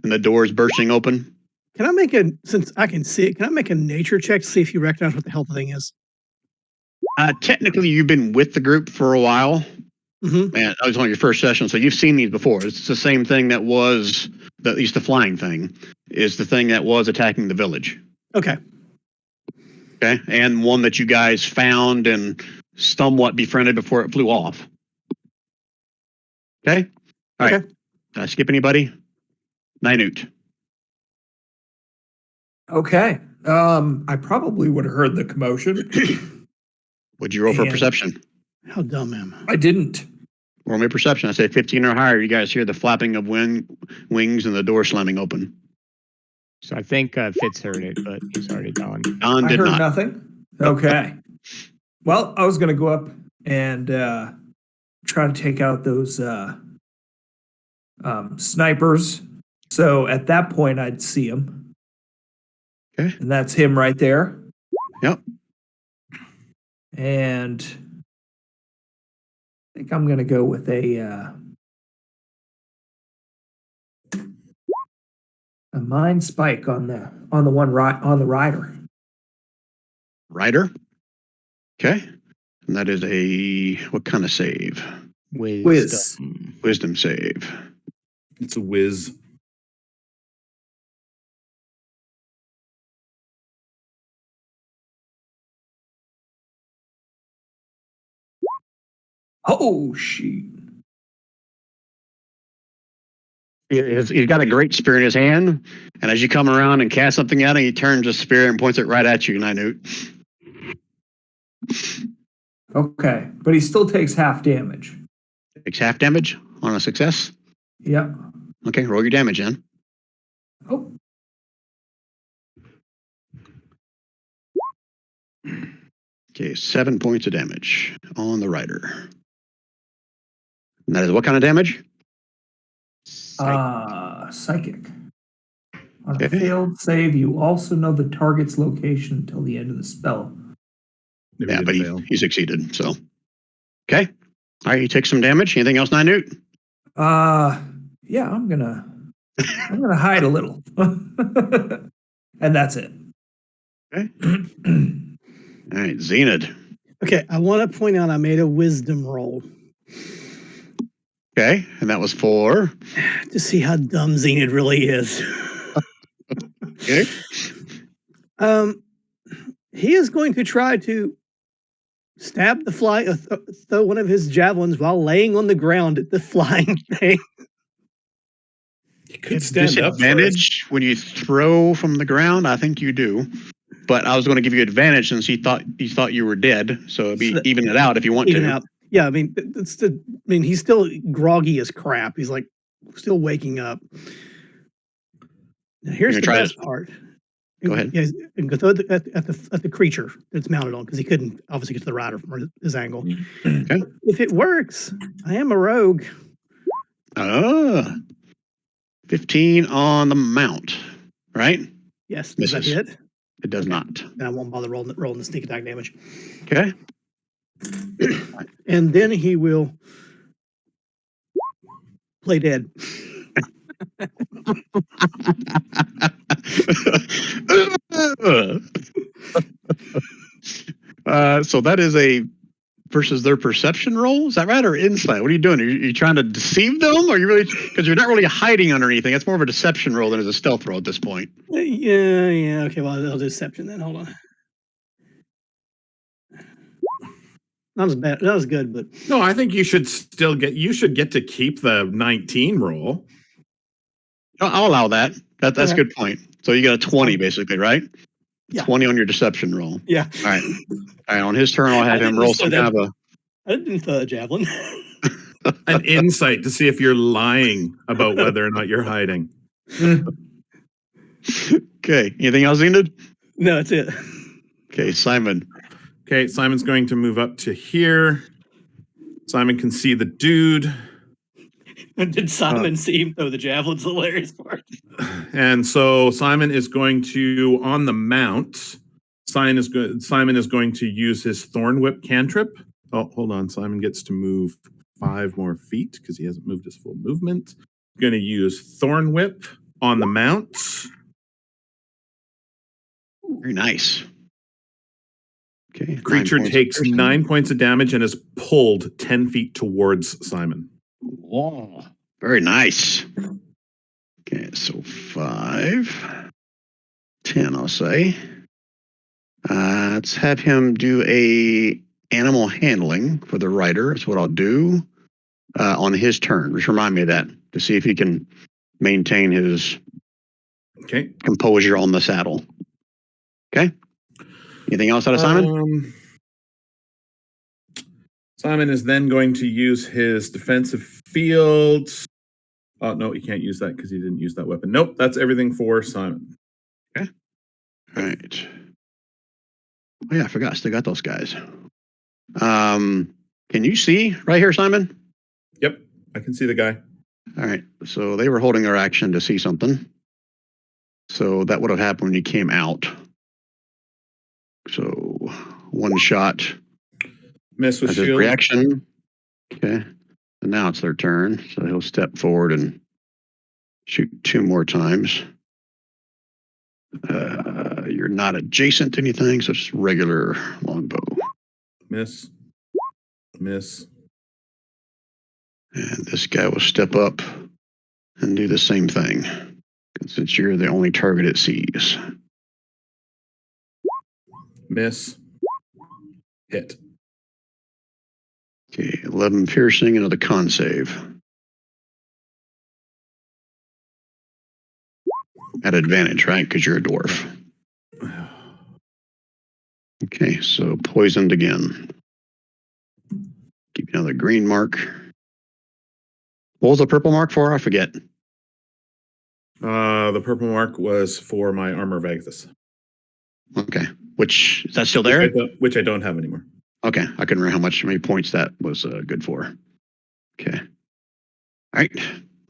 and the doors bursting open. Can I make since I can see it, can I make a nature check to see if you recognize what the hell the thing is? Technically, you've been with the group for a while. Mm-hmm. And that was on your first session, so you've seen these before. It's the same thing that was, at least the flying thing, is the thing that was attacking the village. Okay. Okay, and one that you guys found and somewhat befriended before it flew off. Okay? All right. Okay. Did I skip anybody? Ninute. Okay. I probably would have heard the commotion. Would you roll for And- perception? How dumb am I? I didn't. Roll me perception. I say 15 or higher. You guys hear the flapping of wings and the door slamming open. so I think Fitz heard it, but he's already gone. Don I did heard not. nothing. Okay. Well, I was going to go up and try to take out those snipers. So at that point, I'd see him. Okay. And that's him right there. Yep. And I think I'm going to go with a A mind spike on the rider. Rider. Okay. And that is a what kind of save? Whiz. Wisdom save. It's a whiz. Oh shoot. He's got a great spear in his hand, and as you come around and cast something at him, he turns the spear and points it right at you, Nynute. Okay, but he still takes half damage. Takes half damage on a success. Yep. Okay, roll your damage then. Oh. Okay, 7 points of damage on the rider. And that is what kind of damage? Psychic. On a Okay. failed save, you also know the target's location until the end of the spell. Maybe Yeah, it but didn't fail. he succeeded. So, okay. All right, you take some damage. Anything else, Nynute? Yeah, I'm gonna hide a little, and that's it. Okay. All right, Zenith. Okay, I want to point out I made a wisdom roll Okay, and that was for. to see how dumb Zenith really is. Okay. He is going to try to stab the fly, throw one of his javelins while laying on the ground at the flying thing. You could stand up for it. Disadvantage when you throw from the ground. I think you do, but I was going to give you advantage since he thought you were dead. So it'd be So- even it out if you want Even to. out. Yeah, I mean, he's still groggy as crap. He's like still waking up. Now, here's You're the gonna try best part. Go ahead. Yeah, and go throw it at the creature that's mounted on because he couldn't obviously get to the rider from his angle. Okay. If it works, I am a rogue. 15 on the mount, right? Yes, does that Misses. hit? It does not. Then I won't bother rolling the sneak attack damage. Okay. And then he will play dead. So that is a versus their perception roll. Is that right, or insight? What are you doing? Are you trying to deceive them, or are you really, because you're not really hiding under anything? That's more of a deception roll than is a stealth roll at this point. Yeah. Okay, well, I'll do deception then. Hold on. Not as bad. Not as good, but No, I think you should get to keep the 19 roll. I'll allow that. That's a Okay. good point. So you got a 20 basically, right? Yeah. 20 on your deception roll. yeah. All right. All right. On his turn, I'll have I him didn't roll say some that. kind of a. I didn't throw a javelin. An insight to see if you're lying about whether or not you're hiding. Okay. Anything else, Enid? No, that's it. Okay, Simon. Okay, Simon's going to move up to here. Simon can see the dude. Did Simon see him throw the javelin's hilarious part? And so Simon is going to, on the mount, Simon is going to use his Thorn Whip cantrip. Oh, hold on. Simon gets to move 5 more feet because he hasn't moved his full movement. Going to use Thorn Whip on the mount. Very nice. Okay. Creature 9 points of takes piercing. 9 points of damage and is pulled 10 feet towards Simon. Whoa. Very nice. Okay, so 5, 10, I'll say. Let's have him do a animal handling for the rider. That's what I'll do on his turn. Just remind me of that to see if he can maintain his Okay. composure on the saddle. Okay. Anything else out of Simon? Simon is then going to use his defensive field. Oh, no, he can't use that because he didn't use that weapon. Nope, that's everything for Simon. All right. Oh yeah, I forgot. Still got those guys. Can you see right here, Simon? Yep, I can see the guy. All right. So they were holding their action to see something. So that would have happened when you came out. So one shot Miss with as his shield. reaction. Okay. And now it's their turn. So he'll step forward and shoot 2 more times. You're not adjacent to anything, so it's regular longbow. Miss. Miss. And this guy will step up and do the same thing, since you're the only target it sees. Miss. Hit. Okay, 11 piercing, another con save. At advantage, right? Because you're a dwarf. Okay, so poisoned again. Keep another green mark. What was the purple mark for? I forget. The purple mark was for my armor Vegas. Okay, which is that still there? Which I don't have anymore. Okay, I couldn't remember how many points that was good for. Okay. All right,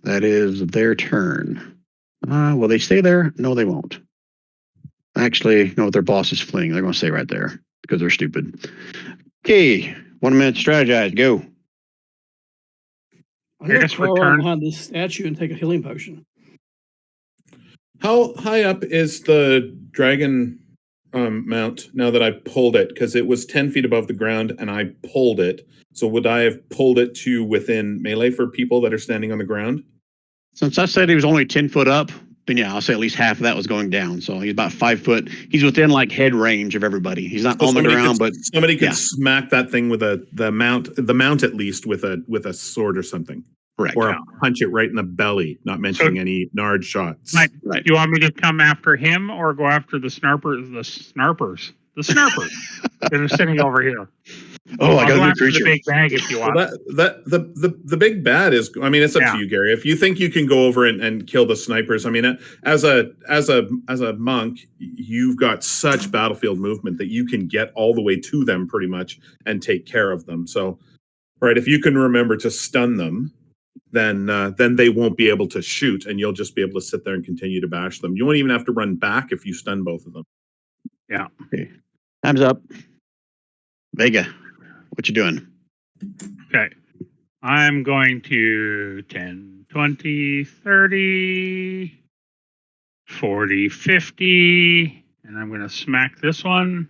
that is their turn. Will they stay there? No, they won't. Actually, no, their boss is fleeing. They're going to stay right there because they're stupid. Okay, 1 minute strategize. Go. I'm going to Yes, crawl return. around behind this statue and take a healing potion. How high up is the dragon mount now that I pulled it? Because it was 10 feet above the ground and I pulled it. So would I have pulled it to within melee for people that are standing on the ground? Since I said he was only 10 foot up, then yeah, I'll say at least half of that was going down. So he's about 5 foot. He's within like head range of everybody. He's not So on the somebody ground, could- but somebody could yeah. smack that thing with the mount at least with a sword or something, correct. or punch it right in the belly. Not mentioning any Nard shots. Right. Right. You want me to come after him or go after the snarpers that are sitting over here? Oh, I I'll got go a new after the creature. big bag if you Well, want. the big bad is. I mean, it's up Yeah. to you, Gary. If you think you can go over and kill the snipers, I mean, as a monk, you've got such battlefield movement that you can get all the way to them pretty much and take care of them. So, right, if you can remember to stun them, then they won't be able to shoot, and you'll just be able to sit there and continue to bash them. You won't even have to run back if you stun both of them. Okay. Time's up. Vega, what you doing? Okay. I'm going to 10, 20, 30, 40, 50, and I'm going to smack this one.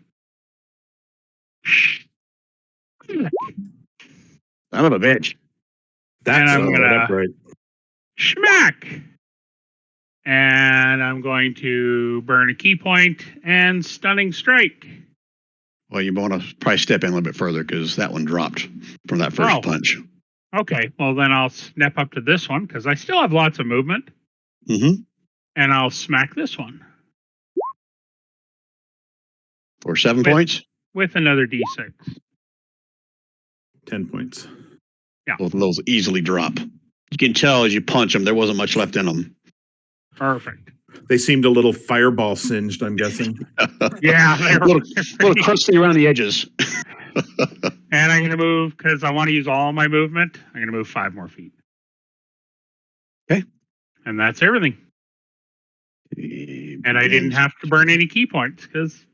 Son of a bitch. That's I'm not gonna- upright. Smack! And I'm going to burn a key point and stunning strike. Well, you want to probably step in a little bit further because that one dropped from that first Oh. punch. Okay, well then I'll step up to this one because I still have lots of movement, Mm-hmm. and I'll smack this one For 7 Wait. points. with another D6. 10 points. Both of those easily drop. You can tell as you punch them, there wasn't much left in them. Perfect. They seemed a little fireball singed, I'm guessing. Yeah, they a were little crusty around the edges. And I'm going to move because I want to use all my movement. I'm going to move 5 more feet. Okay. And that's everything. And I didn't have to burn any key points because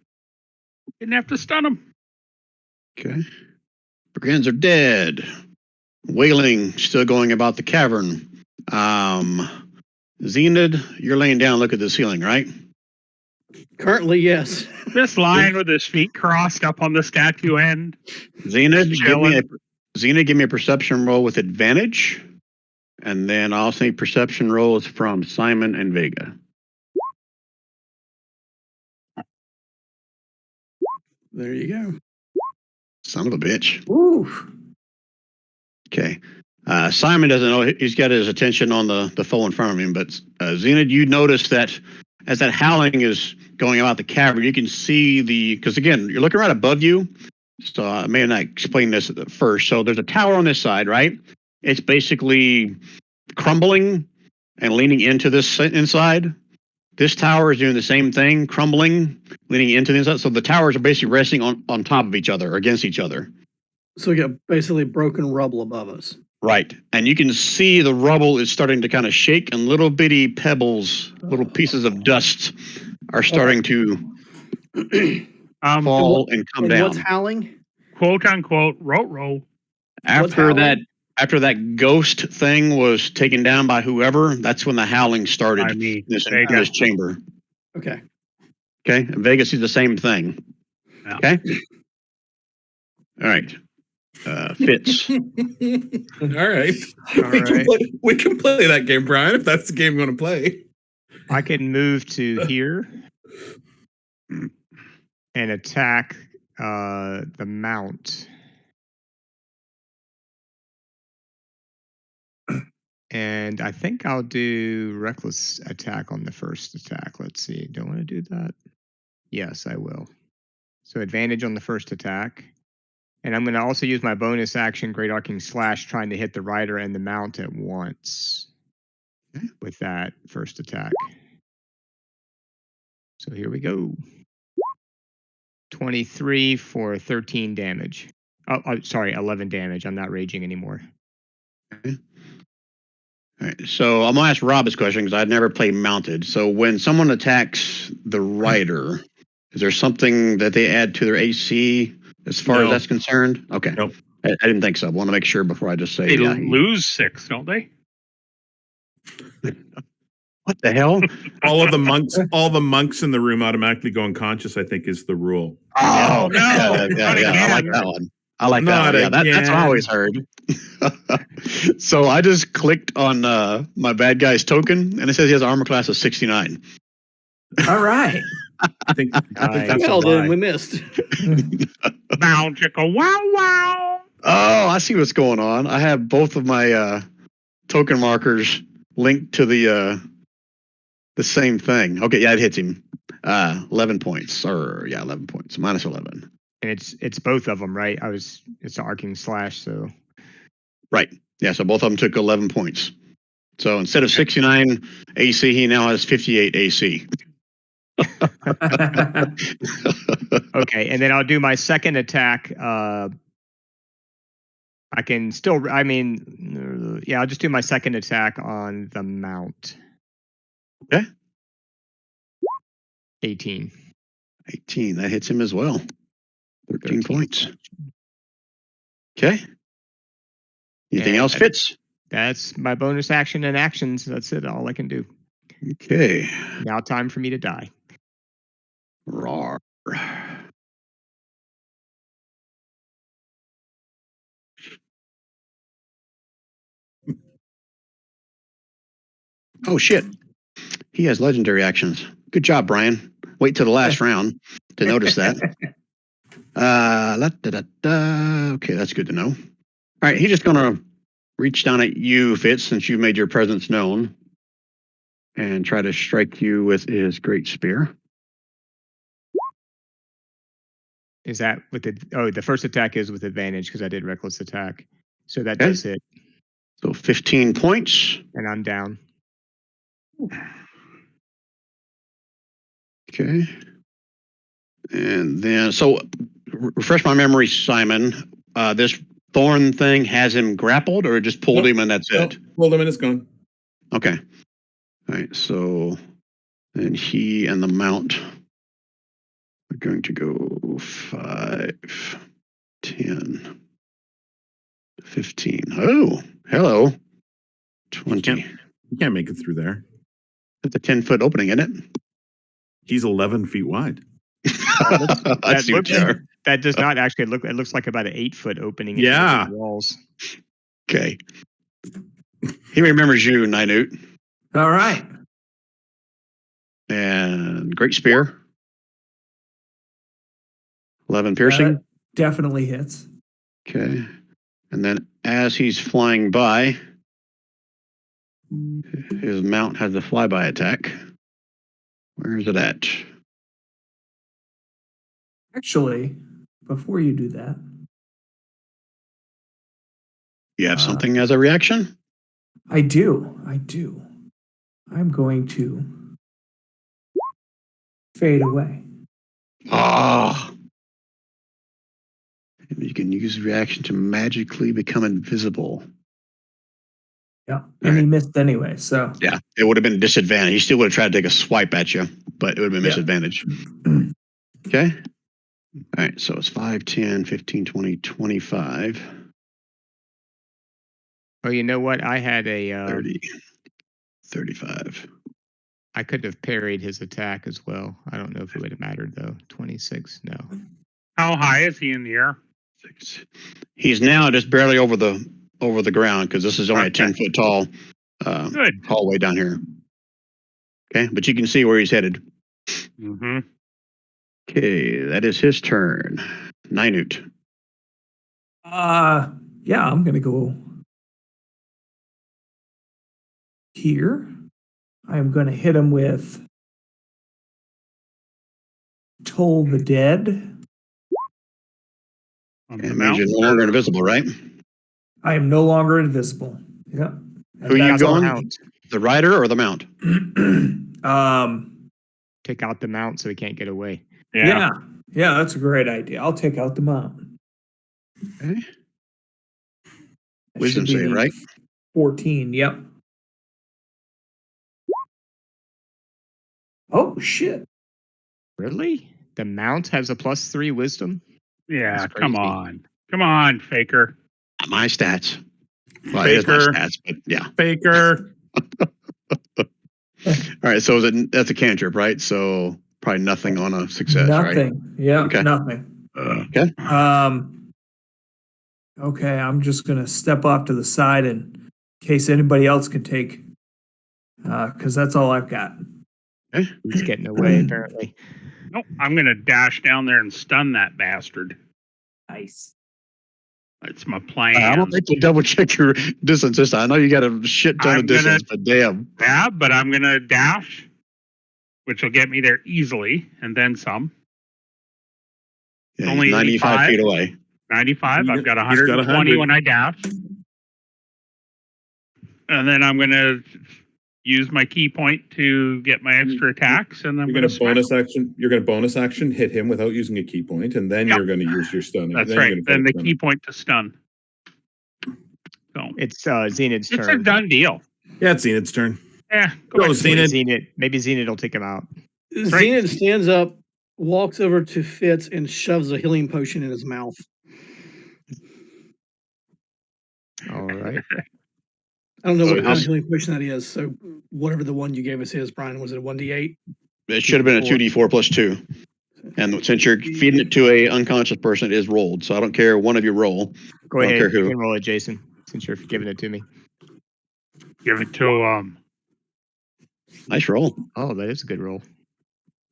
didn't have to stun them. Okay. Brigands are dead. Wailing still going about the cavern. Zenid, you're laying down. Look at the ceiling, right? Currently, yes. Just lying with his feet crossed up on the statue end. Zenid, Chilling. give me a perception roll with advantage. And then I'll say perception rolls from Simon and Vega. There you go. Son of a bitch. Ooh. Okay. Simon doesn't know. He's got his attention on the foe in front of him. But Zenid, you notice that as that howling is going about the cavern, you can see because again, you're looking right above you. So I may not explain this at first. So there's a tower on this side, right? It's basically crumbling and leaning into this inside. This tower is doing the same thing, crumbling, leaning into the inside. So the towers are basically resting on top of each other, against each other. So we got basically broken rubble above us. Right. And you can see the rubble is starting to kind of shake, and little bitty pebbles, little pieces of dust are starting to fall and come And down. what's howling? Quote unquote, row. After howling? that ghost thing was taken down by whoever, that's when the howling started I mean, in Vega. this chamber. Okay. Okay. And Vegas sees the same thing. Yeah. Okay. All right. Fitz. All right. All right. We can play that game, Brian, if that's the game you want to play. I can move to here and attack the mount. And I think I'll do reckless attack on the first attack. Let's see. Do I want to do that? Yes, I will. So advantage on the first attack. And I'm going to also use my bonus action, Great Arcing Slash, trying to hit the rider and the mount at once with that first attack. So here we go. 23 for 13 damage. Oh, sorry, 11 damage. I'm not raging anymore. Okay. All right. So I'm gonna ask Rob this question because I'd never played mounted. So when someone attacks the rider, is there something that they add to their AC as far as No. that's concerned? Okay. Nope. I didn't think so. I want to make sure before I just say. They Yeah, lose 6, don't they? what the hell? All the monks in the room automatically go unconscious, I think, is the rule. Oh no, yeah, not I like again. that one. I like Not that one. Yeah, that's what I again. always heard. So I just clicked on my bad guy's token, and it says he has an armor class of 69. All right. I think Nice. Well, then Right. we missed. Magical wow wow. Oh, I see what's going on. I have both of my token markers linked to the same thing. Okay, yeah, it hits him. 11 points, or 11 points, minus 11. And it's both of them, right? It's an arcing slash, so Right. Yeah, so both of them took 11 points. So instead of 69 AC, he now has 58 AC. okay. And then I'll do my second attack. I can still, I mean, yeah, I'll just do my second attack on the mount. Okay. 18. 18, that hits him as well. 13 13 points. Okay. Anything And else, Fitz? That's my bonus action and actions. That's it. All I can do. Okay. Now time for me to die. Roar. Oh, shit. He has legendary actions. Good job, Brian. Wait till the last round to notice that. Okay, that's good to know. All right, he's just going to reach down at you, Fitz, since you made your presence known, and try to strike you with his great spear. Is that with the first attack is with advantage because I did reckless attack. So that Okay. does hit. So 15 points. And I'm down. Okay. And then, so refresh my memory, Simon. This thorn thing has him grappled, or it just pulled Nope. him and that's it? Hold a minute, it's gone. Okay. All right. So then he and the mount are going to go 5, 10, 15. Oh, hello. 20. You can't make it through there. That's a 10-foot opening, isn't it? He's 11 feet wide. I see what you are. That does not actually look. It looks like about an 8-foot opening. in Yeah. the walls. Okay. He remembers you, Ninute. All right. And great spear. 11 piercing. That definitely hits. Okay. And then as he's flying by, his mount has a flyby attack. Where is it at? Actually, before you do that, You have something as a reaction? I do. I'm going to fade away. Ah. You can use reaction to magically become invisible. Yeah. And he missed anyway. So Yeah, it would have been a disadvantage. He still would have tried to take a swipe at you, but it would have been Yeah. disadvantage. Okay. All right. So it's 5, 10, 15, 20, 25, Oh, you know what? I had a 30, 35. I could have parried his attack as well. I don't know if it would have mattered though. 26, no. How high is he in the air? He's now just barely over the ground because this is only a Okay. 10-foot tall Good. hallway down here. Okay, but you can see where he's headed. Mm-hmm. Okay, that is his turn. Ninute. Yeah, I'm gonna go here. I am gonna hit him with Toll the Dead. On And the it means you're mount? no longer invisible, right? I am no longer invisible. Yep. Who you That's going? mount. The rider or the mount? Take out the mount so he can't get away. Yeah, that's a great idea. I'll take out the mount. Okay. That Wisdom should be save, right? 14. Yep. Oh shit! Really? The mount has a +3 wisdom? Yeah, That's come crazy. on. Come on, Faker. Not my stats. Well, it is my Faker. stats, but yeah. Faker. All right, so that's a cantrip, right? So probably nothing on a success, right? Nothing. Yeah, Okay. nothing. Okay. Okay, I'm just gonna step off to the side in case anybody else can take, because that's all I've got. He's getting away, apparently. Nope, I'm going to dash down there and stun that bastard. Nice. That's my plan. I don't think you double check your distance this time. I know you got a shit ton I'm of distance, but damn. Yeah, but I'm going to dash, which will get me there easily, and then some. Yeah, Only he's 95 85. feet away. 95. You- I've got he's got 120 100. when I dash. And then I'm going to use my key point to get my extra attacks, and I'm You're going gonna bonus action. You're gonna bonus action hit him without using a key point, and then Yep. you're gonna use your stunning. That's Then you're right. gonna Then the finish key point to stun. So It's Zenith's it's a turn. done deal. stunning. Yeah, it's Zenith's turn. Yeah, Go, ahead. Zenith. Maybe Zenith will take him out. Zenith stands up, walks over to Fitz, and shoves a healing potion in his mouth. All right. I don't know So what kind of this- healing potion that is. So whatever the one you gave us is, Brian, was it a 1d8? It should have been a 2d4 plus 2. And since you're feeding it to a unconscious person, it is rolled. So I don't care. One of you roll. Go I don't ahead. care You who. can roll it, Jason, since you're giving it to me. Give it to Nice roll. Oh, that is a good roll.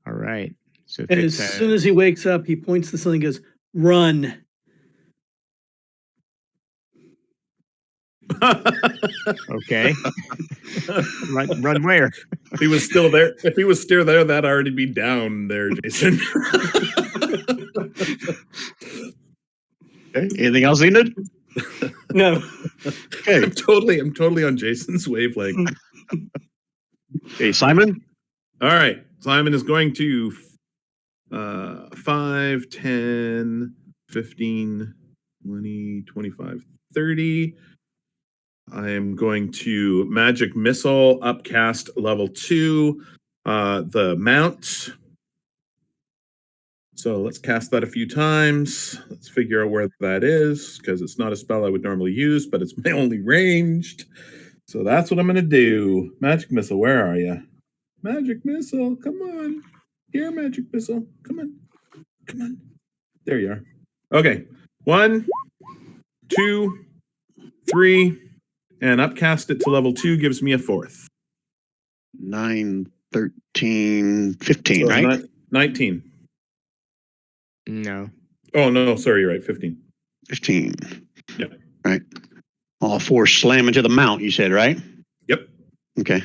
All right. So And as Fitz, soon as he wakes up, he points to something and goes, "Run." okay. run where? If he was still there, that'd already be down there, Jason. Okay. Anything else, Enid? No. Okay. I'm totally on Jason's wavelength. Okay, Simon? All right. Simon is going to 5, 10, 15, 20, 25, 30. I am going to magic missile upcast level 2. The mount. So let's cast that a few times. Let's figure out where that is, because it's not a spell I would normally use, but it's my only ranged. So that's what I'm going to do. Magic missile, where are you? Magic missile, come on. Here, magic missile. Come on. Come on. There you are. Okay. 1, 2, 3, and upcast it to level 2 gives me a 4th. 9, 13, 15, So right? 19. No. Oh, no, sorry, you're right. 15. 15. Yeah. Right. All 4 slam into the mount, you said, right? Yep. Okay.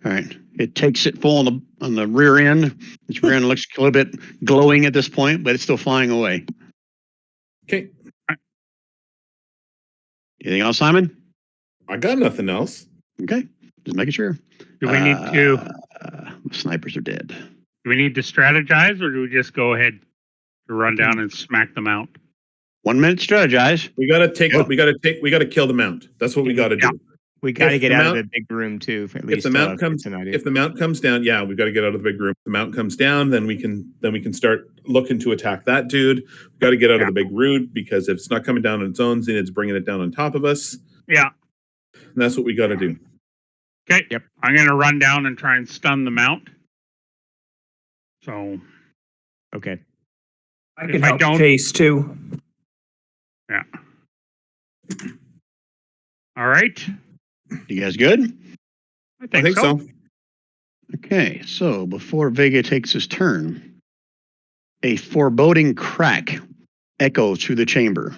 All right. It takes it full on the rear end. Its rear end looks a little bit glowing at this point, but it's still flying away. Okay. Anything else, Simon? I got nothing else. Okay. Just making sure. do we need to Snipers are dead. do we need to strategize, or do we just go ahead to run down and smack them out? 1 minute strategize. We gotta Go. we gotta kill the mount. That's what we gotta do. We got to If get the out mount- of the big room too. At If least the mount Fitz and I do. if the mount comes down, yeah, we've got to get out of the big room. If the mount comes down, then we can start looking to attack that dude. We've got to get out of the big room, because if it's not coming down on its own, then it's bringing it down on top of us. Yeah. And that's what we got to do. Okay. Yep. I'm going to run down and try and stun the mount. So, Okay. I If can I help don't- Chase too. yeah. All right. You guys good? I think so. Okay, so before Vega takes his turn, a foreboding crack echoes through the chamber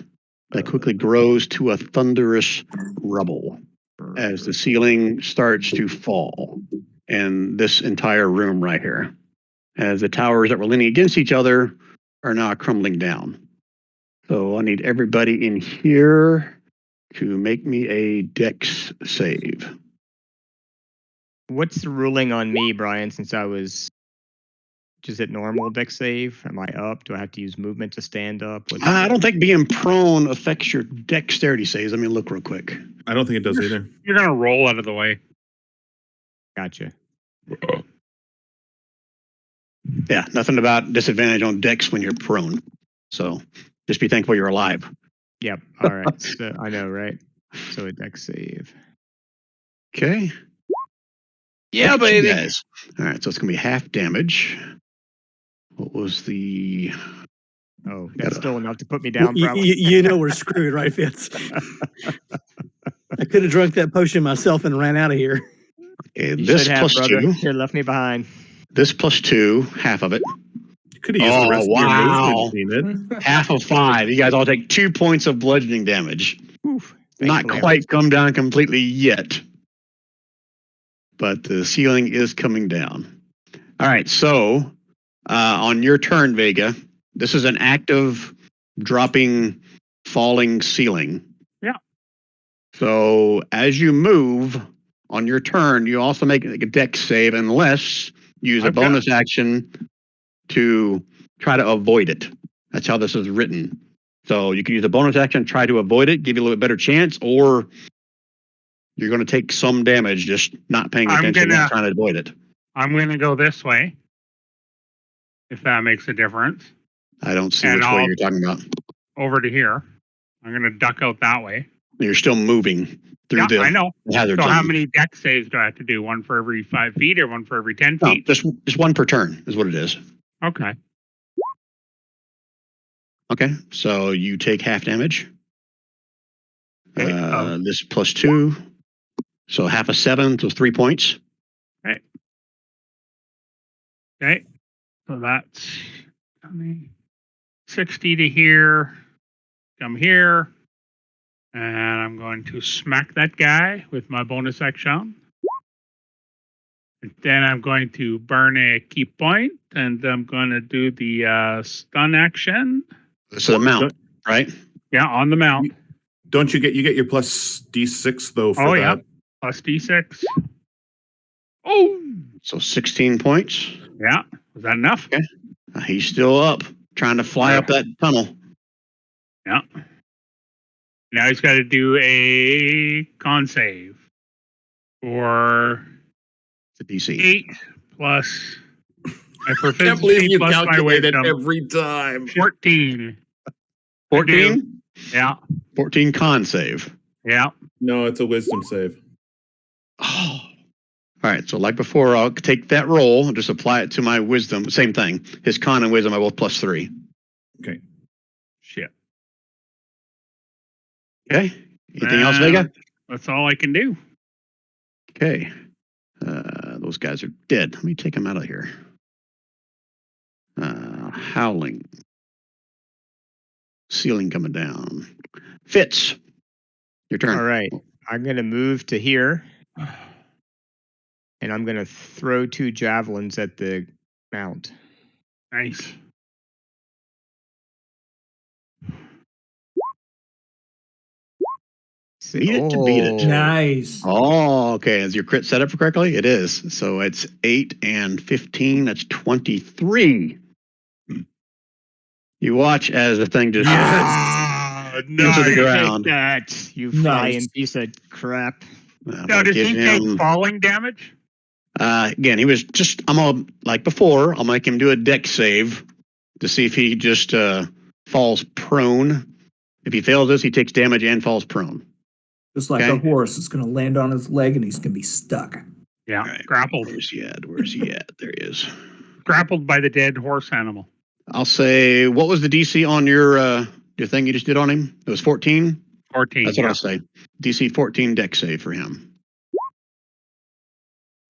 that quickly grows to a thunderous rumble as the ceiling starts to fall in this entire room right here, as the towers that were leaning against each other are now crumbling down. So I need everybody in here to make me a dex save. What's the ruling on me, Brian, since I was just at normal deck save? Am I up? Do I have to use movement to stand up? I don't think being prone affects your dexterity saves. Let me look real quick. I don't think it does either. You're going to roll out of the way. Gotcha. Yeah, nothing about disadvantage on dex when you're prone. So just be thankful you're alive. Yep. All right. So, I know, right? So a deck save. Okay. Yeah, Look at you baby. guys. All right, so it's gonna be half damage. What was the? Oh, that's Gotta- still enough to put me down, You, probably. you know we're screwed, right, Fitz? I could have drunk that potion myself and ran out of here. Okay, You this should have, plus brother. 2. You should have left me behind. This plus 2, half of it. You could have used the Oh, rest wow. of your movement, Enid. Half of 5. You guys all take 2 points of bludgeoning damage. Oof. Not Thankfully, quite come down completely yet, but the ceiling is coming down. All right, so on your turn, Vega, this is an active dropping, falling ceiling. Yeah. So as you move on your turn, you also make a dex save unless you use a I've got- bonus action to try to avoid it. That's how this is written. So you can use a bonus action, try to avoid it, give you a little bit better chance, or you're going to take some damage just not paying I'm attention, gonna- not trying to avoid it. I'm going to go this way. If that makes a difference. I don't see And which way I'll- you're talking about. Over to here. I'm going to duck out that way. You're still moving through Yeah, the I know. hazard So how zone. many deck saves do I have to do? One for every 5 feet or one for every 10 No, feet? just one per turn is what it is. Okay. Okay, so you take half damage. Okay, This plus 2. So half of 7, so 3 points. Okay. So that's 60 to here. Come here. And I'm going to smack that guy with my bonus action. And then I'm going to burn a key point, and I'm going to do the stun action. So the mount, right? Yeah, on the mount. Don't you get your plus D6 though for Oh, yeah. that? Plus D6. Oh, So 16 points. yeah. Was that enough? He's still up, trying to fly up that tunnel. Yeah. Now he's got to do a con save for It's a DC. 8 plus my Can't proficiency believe you plus my calculate it wisdom. every time. 14. 14? Yeah. 14 con save. Yeah. No, it's a wisdom save. Oh. All right, so like before, I'll take that roll and just apply it to my wisdom. Same thing. His con and wisdom are both plus 3. Okay. Shit. Okay. Anything else, Vega? That's all I can do. Okay. Those guys are dead. Let me take them out of here. Howling. Ceiling coming down. Fitz. Your turn. All right. I'm going to move to here, and I'm going to throw 2 javelins at the mount. Nice. See, Beat it to beat it. Nice. Oh, okay. Is your crit set up correctly? It is. So it's 8 and 15. That's 23. You watch as the thing just into the ground. Take that, you flying Nice. piece of crap. Now, does he take falling damage? Again, he was just, I'm all like before, I'll make him do a dex save to see if he just falls prone. If he fails this, he takes damage and falls prone. Just like a Okay. horse, it's going to land on his leg and he's going to be stuck. Yeah, All right. grappled. Where's he at? Where's he at? There he is. Grappled by the dead horse animal. I'll say, what was the DC on your thing you just did on him? It was 14? 14. That's what yeah. I'll say. DC 14 deck save for him.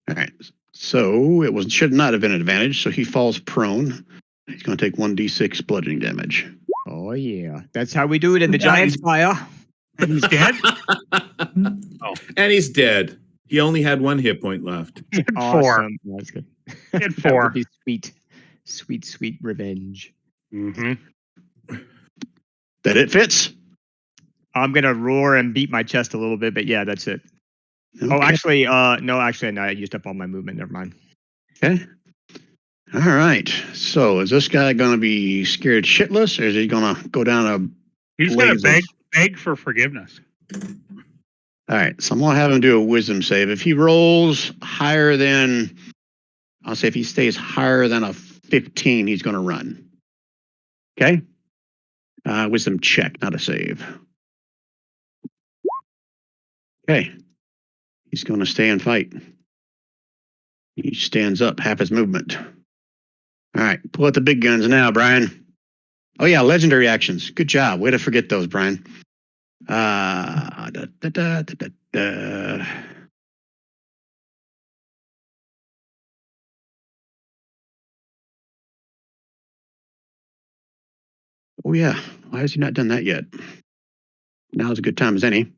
All right. So it should not have been an advantage. So he falls prone. He's going to take 1d6 bludgeoning damage. Oh yeah, that's how we do it in the Yeah, Giants fire. And he's dead? And he's dead. He only had 1 hit point left. He had 4. Awesome. That's good. He had That 4. would be sweet, sweet, sweet revenge. Mm-hmm. That it fits? I'm gonna roar and beat my chest a little bit, but yeah, that's it. Oh, Okay. actually, no, I used up all my movement. Never mind. Okay. All right. So is this guy going to be scared shitless, or is he going to go down a... He's going to Blazes. beg for forgiveness. All right. So I'm going to have him do a wisdom save. If he rolls higher than... I'll say if he stays higher than a 15, he's going to run. Okay? Wisdom check, not a save. Okay. He's going to stay and fight. He stands up, half his movement. All right, pull out the big guns now, Brian. Oh yeah, legendary actions. Good job. Way to forget those, Brian. Da, da, da, da, da, da. Oh yeah, why has he not done that yet? Now's a good time as any.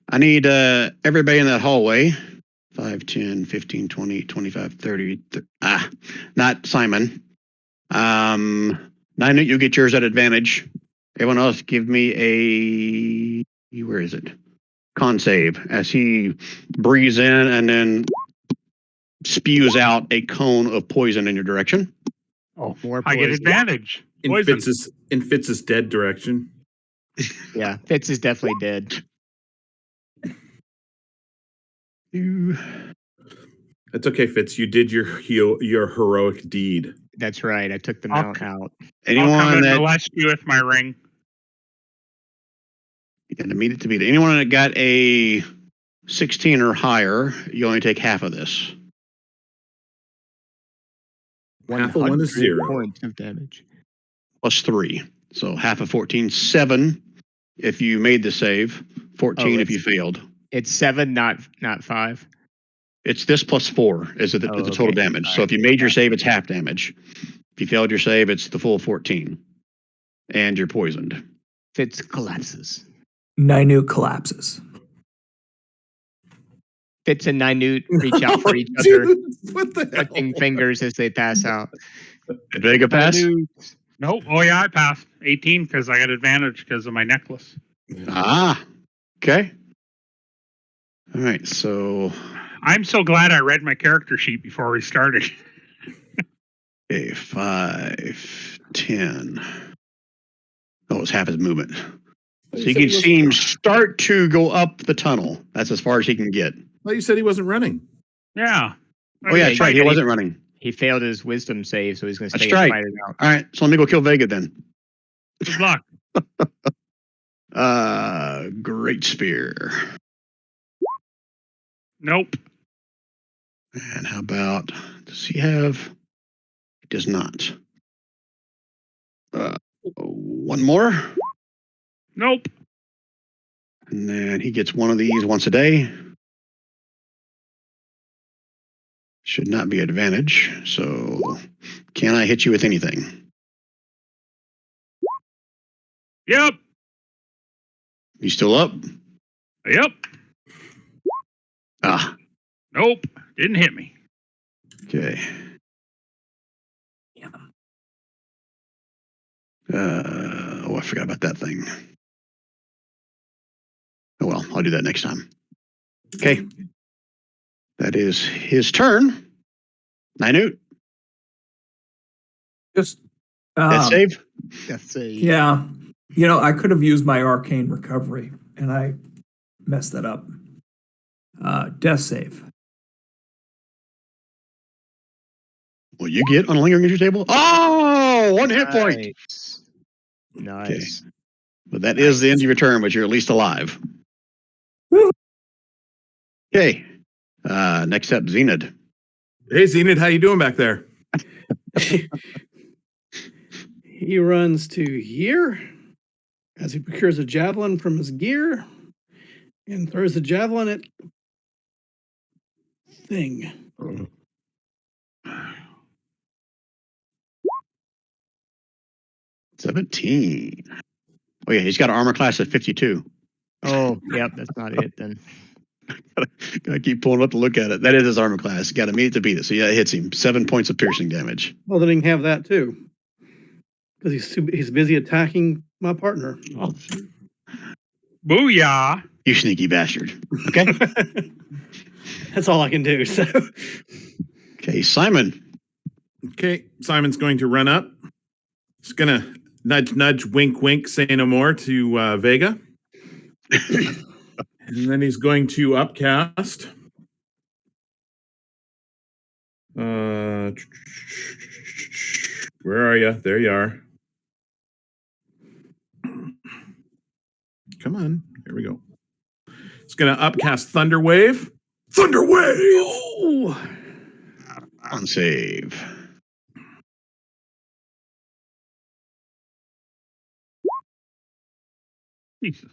I need everybody in that hallway. 5, 10, 15, 20, 25, 30. Not Simon. 9, you get yours at advantage. Everyone else give me a... Where is it? Con save. As he breathes in and then spews out a cone of poison in your direction. Oh, More I get poison. advantage. In Poison. Fitz's dead direction. Yeah, Fitz is definitely dead. That's okay, Fitz. You did your heroic deed. That's right. I took the I'll mount out. I'll come Anyone and that... molest you with my ring. And immediate to beat. Anyone that got a 16 or higher, you only take half of this. Half of 1 is 100 0. points of damage. Plus 3. So half of 14, 7 if you made the save, 14 if you failed. It's 7, not 5. It's this plus 4 is the total okay. damage. All So right. if you made your save, it's half damage. If you failed your save, it's the full 14. And you're poisoned. Fitz collapses. Ninute collapses. Fitz and Ninute reach out for each Oh, other, dude, what the touching hell? fingers as they pass out. Did Vega pass? Ninute. Nope. Oh, yeah, I passed. 18 because I got advantage because of my necklace. Ah, okay. All right, so I'm so glad I read my character sheet before we started. okay, 5, 10. Oh, it's half his movement. So you can see him start to go up the tunnel. That's as far as he can get. Well, you said he wasn't running. Yeah. Oh yeah, that's right. He wasn't running. He failed his wisdom save, so he's going to That's stay and right. fight it out. All right, so let me go kill Vega then. Good luck. Great spear. Nope. And how about, does he have? He does not. One more. Nope. And then he gets one of these once a day. Should not be advantage. So can I hit you with anything? Yep. You still up? Yep. Ah, Nope. Didn't hit me. okay. I forgot about that thing. Oh well, I'll do that next time. Okay. That is his turn. Ninute, Just that save? That's a yeah. You know, I could have used my arcane recovery, and I messed that up. Death save. What you get on a lingering injury table? Oh, 1 hit point. Nice. But that is the end of your turn, but you're at least alive. Woo! Okay. Next up, Zenith. Hey, Zenith, how you doing back there? He runs to here as he procures a javelin from his gear and throws the javelin at thing. 17. Oh yeah, he's got an armor class of 52. Oh, yep, that's not it then. Gotta keep pulling up to look at it. That is his armor class. Got to meet it to beat it. So yeah, it hits him. 7 points of piercing damage. Well, then he can have that too, because he's busy attacking my partner. Oh, Booyah! you sneaky bastard. Okay. That's all I can do. So Okay, Simon. Okay, Simon's going to run up. He's gonna nudge, nudge, wink, wink, say no more to Vega. And then he's going to upcast. Where are you? There you are. Come on. Here we go. It's going to upcast Thunder Wave. Thunder Wave! oh, On save. Jesus.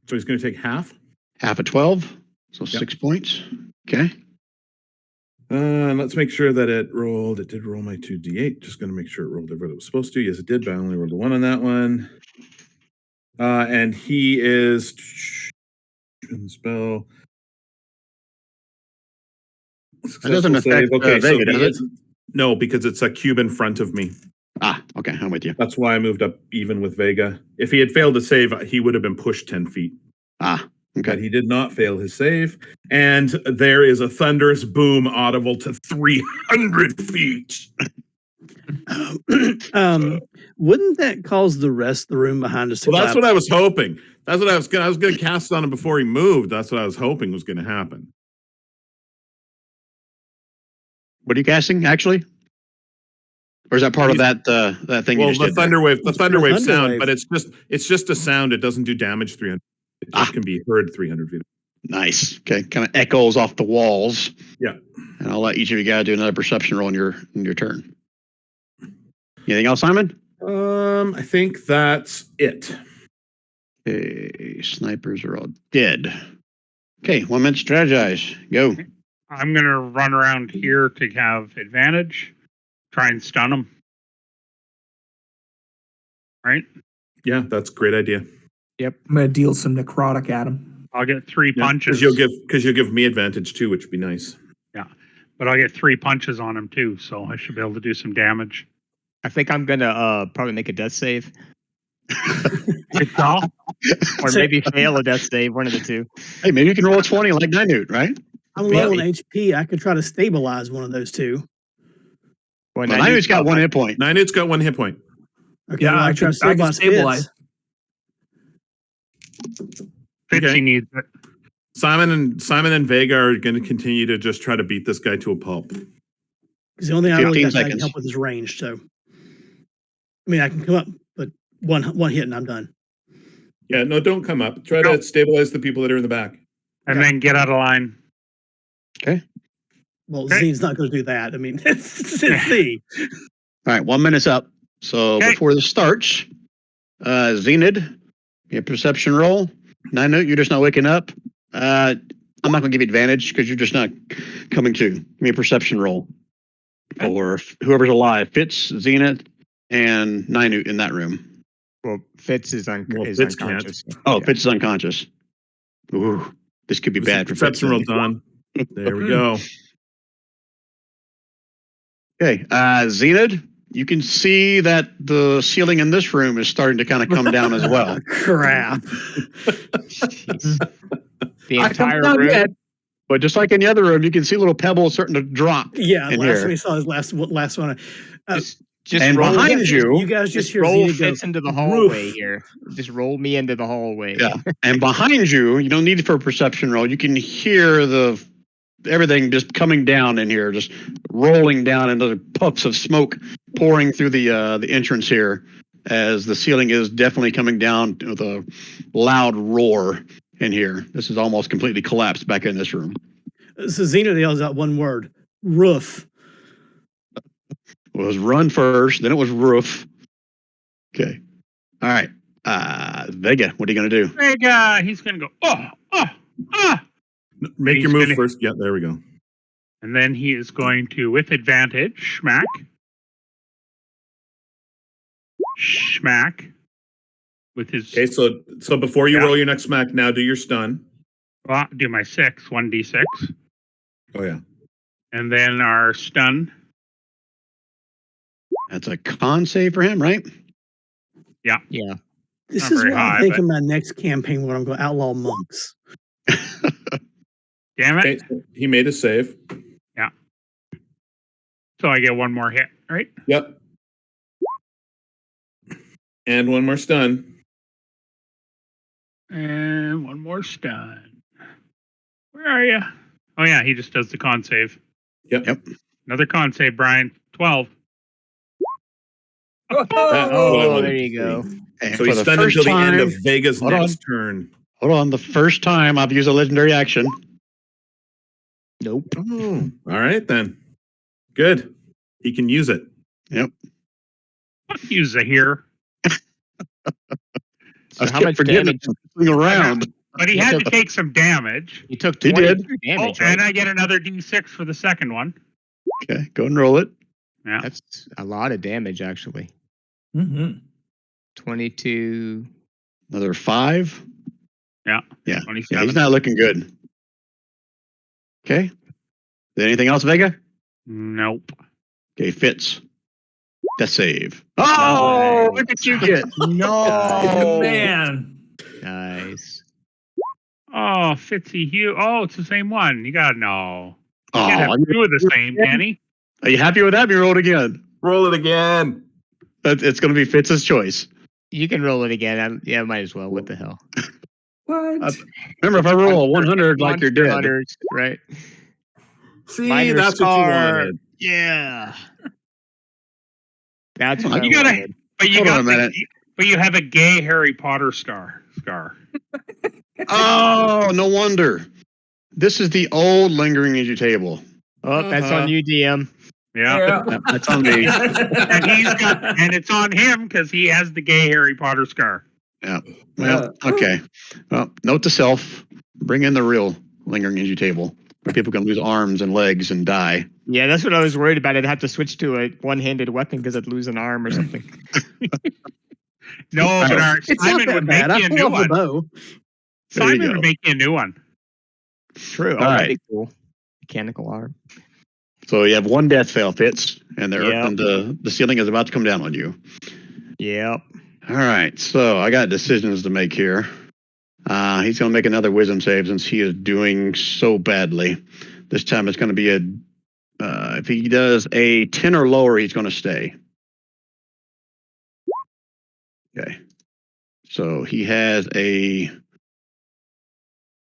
So he's going to take half. Half of 12. So Yep. 6 points. Okay. Let's make sure that it rolled. It did roll my 2d8. Just going to make sure it rolled everything it was supposed to. Yes, it did, but I only rolled a 1 on that one. And he is in the spell. That doesn't Successful affect save. Okay, so Vega, does he it? is- No, because it's a cube in front of me. Ah, okay. I'm with you. That's why I moved up even with Vega. If he had failed to save, he would have been pushed 10 feet. Ah, But okay. he did not fail his save. And there is a thunderous boom audible to 300 feet. wouldn't that cause the rest of the room behind us to Well, that's collapse? what I was hoping. That's what I was going to cast on him before he moved. That's what I was hoping was going to happen. What are you casting, actually? Or is that part of that that thing you Well, just the did there? thunder wave, the It's thunder the wave thunder sound, wave. but it's just a sound. It doesn't do damage 300. It just can be heard 300 feet. Nice. Okay. Kind of echoes off the walls. Yeah. And I'll let each of you guys do another perception roll in your turn. Anything else, Simon? I think that's it. Okay. Snipers are all dead. Okay. 1 minute strategize. Go. I'm going to run around here to have advantage. Try and stun him. Right? Yeah, that's a great idea. I'm gonna deal some necrotic at him. I'll get 3 punches. Because you'll give me advantage too, which would be nice. But I'll get 3 punches on him too, so I should be able to do some damage. I think I'm gonna probably make a death save, Good call. or maybe fail a death save. One of the two. Hey, maybe you can roll a 20 like Ninute, right? I'm low on HP. I could try to stabilize one of those two. Well, Well, Ninute's got 1 hit point. Ninute's got 1 hit point. Okay, Yeah, well, I I try can- to I can stabilize. stabilize. Fitzy Okay. needs it. Simon and Vega are going to continue to just try to beat this guy to a pulp. Because the only thing I really 15 got that I can seconds. help with is range. So, I mean, I can come up, but one hit and I'm done. Yeah, no, don't come up. Try No. to stabilize the people that are in the back. And then get out of line. Well, Okay. Z's not going to do that. I mean, it's Z. All right. 1 minute's up. So Okay. before this starts, Zenid, your perception roll. Ninute, you're just not waking up. I'm not going to give you advantage because you're just not coming to. Give me a perception roll. Or whoever's alive. Fitz, Zenith, and Ninute in that room. Well, Fitz is, Well, is Fitz can't. unconscious. Oh, Yeah. Fitz is unconscious. Ooh, this could be bad for Fitz. Perception roll done. There we go. Okay, Zenith, you can see that the ceiling in this room is starting to kind of come down as well. Crap. The I entire come down room. yet, but just like in the other room, you can see little pebbles starting to drop. Yeah, In last here. time we saw his last one. Just And roll, behind you- you guys just just hear roll Zena go, Fitz into the hallway here. Just roll me into the hallway. Yeah, and behind you, you don't need it for a perception roll. You can hear everything just coming down in here, just rolling down into puffs of smoke pouring through the entrance here, as the ceiling is definitely coming down with a loud roar in here. This is almost completely collapsed back in this room. So Xena yells out one word: roof. It was run first, then it was roof. Okay. All right. Vega, what are you going to do? Vega, he's going to go, Make He's your move gonna- first. Yeah, there we go. and then he is going to, with advantage, smack with his, Okay, so before you Yeah. roll your next smack, now do your stun. well, do my 1d6, Oh yeah. and then our stun. That's a con save for him, right? Yeah. This Not is very what I high, think but- in my next campaign when I'm going to outlaw monks. Damn it. Okay, so he made a save. So I get one more hit, right? Yep. And one more stun. And one more stun. Where are you? Oh, yeah, he just does the con save. Yep. Another con save, Brian. 12. That's what I Oh, wanted there to you see. go. And So for he's the stunned first until the end of time- Vega's Hold next turn. Hold on. The first time I've used a legendary action. Nope. Oh, all right then. Good. He can use it. Fuck you, Zahir. So I how kept much forgetting damage? something around. But he had to take some damage. You took He did. 22 Oh, damage, and right? I get another d6 for the second one. Okay, go and roll it. Yeah. That's a lot of damage, actually. Mm-hmm. 22. Another 5. Yeah, 27. he's not looking good. Okay. Anything else, Vega? Nope. Okay, Fitz. Death save. Oh, Nice. look at you get. Oh, man. Nice. Oh, Fitzy Hugh. Oh, it's the same one. You gotta know. Oh, Can't have are two of the same, can he? you happy with that? We rolled again. Roll it again. It's going to be Fitz's choice. You can roll it again. Yeah, might as well. What the hell? What? Remember, if I roll a 100 like you're dead. Hunters, right? See, Minor that's what you scar. wanted. Yeah. That's Come what on, I you gotta- wanted. But you Hold on got a minute. but you have a gay Harry Potter scar. Oh, no wonder. This is the old lingering energy table. Oh, that's on you, DM. Yeah. That's on me. And it's on him because he has the gay Harry Potter scar. Well, okay. Well, note to self: bring in the real lingering energy table, where people can lose arms and legs and die. Yeah, that's what I was worried about. I'd have to switch to a one-handed weapon because I'd lose an arm or something. No, but our It's Simon not would that bad. make I you a pull new off the one. bow. There you Simon go. would make you a new one. True. Oh, All that'd right. be cool. Mechanical arm. So you have one death fail, Fitz, and Yep. the ceiling is about to come down on you. Yep. All right, so I got decisions to make here. He's going to make another wisdom save since he is doing so badly. This time it's going to be if he does a 10 or lower, he's going to stay. Okay. So he has a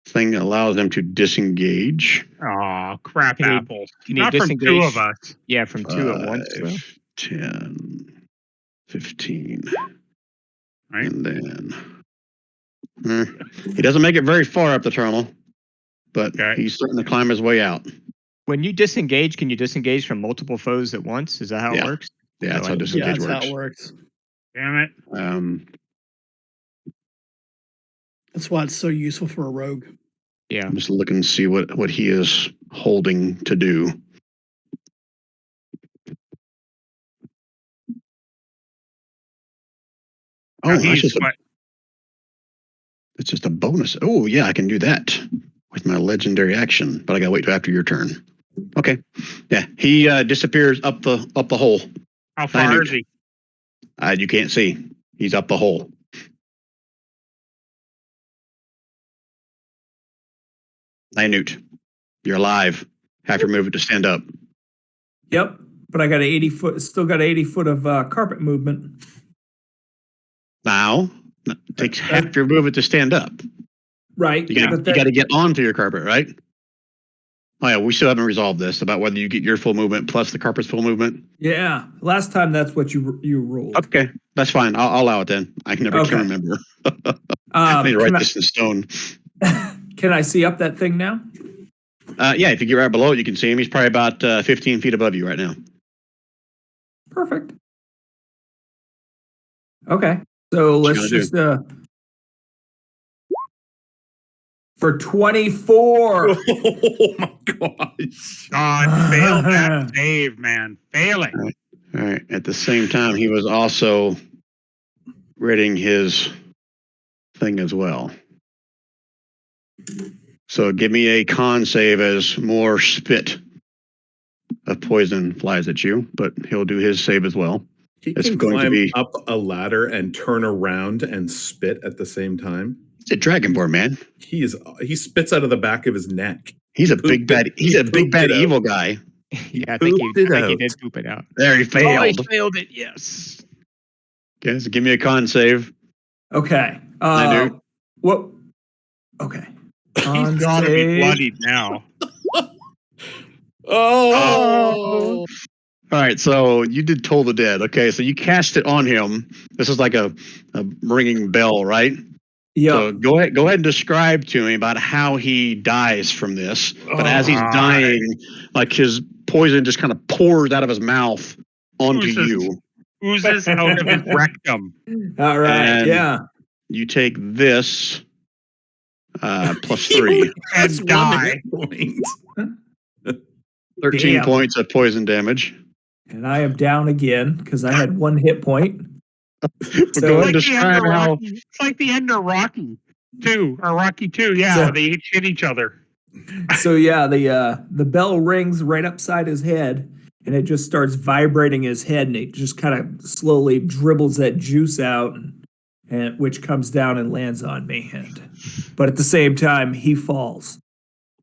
thing that allows him to disengage. Oh, crap Can you- apples. can you Not from two disengage? of us. Yeah, from two at once. So. 10, 15. Right. And then he doesn't make it very far up the terminal, but Okay. he's starting to climb his way out. When you disengage, can you disengage from multiple foes at once? Is that how Yeah. it works? Yeah, that's No, how I- disengage Yeah, that's works. how it works. Damn it. That's why it's so useful for a rogue. Yeah. I'm just looking to see what he is holding to do. Oh, Now that's he's just, what? it's just a bonus. Oh, yeah, I can do that with my legendary action, but I got to wait till after your turn. Okay. Yeah, he disappears up the hole. How far Nine is he? You can't see. He's up the hole. Nute, you're alive. Have your move to stand up. Yep. But I got 80 foot, still got 80 foot of carpet movement. Now, it takes half your movement to stand up. Right. You got to get onto your carpet, right? Oh yeah, we still haven't resolved this about whether you get your full movement plus the carpet's full movement. Yeah. Last time that's what you ruled. Okay, that's fine. I'll allow it then. I can never Okay. can remember. I need to write Can I- this in stone. Can I see up that thing now? Yeah, if you get right below it, you can see him. He's probably about 15 feet above you right now. Perfect. Okay. So What you let's gonna just for 24. Oh my gosh. God, failed that save, man. Failing. All right. At the same time, he was also readying his thing as well. So give me a con save as more spit of poison flies at you, but he'll do his save as well. He It's can going to climb be- up a ladder and turn around and spit at the same time. It's a dragonborn, man. He spits out of the back of his neck. He's a Pooped big bad. it. He's He a big pooped bad it out. evil guy. Yeah, I think pooped he it out. did poop it out. There, he Oh, failed. he failed it. Yes. Okay, so give me a con save. Okay. I do. What? Okay. Con He's got to be save. bloodied now. Oh. All right, so you did Toll the Dead. Okay, so you cast it on him. This is like a ringing bell, right? Yeah. So go ahead and describe to me about how he dies from this. But as he's Oh, dying, like his poison just kind of pours out of his mouth onto Oozes. you. Oozes out of his rectum. All right. And- Yeah. You take this plus 3. That's And die. 1 hit point. 13 Damn. points of poison damage. And I am down again because I had 1 hit point. But So- go ahead and Like the end describe of how. Rocky. It's like the end of Rocky 2 or Rocky 2. Yeah, So- they each hit each other. So yeah, the bell rings right upside his head, and it just starts vibrating his head, and it just kind of slowly dribbles that juice out, and which comes down and lands on me. But at the same time, he falls.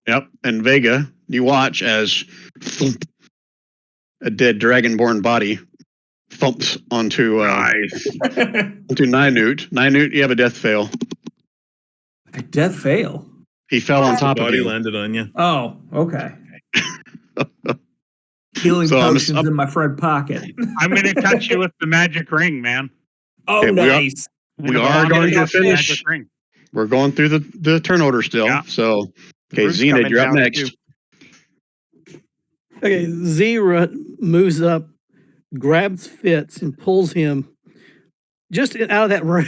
Yep. And Vega, you watch as thump, a dead dragonborn body thumps onto onto Ninute. Ninute, you have a death fail. A death fail. He fell on top of Body you. landed on you. Oh, okay. Healing So I'm- potions in my front pocket. I'm going to touch you with the magic ring, man. Oh, Okay, we are- nice. We I'm are gonna going to touch the finish. magic ring. We're going through the turn order still. Yeah. So, okay, Bruce Zenith, coming you're up down next. too. Okay, Z moves up, grabs Fitz, and pulls him just out of that room.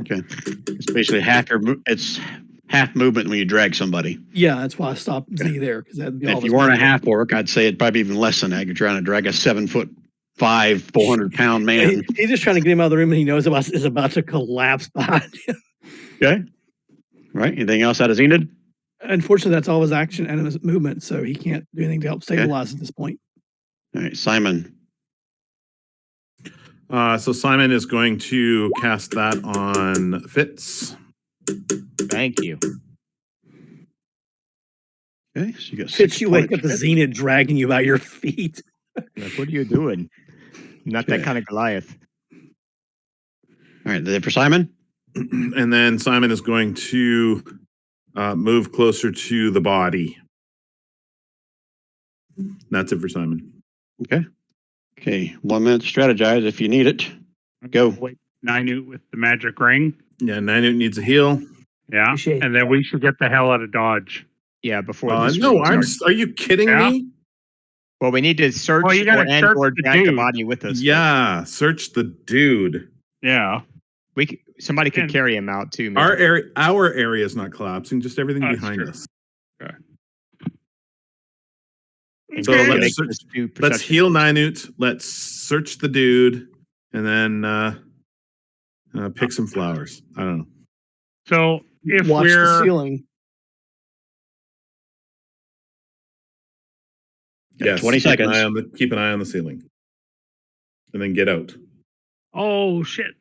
Okay. It's basically it's half movement when you drag somebody. Yeah, that's why I stopped Z there because that'd be all If you this weren't a movement. half orc, I'd say it'd probably be even less than that. You're trying to drag a 7'5", 400-pound man. He's just trying to get him out of the room, and he knows is about to collapse behind him. Okay. Right. Anything else out of Zenith? Unfortunately, that's all his action and his movement, so he can't do anything to help stabilize at this point. All right, Simon. So Simon is going to cast that on Fitz. Thank you. Okay, so you got Fitz, 6 you wake points. up the Zenith dragging you by your feet. Like, what are you doing? Not that Okay. kind of Goliath. All right, that for Simon. And then Simon is going to move closer to the body. That's it for Simon. Okay, 1 minute to strategize if you need it. Go. Wait, Ninute with the magic ring. Yeah, Ninute needs a heal. Yeah. Appreciate And then we should get the hell out of Dodge. Yeah, before this No, room I'm. starts. Are you kidding Yeah. me? Well, we need to search Well, you gotta and search or the drag the dude. body with us. Yeah, search the dude. Yeah. Somebody could And- carry him out too. Our maybe. area is not collapsing. Just everything That's behind true. us. And So make let's us do Let's perception. heal Ninute. Let's search the dude, and then pick some flowers. I don't know. So if Watch the we're ceiling. Got 20 keep an seconds. eye on keep an eye on the ceiling, and then get out. oh shit.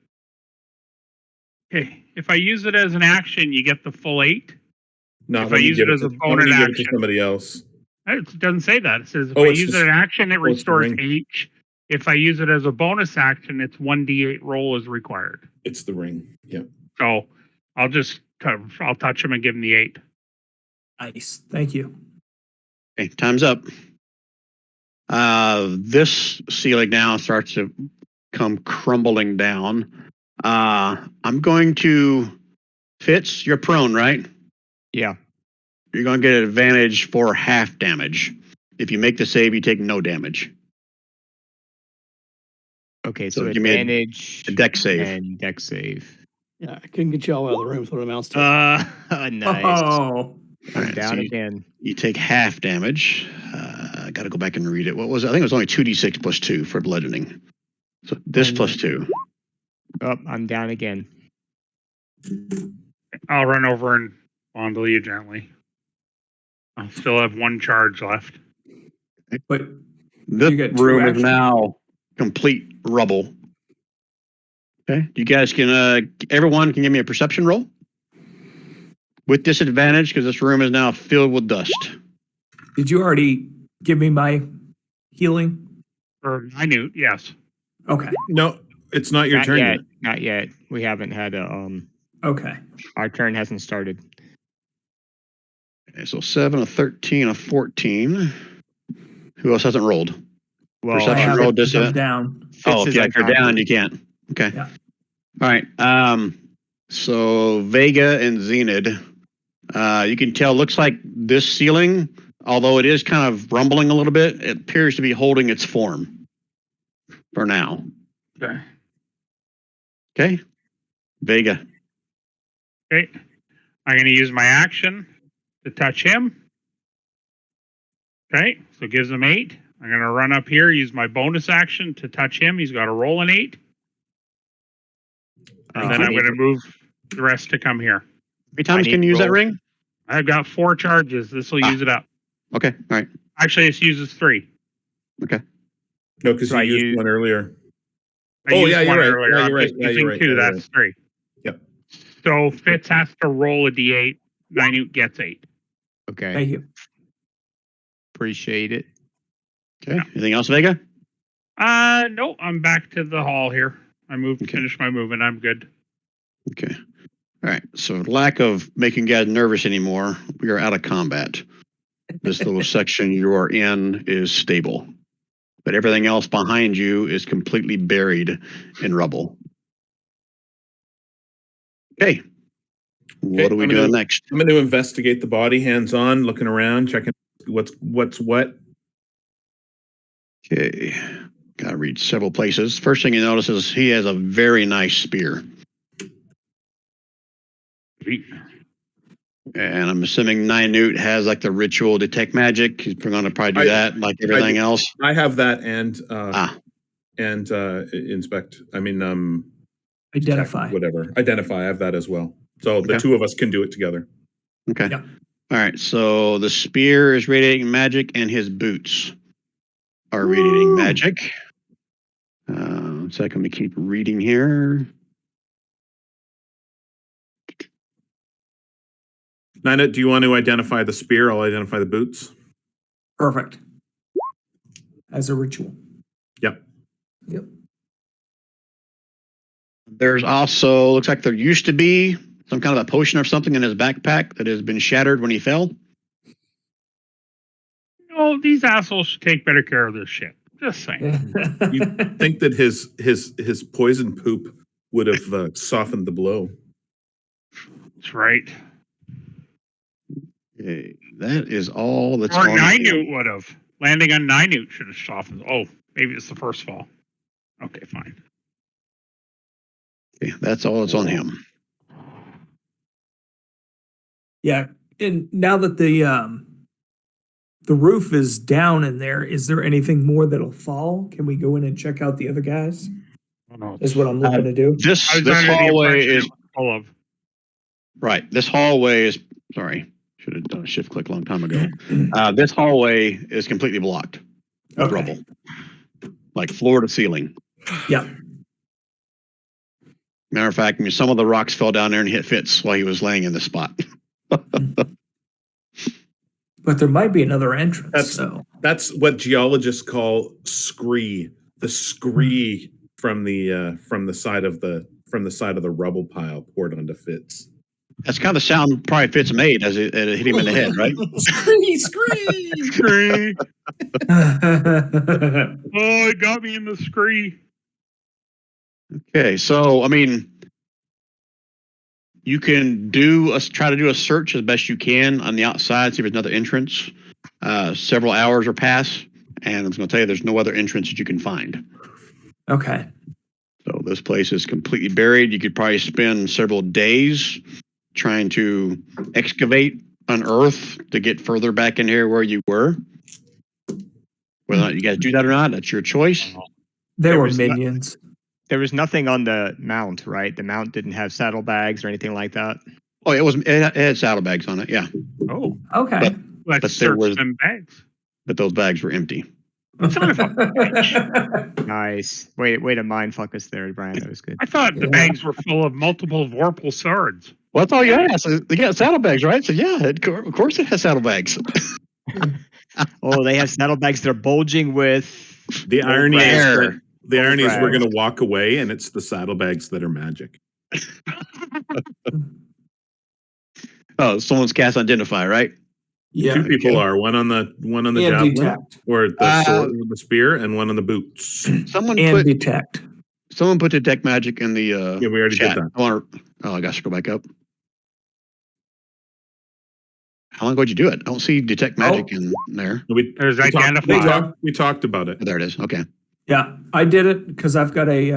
Okay. If I use it as an action, you get the full 8. Not If when I you use give it as a not when you bonus give it to action. somebody else. It doesn't say that. It says if Oh, I it's use the- it as an action, it it's the restores ring. H. If I use it as a bonus action, it's 1d8 roll is required. It's the ring. Yeah. So I'll just I'll touch him and give him the 8. Nice. Thank you. Okay, time's up. This ceiling now starts to come crumbling down. I'm going to Fitz, you're prone, right? Yeah. You're going to get an advantage for half damage. If you make the save, you take no damage. Okay, So so give me a advantage dex save. and dex save. Yeah, I couldn't get y'all out of the room. Is what it amounts to. Nice. Oh, I'm Alright, down so again. You take half damage. I got to go back and read it. What was it? I think it was only 2d6 plus 2 for bludgeoning. So this plus 2. Oh, I'm down again. I'll run over and fondle you gently. I'll still have one charge left. but This You get two room is actions. now complete rubble. Okay, you guys can, everyone can give me a perception roll with disadvantage because this room is now filled with dust. did you already give me my healing? Or minute, yes. Okay. No, it's not your Not turn yet. yet. Not yet. We haven't had a Okay. our turn hasn't started. Okay, so 7, a 13, a 14. Who else hasn't rolled? Well, I Perception have roll it because I'm disadvantage. down. Oh, Fitz if, is if you're unconscious. down, you can't. Okay. Yeah. All right. So Vega and Zenid, you can tell. Looks like this ceiling, although it is kind of rumbling a little bit, it appears to be holding its form for now. Okay. Okay. Vega. Okay. I'm going to use my action to touch him. Okay. So it gives him 8. I'm going to run up here, use my bonus action to touch him. He's got to roll an 8. And then I'm going to move the rest to come here. How many times need can you use that roll. ring? I've got 4 charges. This will use it up. Okay. All right. Actually, this uses 3. Okay. No, because So you I used use- one earlier. I Oh, used yeah, you're one right. earlier. Yeah, I'm you're right. just Yeah, using you're right. 2. Yeah, you're That's 3. Yep. So Fitz has to roll a d8. Minute gets 8. Okay. Thank you. Appreciate it. Okay. Anything else, Vega? No, I'm back to the hall here. I moved, Okay. finished my movement. I'm good. Okay. All right. So lack of making guys nervous anymore, we are out of combat. This little section you are in is stable, but everything else behind you is completely buried in rubble. Okay. What are we I'm doing gonna- next? I'm going to investigate the body, hands on, looking around, checking what's what. Okay. Got to read several places. First thing you notice is he has a very nice spear. Sweet. And I'm assuming Ninute has like the ritual detect magic. He's going to probably do that like everything else. I have that and inspect. I mean, Identify. detect, whatever. Identify. I have that as well. So the Okay. two of us can do it together. Okay. Yep. All right. So the spear is radiating magic and his boots are radiating magic. So I'm going to keep reading here. Nina, do you want to identify the spear? I'll identify the boots. Perfect. As a ritual. Yep. Yep. There's also, looks like there used to be some kind of a potion or something in his backpack that has been shattered when he fell. Oh, these assholes should take better care of this shit. Just saying. You think that his poison poop would have softened the blow? That's right. Okay, that is all that's Or on Ninute would have. Landing on Ninute should have softened. Oh, maybe it's the first fall. Okay, fine. Okay, that's all that's on him. Yeah, and now that the roof is down in there, is there anything more that'll fall? Can we go in and check out the other guys? Oh, no. Is what I'm looking to do. This I was this under the hallway impression is it was full of. right. This hallway is sorry. Should have done a shift click a long time ago. This hallway is completely blocked with Okay. rubble, like floor to ceiling. Yeah. Matter of fact, I mean, some of the rocks fell down there and hit Fitz while he was laying in the spot. But there might be another entrance. That's- So That's what geologists call scree. The scree from the side of the rubble pile poured onto Fitz. That's kind of the sound probably Fitz made as it hit him in the head, right? Scree. Oh, it got me in the scree. Okay, so I mean, You can try to do a search as best you can on the outside, see if there's another entrance. Several hours will pass, and I'm going to tell you there's no other entrance that you can find. Okay. So this place is completely buried. You could probably spend several days trying to excavate, unearth to get further back in here where you were. Whether or not you guys do that or not, that's your choice. There were was no- minions. There was nothing on the mount, right? The mount didn't have saddlebags or anything like that. Oh, it had saddlebags on it, yeah. Oh, Okay. But- let's but there search was- them bags. But those bags were empty. Son of a Nice. Way to mind fuck us there, Brian. That was good. I thought the Yeah. bags were full of multiple Vorpal swords. Well, that's all you asked. They got saddlebags, right? So yeah, of course it has saddlebags. Oh, they have saddlebags. They're bulging with. The irony is Rare. that the irony is we're rags. going to walk away, and it's the saddlebags that are magic. Oh, someone's cast identify, right? Yeah. Two people are one on the And javelin detect. or the sword with the spear, and one on the boots. Someone And put detect. detect magic in the Yeah, we already chat. did that. I gosh, go back up. How long ago did you do it? I don't see detect magic in there. There's We talked, identify. we talked about it. Oh, there it is. Okay. Yeah, I did it because I've got a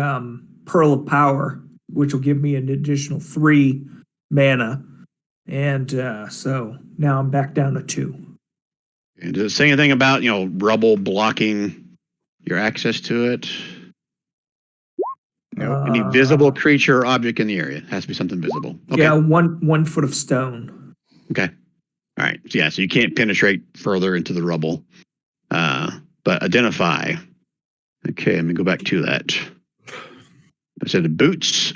Pearl of Power, which will give me an additional 3 mana. And so now I'm back down to 2. And does it say anything about rubble blocking your access to it? Nope. Any visible creature or object in the area? It has to be something visible. Okay. Yeah, 1 foot of stone. Okay. All right. So, so you can't penetrate further into the rubble. But identify. Okay, let me go back to that. I said the boots.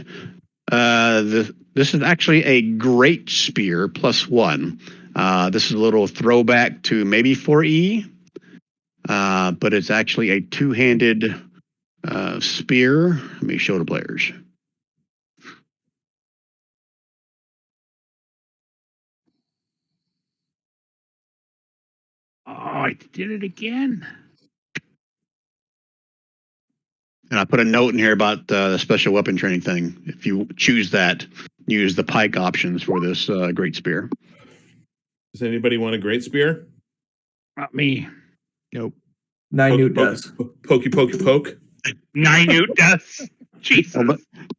This is actually a great spear +1. This is a little throwback to maybe 4E, but it's actually a 2-handed spear. Let me show the players. Oh, I did it again. And I put a note in here about the special weapon training thing. If you choose that, use the pike options for this great spear. Does anybody want a great spear? Not me. Nope. Nynute does. Pokey, pokey, poke. Nynute does. Jesus.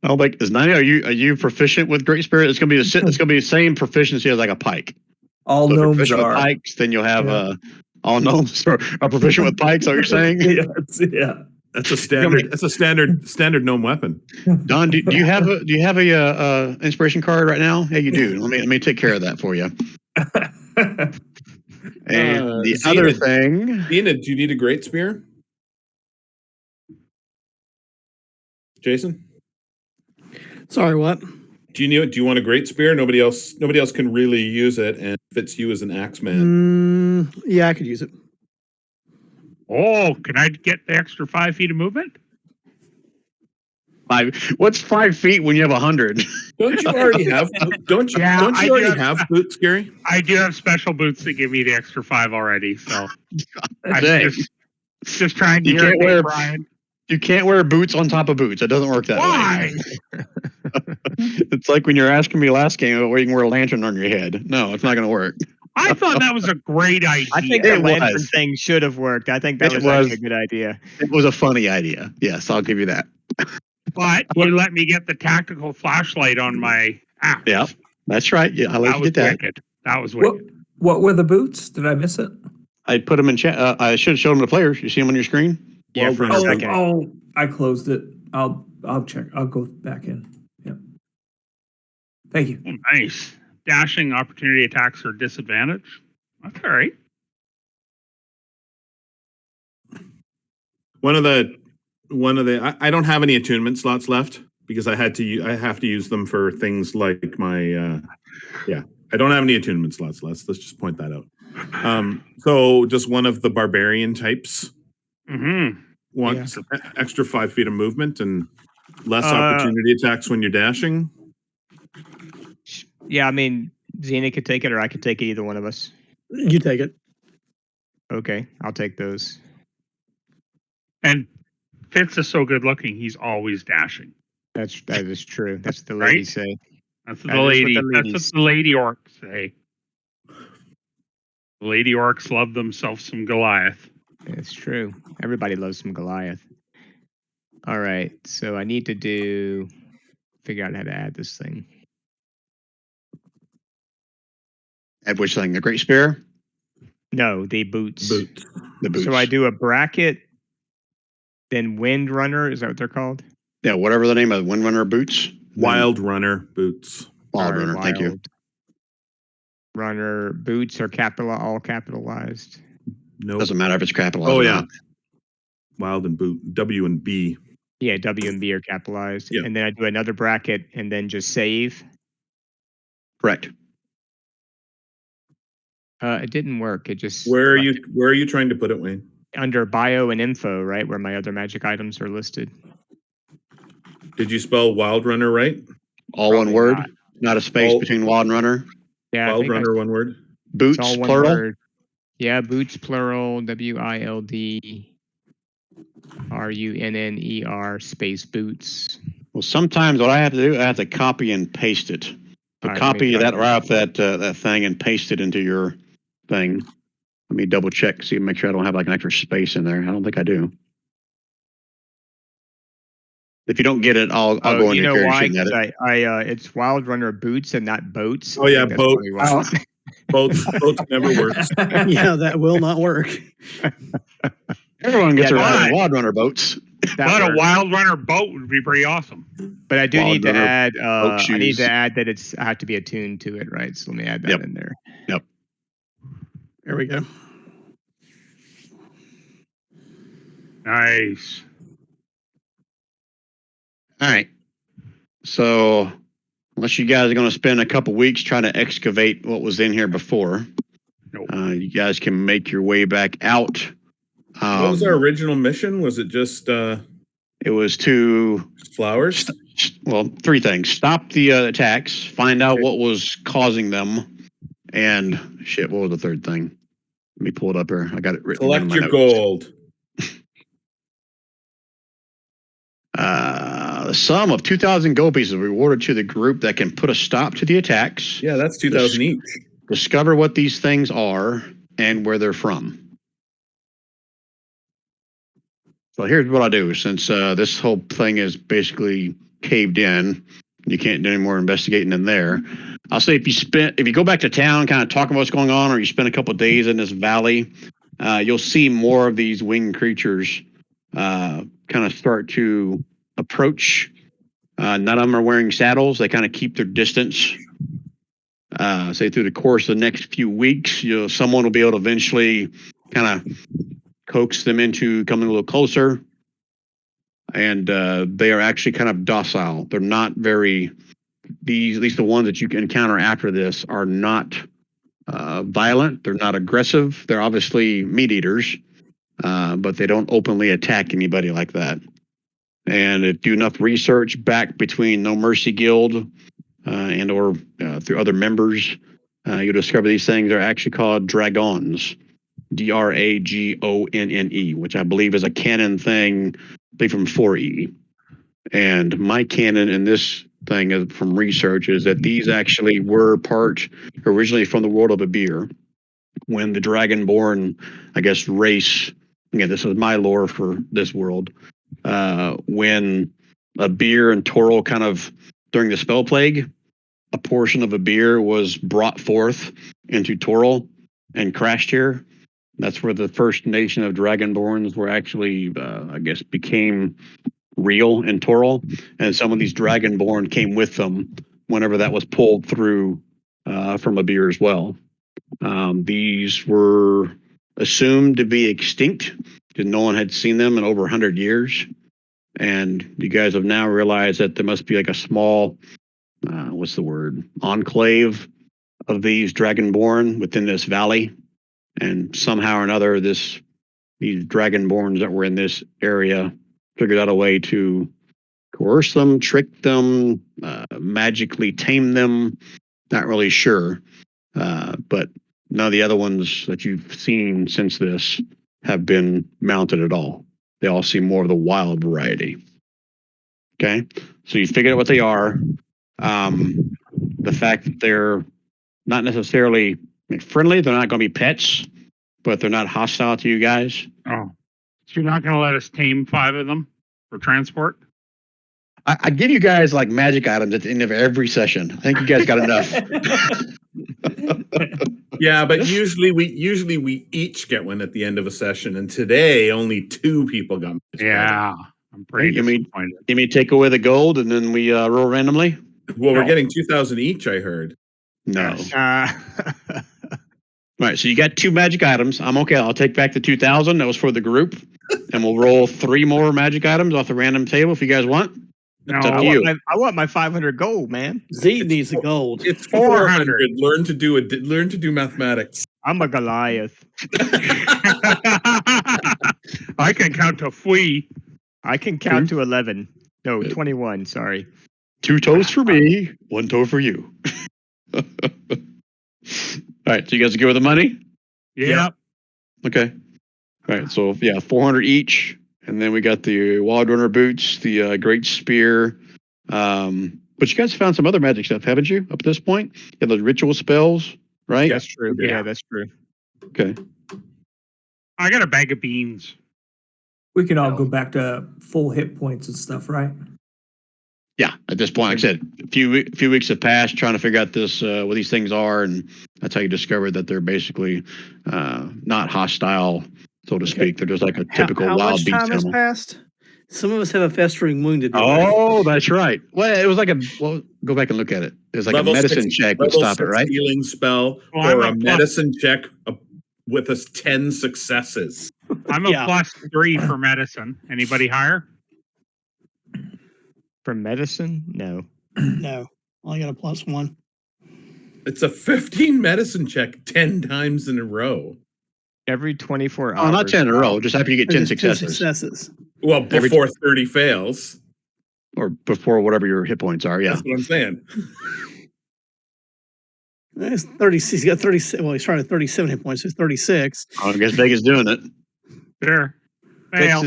Oh, like is Nani? Are you proficient with great spear? It's gonna be the same proficiency as like a pike. All So if you're gnomes proficient with are. pikes, then you'll have Yeah. All gnomes are proficient with pikes. Are you saying? Yes, yeah. That's a standard. That's a standard gnome weapon. Don, do you have a inspiration card right now? Yeah, you do. Let me take care of that for you. And the Zena, other thing, Dina, do you need a great spear? Jason, Sorry, what? do you want a great spear? Nobody else can really use it, and fits you as an axeman. Yeah, I could use it. Oh, can I get the extra 5 feet of movement? what's 5 feet when you have 100? Don't you already have? Don't you? Yeah, don't I you already do. have boots, Gary? I do have special boots that give me the extra 5 already. So I'm Dang. just trying to You can't irritate wear- Brian. You can't wear boots on top of boots. It doesn't work that Why? way. It's like when you're asking me last game about where you can wear a lantern on your head. No, it's not going to work. I thought that was a great idea. I think It the lantern was. thing should have worked. I think that It was was. actually a good idea. It was a funny idea. Yes, I'll give you that. but you let me get the tactical flashlight on my axe. Yeah, that's right. Yeah, I'll let That you was get that. wicked. That was What, wicked. what were the boots? Did I miss it? I put them in chat. I should have shown them to players. You see them on your screen? Yeah, for a Well, second. Oh, I closed it. I'll check. I'll go back in. Yep. Thank you. Oh, nice. Dashing opportunity attacks are disadvantage. That's all right. One of the I don't have any attunement slots left because I have to use them for things like my I don't have any attunement slots. Let's just point that out. So just one of the barbarian types Mm-hmm. wants extra 5 feet of movement and less Uh, opportunity attacks when you're dashing. Yeah, I mean, Xena could take it, or I could take it. Either one of us. You take it. Okay, I'll take those. And Fitz is so good looking, he's always dashing. That is true. That's what the Right? ladies say. That's That is what the that's what ladies- the lady orcs say. The lady orcs love themselves some Goliath. It's true. Everybody loves some Goliath. All right, so I need to figure out how to add this thing. At which thing? The Great Spear? No, the boots. Boots. The boots. So I do a bracket, then Wind Runner. Is that what they're called? Yeah, whatever the name of Windrunner boots. Wild runner boots. Wild All right, Runner. Thank you. Wild Runner boots are all capitalized. No. Doesn't matter if it's capitalized. Oh or yeah. not. Wild and boot. W and B. Yeah, W and B are capitalized. Yeah. And then I do another bracket and then just save. Correct. It didn't work. It just Where are left you trying to put it, Wayne? it under bio and info, right, where my other magic items are listed. Did you spell wild runner right? All Probably one word. not. Not a space All- between wild and runner. Yeah, I Wild think runner, one word. it's Boots, all one plural. word. Yeah, boots plural. WILDRUNNER space boots. Well, sometimes what I have to do, I have to copy and paste it. So All right, let me copy try that that. right off that thing and paste it into your thing. Let me double check, see, make sure I don't have like an extra space in there. I don't think I do. If you don't get it, I'll go Oh, into you know your why? shooting at 'Cause it. I it's Wild Runner boots and not boats. Oh, I yeah, think that's boat. probably why. Boats never works. Yeah, that will not work. Everyone gets Yeah, around but- in wild runner boats. That But a works. wild runner boat would be pretty awesome. But I do Wild need to Runner add. boat I need shoes. to add that I have to be attuned to it, right? So let me add that Yep. in there. There we go. Nice. All right. So unless you guys are going to spend a couple weeks trying to excavate what was in here before, Nope. you guys can make your way back out. What was our original mission? Was it just It was to, flowers? well, three things: stop the attacks, find out Okay. what was causing them, and shit. What was the third thing? Let me pull it up here. I got it written down in Collect my your notes. gold. The sum of 2,000 gold pieces rewarded to the group that can put a stop to the attacks. Yeah, that's 2,000 each. Discover what these things are and where they're from. So here's what I do. Since this whole thing is basically caved in, you can't do any more investigating in there. I'll say if you go back to town, kind of talk about what's going on, or you spend a couple of days in this valley, you'll see more of these winged creatures kind of start to approach. None of them are wearing saddles. They kind of keep their distance. Say through the course of the next few weeks, someone will be able to eventually kind of coax them into coming a little closer. And they are actually kind of docile. They're not very, at least the ones that you can encounter after this are not violent. They're not aggressive. They're obviously meat eaters, but they don't openly attack anybody like that. And do enough research back between No Mercy Guild and or through other members, you'll discover these things are actually called dragons, DRAGONNE, which I believe is a canon thing, I believe from 4E. And my canon in this thing is from research is that these actually were part originally from the world of Abir, when the Dragonborn, I guess, race. Again, this is my lore for this world. When Abir and Toril kind of during the spell plague, a portion of Abir was brought forth into Toril and crashed here. That's where the first nation of Dragonborns were actually, I guess, became real in Toril. And some of these Dragonborn came with them whenever that was pulled through from Abir as well. These were assumed to be extinct because no one had seen them in over 100 years. And you guys have now realized that there must be like a small, enclave of these Dragonborn within this valley. And somehow or another, these Dragonborns that were in this area figured out a way to coerce them, trick them, magically tame them. Not really sure. But none of the other ones that you've seen since this have been mounted at all. They all seem more of the wild variety. Okay, so you figured out what they are. the fact that they're not necessarily friendly. They're not going to be pets, but they're not hostile to you guys. Oh, so you're not going to let us tame 5 of them for transport? I give you guys like magic items at the end of every session. I think you guys got enough. Yeah, but usually we each get one at the end of a session, and today only 2 people got. Yeah, I'm pretty You mean- disappointed. You may take away the gold and then we roll randomly? Well, we're No. getting 2,000 each. I heard. No. Yes. All right, so you got 2 magic items. I'm okay. I'll take back the 2,000. That was for the group. And we'll roll 3 more magic items off the random table if you guys want. No, It's up I to want, you. I want my 500 gold, man. Z needs the gold. It's 400. 400. Learn to do mathematics. I'm a Goliath. I can count to 3. I can count to 11. No, 21. Sorry. 2 toes for me, 1 toe for you. All right, so you guys are good with the money? Yep. Okay. All right, so yeah, 400 each. And then we got the Wild Runner boots, the Great Spear. But you guys found some other magic stuff, haven't you, up to this point? You have those ritual spells, right? That's true. Yeah. Yeah, that's true. Okay. I got a bag of beans. We can all go back to full hit points and stuff, right? Yeah, at this point, like I said, a few weeks have passed trying to figure out this what these things are, and that's how you discovered that they're basically not hostile, so to speak. They're just like a typical how wild much beast time has animal. passed? Some of us have a festering wound to do. Oh, that's right. Well, it was like go back and look at it. It was like Level a medicine 6 check would level stop it, 6 right? Healing spell Well, or I'm a a plus- medicine check with us 10 successes. I'm a Yeah. +3 for medicine. Anybody higher? For medicine? No. No, only got a +1. It's a 15 medicine check 10 times in a row. Every 24 hours. Oh, not 10 in a row. Just after you get 10 Just 10 successes, successes. Well, Every- before 30 fails. or before whatever your hit points are. Yeah. That's what I'm saying. It's 36. He's got 36. Well, he's trying to 37 hit points. So it's 36. I guess Vegas doing it. Sure. Fail.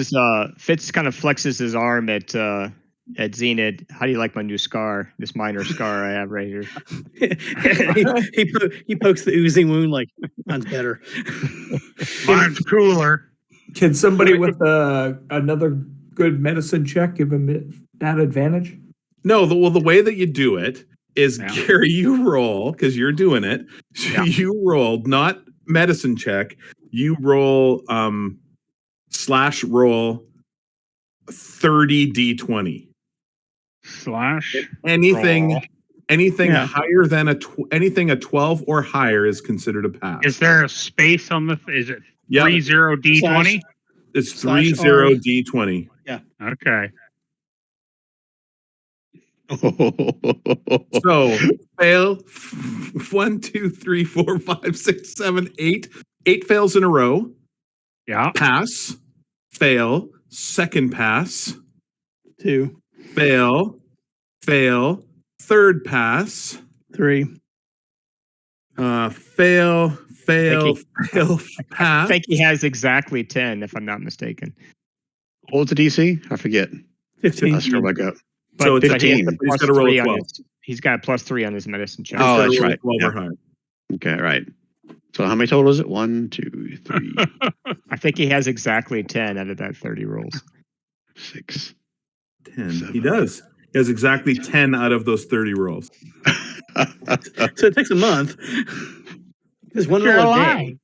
Fitz kind of flexes his arm at Zenith. How do you like my new scar? This minor scar I have right here. he pokes the oozing wound like mine's better. Mine's cooler. Can somebody with another good medicine check give him that advantage? No, the way that you do it is, Yeah. Gary, you roll, because you're doing it. Yeah. You rolled, not medicine check. You roll slash roll 30 d20. Slash. Anything roll. Yeah. higher than anything a 12 or higher is considered a pass. Is there a space on the? Is it Yeah, 30d20? it's slash 30 R. d20. Okay. So fail 1, 2, 3, 4, 5, 6, 7, 8. 8 fails in a row. Yeah. Pass, fail, second pass, 2, fail, third pass, 3. fail, I pass. think he has exactly 10, if I'm not mistaken. What was the DC? I forget. 15. I'll scroll back up. So it's but he has 15. a He's plus gotta roll a 3 on 12. he's got a +3 on his medicine check. Oh, that's right. 12 Yeah. or higher. Okay, right. So how many total is it? 1, 2, 3, I think he has exactly 10 out of that 30 rolls. 6. 10. He does. He has exactly 10 out of those 30 rolls. So it takes a month. Just one You're roll a alive. day.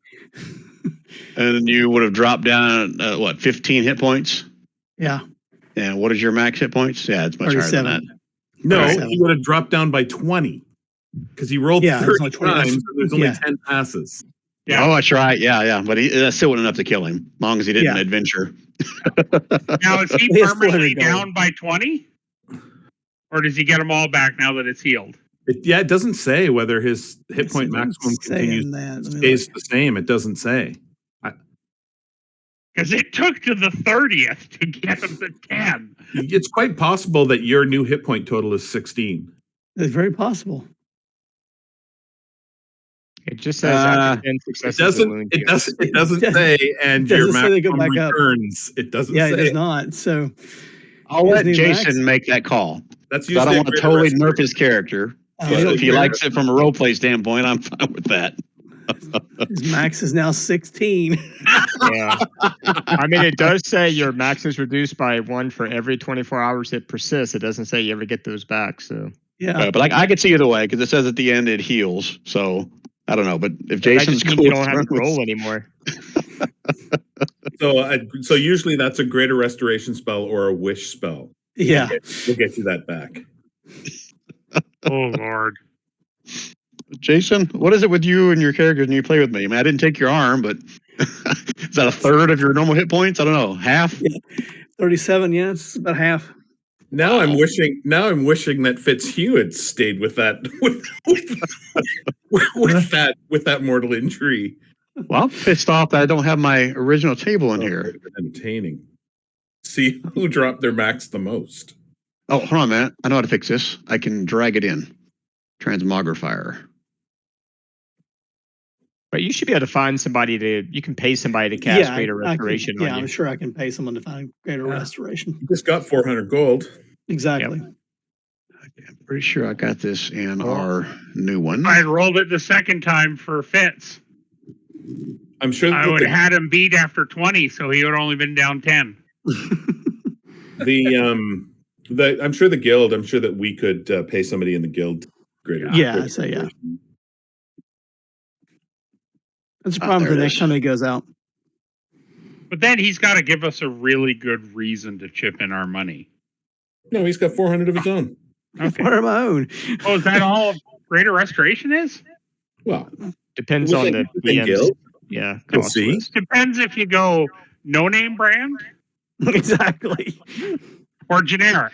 And you would have dropped down, 15 hit points? Yeah. And what is your max hit points? Yeah, it's much higher than that. 37. No, 37. he would have dropped down by 20 because he rolled Yeah, it's 30 only 20. times. And there's only Yeah. 10 passes. Yeah. Oh, that's right. Yeah. But that's still enough to kill him, as long as he didn't Yeah. adventure. Now is he He has permanently 400 gold. down by 20? Or does he get them all back now that it's healed? It doesn't say whether his hit It's point maximum saying continues that. Let me stays look. the same. It doesn't say. Because it took to the 30th to get him to 10. It's quite possible that your new hit point total is 16. It's very possible. It just says Uh, after 10 It successes. doesn't. the wound It heals. doesn't. It doesn't It say. And your doesn't say they go maximum back up. returns. It doesn't Yeah, say. it does not. So I'll His let new Jason max? make that call. That's 'Cause I don't usually want to totally nerf his character. If he likes it from a role play standpoint, I'm fine with that. His max is now 16. Yeah. I mean, it does say your max is reduced by 1 for every 24 hours it persists. It doesn't say you ever get those back. So Yeah. But I could see either way because it says at the end it heals. So I don't know. But if that Jason's just means cool you with don't have to throwing- roll anymore. So usually that's a greater restoration spell or a wish spell. Yeah. We'll get you that back. Oh Lord. Jason, what is it with you and your characters when you play with me? I mean, I didn't take your arm, but is that a third of your normal hit points? I don't know, half. 37, yeah, it's about half. Now I'm wishing that Fitzhugh had stayed with that with that mortal injury. Well, I'm pissed off that I don't have my original table in here. Entertaining. See who dropped their max the most. Oh, hold on a minute. I know how to fix this. I can drag it in. Transmogrifier. But you should be able to find somebody you can pay somebody to cast Greater Restoration Yeah, on I'm you. sure I can pay someone to find Greater Restoration. You just got 400 gold. Exactly. I'm pretty sure I got this in our new one. I had rolled it the second time for Fitz. I'm sure I would have had him beat after 20, so he would have only been down 10. I'm sure the guild. I'm sure that we could pay somebody in the guild. Greater. Yeah, I'd say yeah. That's a problem there for it next is. time he goes out. But then he's got to give us a really good reason to chip in our money. No, he's got 400 of his own. Okay. What of my own? Oh, is that all Greater Restoration is? Well, Depends on the within DM's guild. yeah, You'll cost see. list. Depends if you go no name brand Exactly. or generic.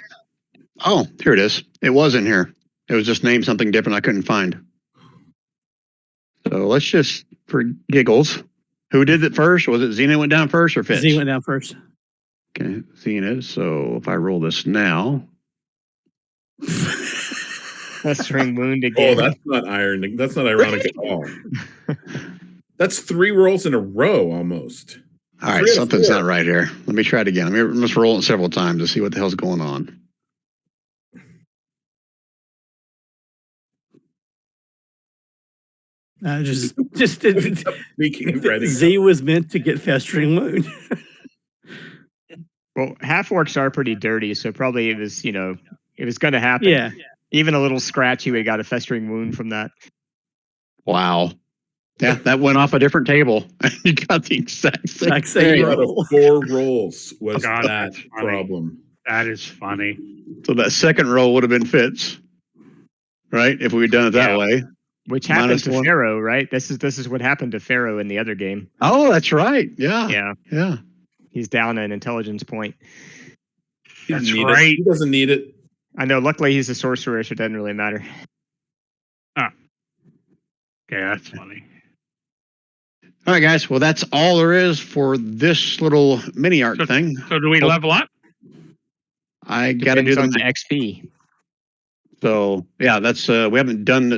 Oh, here it is. It was in here. It was just named something different I couldn't find. So let's just, for giggles, who did it first? Was it Xena went down first or Fitz? Z went down first. Okay, Xena. So if I roll this now, Festering wound Oh, again. that's not iron. That's not ironic at all. That's 3 rolls in a row almost. all right, 3 out of something's 4. not right here. Let me try it again. Let's roll it several times to see what the hell's going on. Just Speaking of writing, Z was meant to get festering wound. Well, half orcs are pretty dirty, so probably it was going to happen. Yeah. Even a little scratch, you would have got a festering wound from that. Wow. Yeah, that went off a different table. You got the exact same. Exact same thing. out of roll. 4 rolls was God, that that's funny. problem. That is funny. So that second roll would have been Fitz, right? If we had done it that Yeah. way. Which happened Minus to 1. Pharaoh, right? This is what happened to Pharaoh in the other game. Oh, that's right. Yeah. Yeah. Yeah. He's down an intelligence point. He doesn't That's need right. it. He doesn't need it. I know, luckily he's a sorcerer, so it doesn't really matter. Okay, that's funny. All right, guys. Well, that's all there is for this little mini art So- thing. So do we level up? I got to do Depends the on the XP. So yeah, that's we haven't done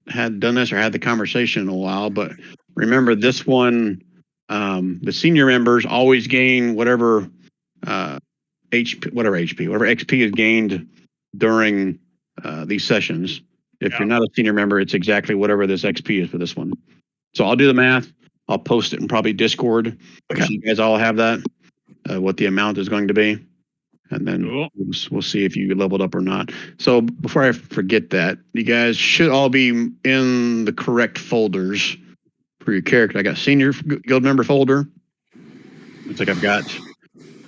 this or had the conversation in a while, but remember this one, the senior members always gain whatever whatever XP is gained during these sessions. If Yeah. you're not a senior member, it's exactly whatever this XP is for this one. So I'll do the math. I'll post it in probably Discord. Okay. So you guys all have that, what the amount is going to be. And then Cool. we'll see if you leveled up or not. So before I forget that, you guys should all be in the correct folders for your character. I got senior guild member folder. Looks like I've got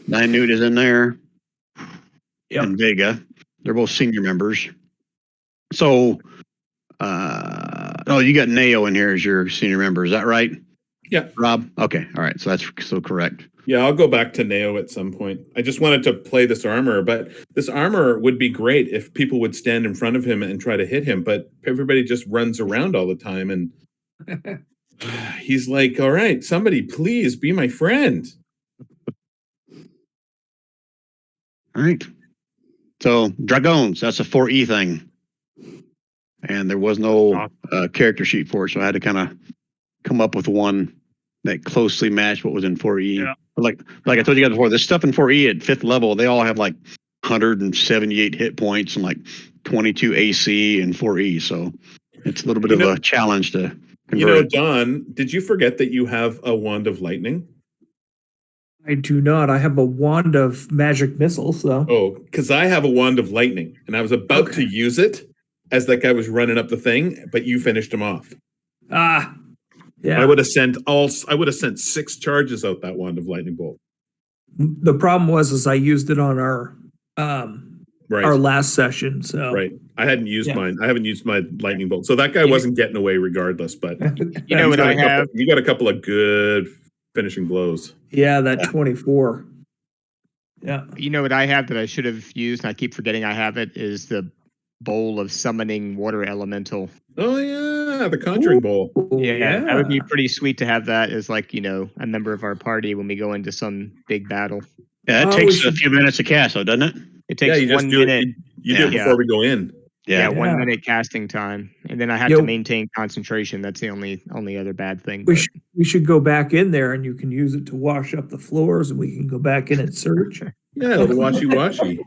Nine Newt is in there. Yep. And Vega. They're both senior members. So, you got Nao in here as your senior member. Is that right? Yeah. Rob? Okay. All right. So that's so correct. Yeah, I'll go back to Nao at some point. I just wanted to play this armor, but this armor would be great if people would stand in front of him and try to hit him, but everybody just runs around all the time and he's like, "All right, somebody please be my friend." All right. So Dragons, that's a 4E thing. And there was no character sheet for it, so I had to kind of come up with one that closely matched what was in 4E. Yeah. But like I told you guys before, this stuff in 4E at 5th level, they all have like 178 hit points and like 22 AC and 4E. So it's a little bit You of know- a challenge to You know, convert. Don, did you forget that you have a wand of lightning? I do not. I have a wand of magic missiles, though. Oh, because I have a wand of lightning, and I was about to Okay. use it as that guy was running up the thing, but you finished him off. Ah, yeah. I would have sent 6 charges out that wand of lightning bolt. The problem was I used it on our Right. last session. So Right. I hadn't used Yeah. mine. I haven't used my lightning bolt. So that guy wasn't getting away regardless, but You know what I have? you got a couple of good finishing blows. Yeah, that 24. Yeah. You know what I have that I should have used, and I keep forgetting I have it, is the bowl of summoning water elemental. Oh yeah, the conjuring bowl. Yeah, that would be pretty sweet to have that as like, a member of our party when we go into some big battle. Yeah, it Oh, takes we a few minutes to cast, though, doesn't it? It Yeah, takes you just 1 do minute. it. You do it Yeah. before we go in. Yeah, Yeah. 1 Yeah. minute casting time, and then I have Yo. to maintain concentration. That's the only other bad thing. We should go back in there and you can use it to wash up the floors and we can go back in and search. Yeah, the washy-washy.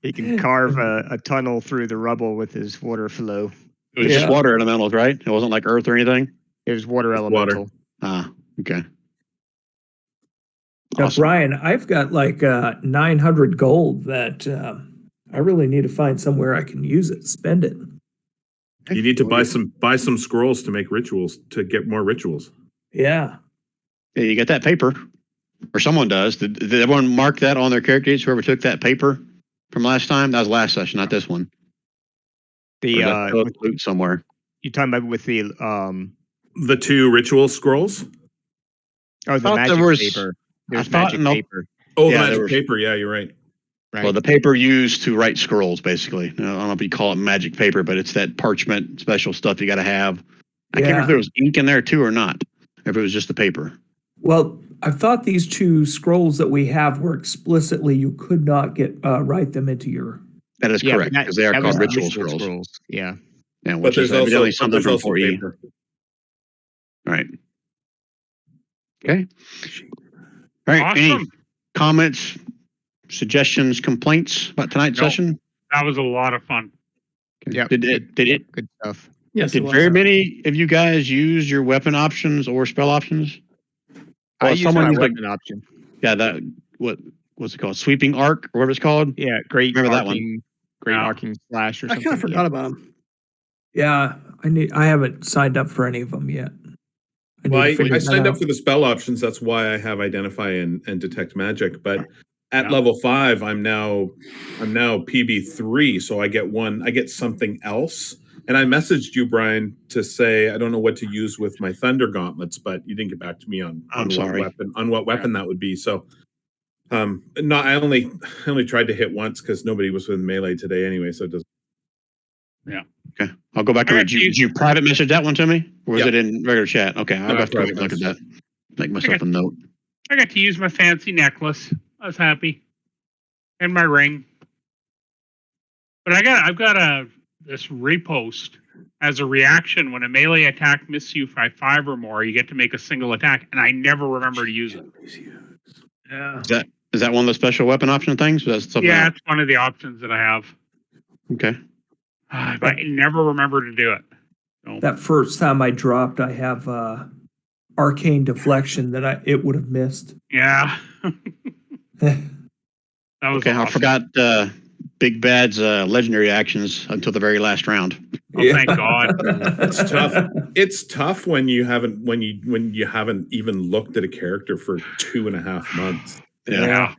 He can carve a tunnel through the rubble with his water flow. It was just Yeah. water elementals, right? It wasn't like earth or anything. It was water It's water. elemental. Ah, okay. Now, Awesome. Brian, I've got like 900 gold that I really need to find somewhere I can use it, spend it. You need to buy some scrolls to make rituals to get more rituals. Yeah. Yeah, you get that paper, or someone does. Did everyone mark that on their character sheets? Whoever took that paper from last time? That was last session, not this one. Or The is that still loot somewhere. you talking about with the The 2 ritual scrolls. the thought magic there was- paper. There's I thought- magic no. paper. Oh, Yeah, the there magic was- paper. Yeah, you're right. Right. Well, the paper used to write scrolls, basically. I don't know if you call it magic paper, but it's that parchment special stuff you got to have. I can't remember if there was ink in there too or not. If it was just the paper. Well, I thought these 2 scrolls that we have were explicitly you could not write them into your. That is Yeah, but correct because they are that was called the ritual ritual scrolls. Yeah. Yeah, But which is there's evidently also something there's from also 4E. paper. Right. Okay. All right. Any Awesome. comments, suggestions, complaints about tonight's Nope. session? That was a lot of fun. Yep. Did it? Good stuff. Yes, Did it was. very many of you guys use your weapon options or spell options? I Well, use someone my used, like- weapon option. Yeah, that what's it called? Sweeping arc, or whatever it's called. Yeah, great Remember that one. arcing, great Yeah. arcing slash or I something. kind of forgot about them. Yeah, I haven't signed up for any of them yet. need Well, to figure I that signed up out. for the spell options. That's why I have identify and detect magic. But at Yeah. level 5, I'm now PB3, so I get something else. And I messaged you, Brian, to say I don't know what to use with my thunder gauntlets, but you didn't get back to me on sorry. what weapon that would be. So no, I only tried to hit once because nobody was with melee today anyway, so it doesn't. Okay, I'll go back to All it. right, Did you private message that one to me, or was Yep. it in regular chat? Okay, I'll No, have to private look at that. message. Make myself a note. I got to use my fancy necklace. I was happy. And my ring. But I've got this repost as a reaction when a melee attack misses you by 5 or more, you get to make a single attack, and I never remember to use it. Yeah. Is that one of the special weapon option things? Or that's something Yeah, else? it's one of the options that I have. Okay. But I never remember to do it. So, That first time I dropped, I have arcane deflection that it would have missed. yeah. That was Okay, I awesome. forgot Big Bad's legendary actions until the very last round. Oh, thank God. It's tough. It's tough when you haven't even looked at a character for 2.5 months. Yeah.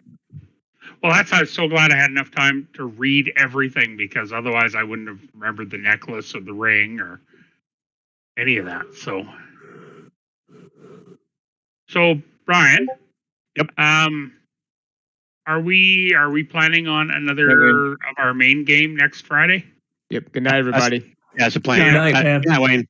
Well, that's why I was so glad I had enough time to read everything, because otherwise I wouldn't have remembered the necklace or the ring or any of that. So Brian. Yep. Are we planning on another of our main game next Friday? Yep. Good night, everybody. Yeah, it's a plan. Good night, man. Good night, Wayne.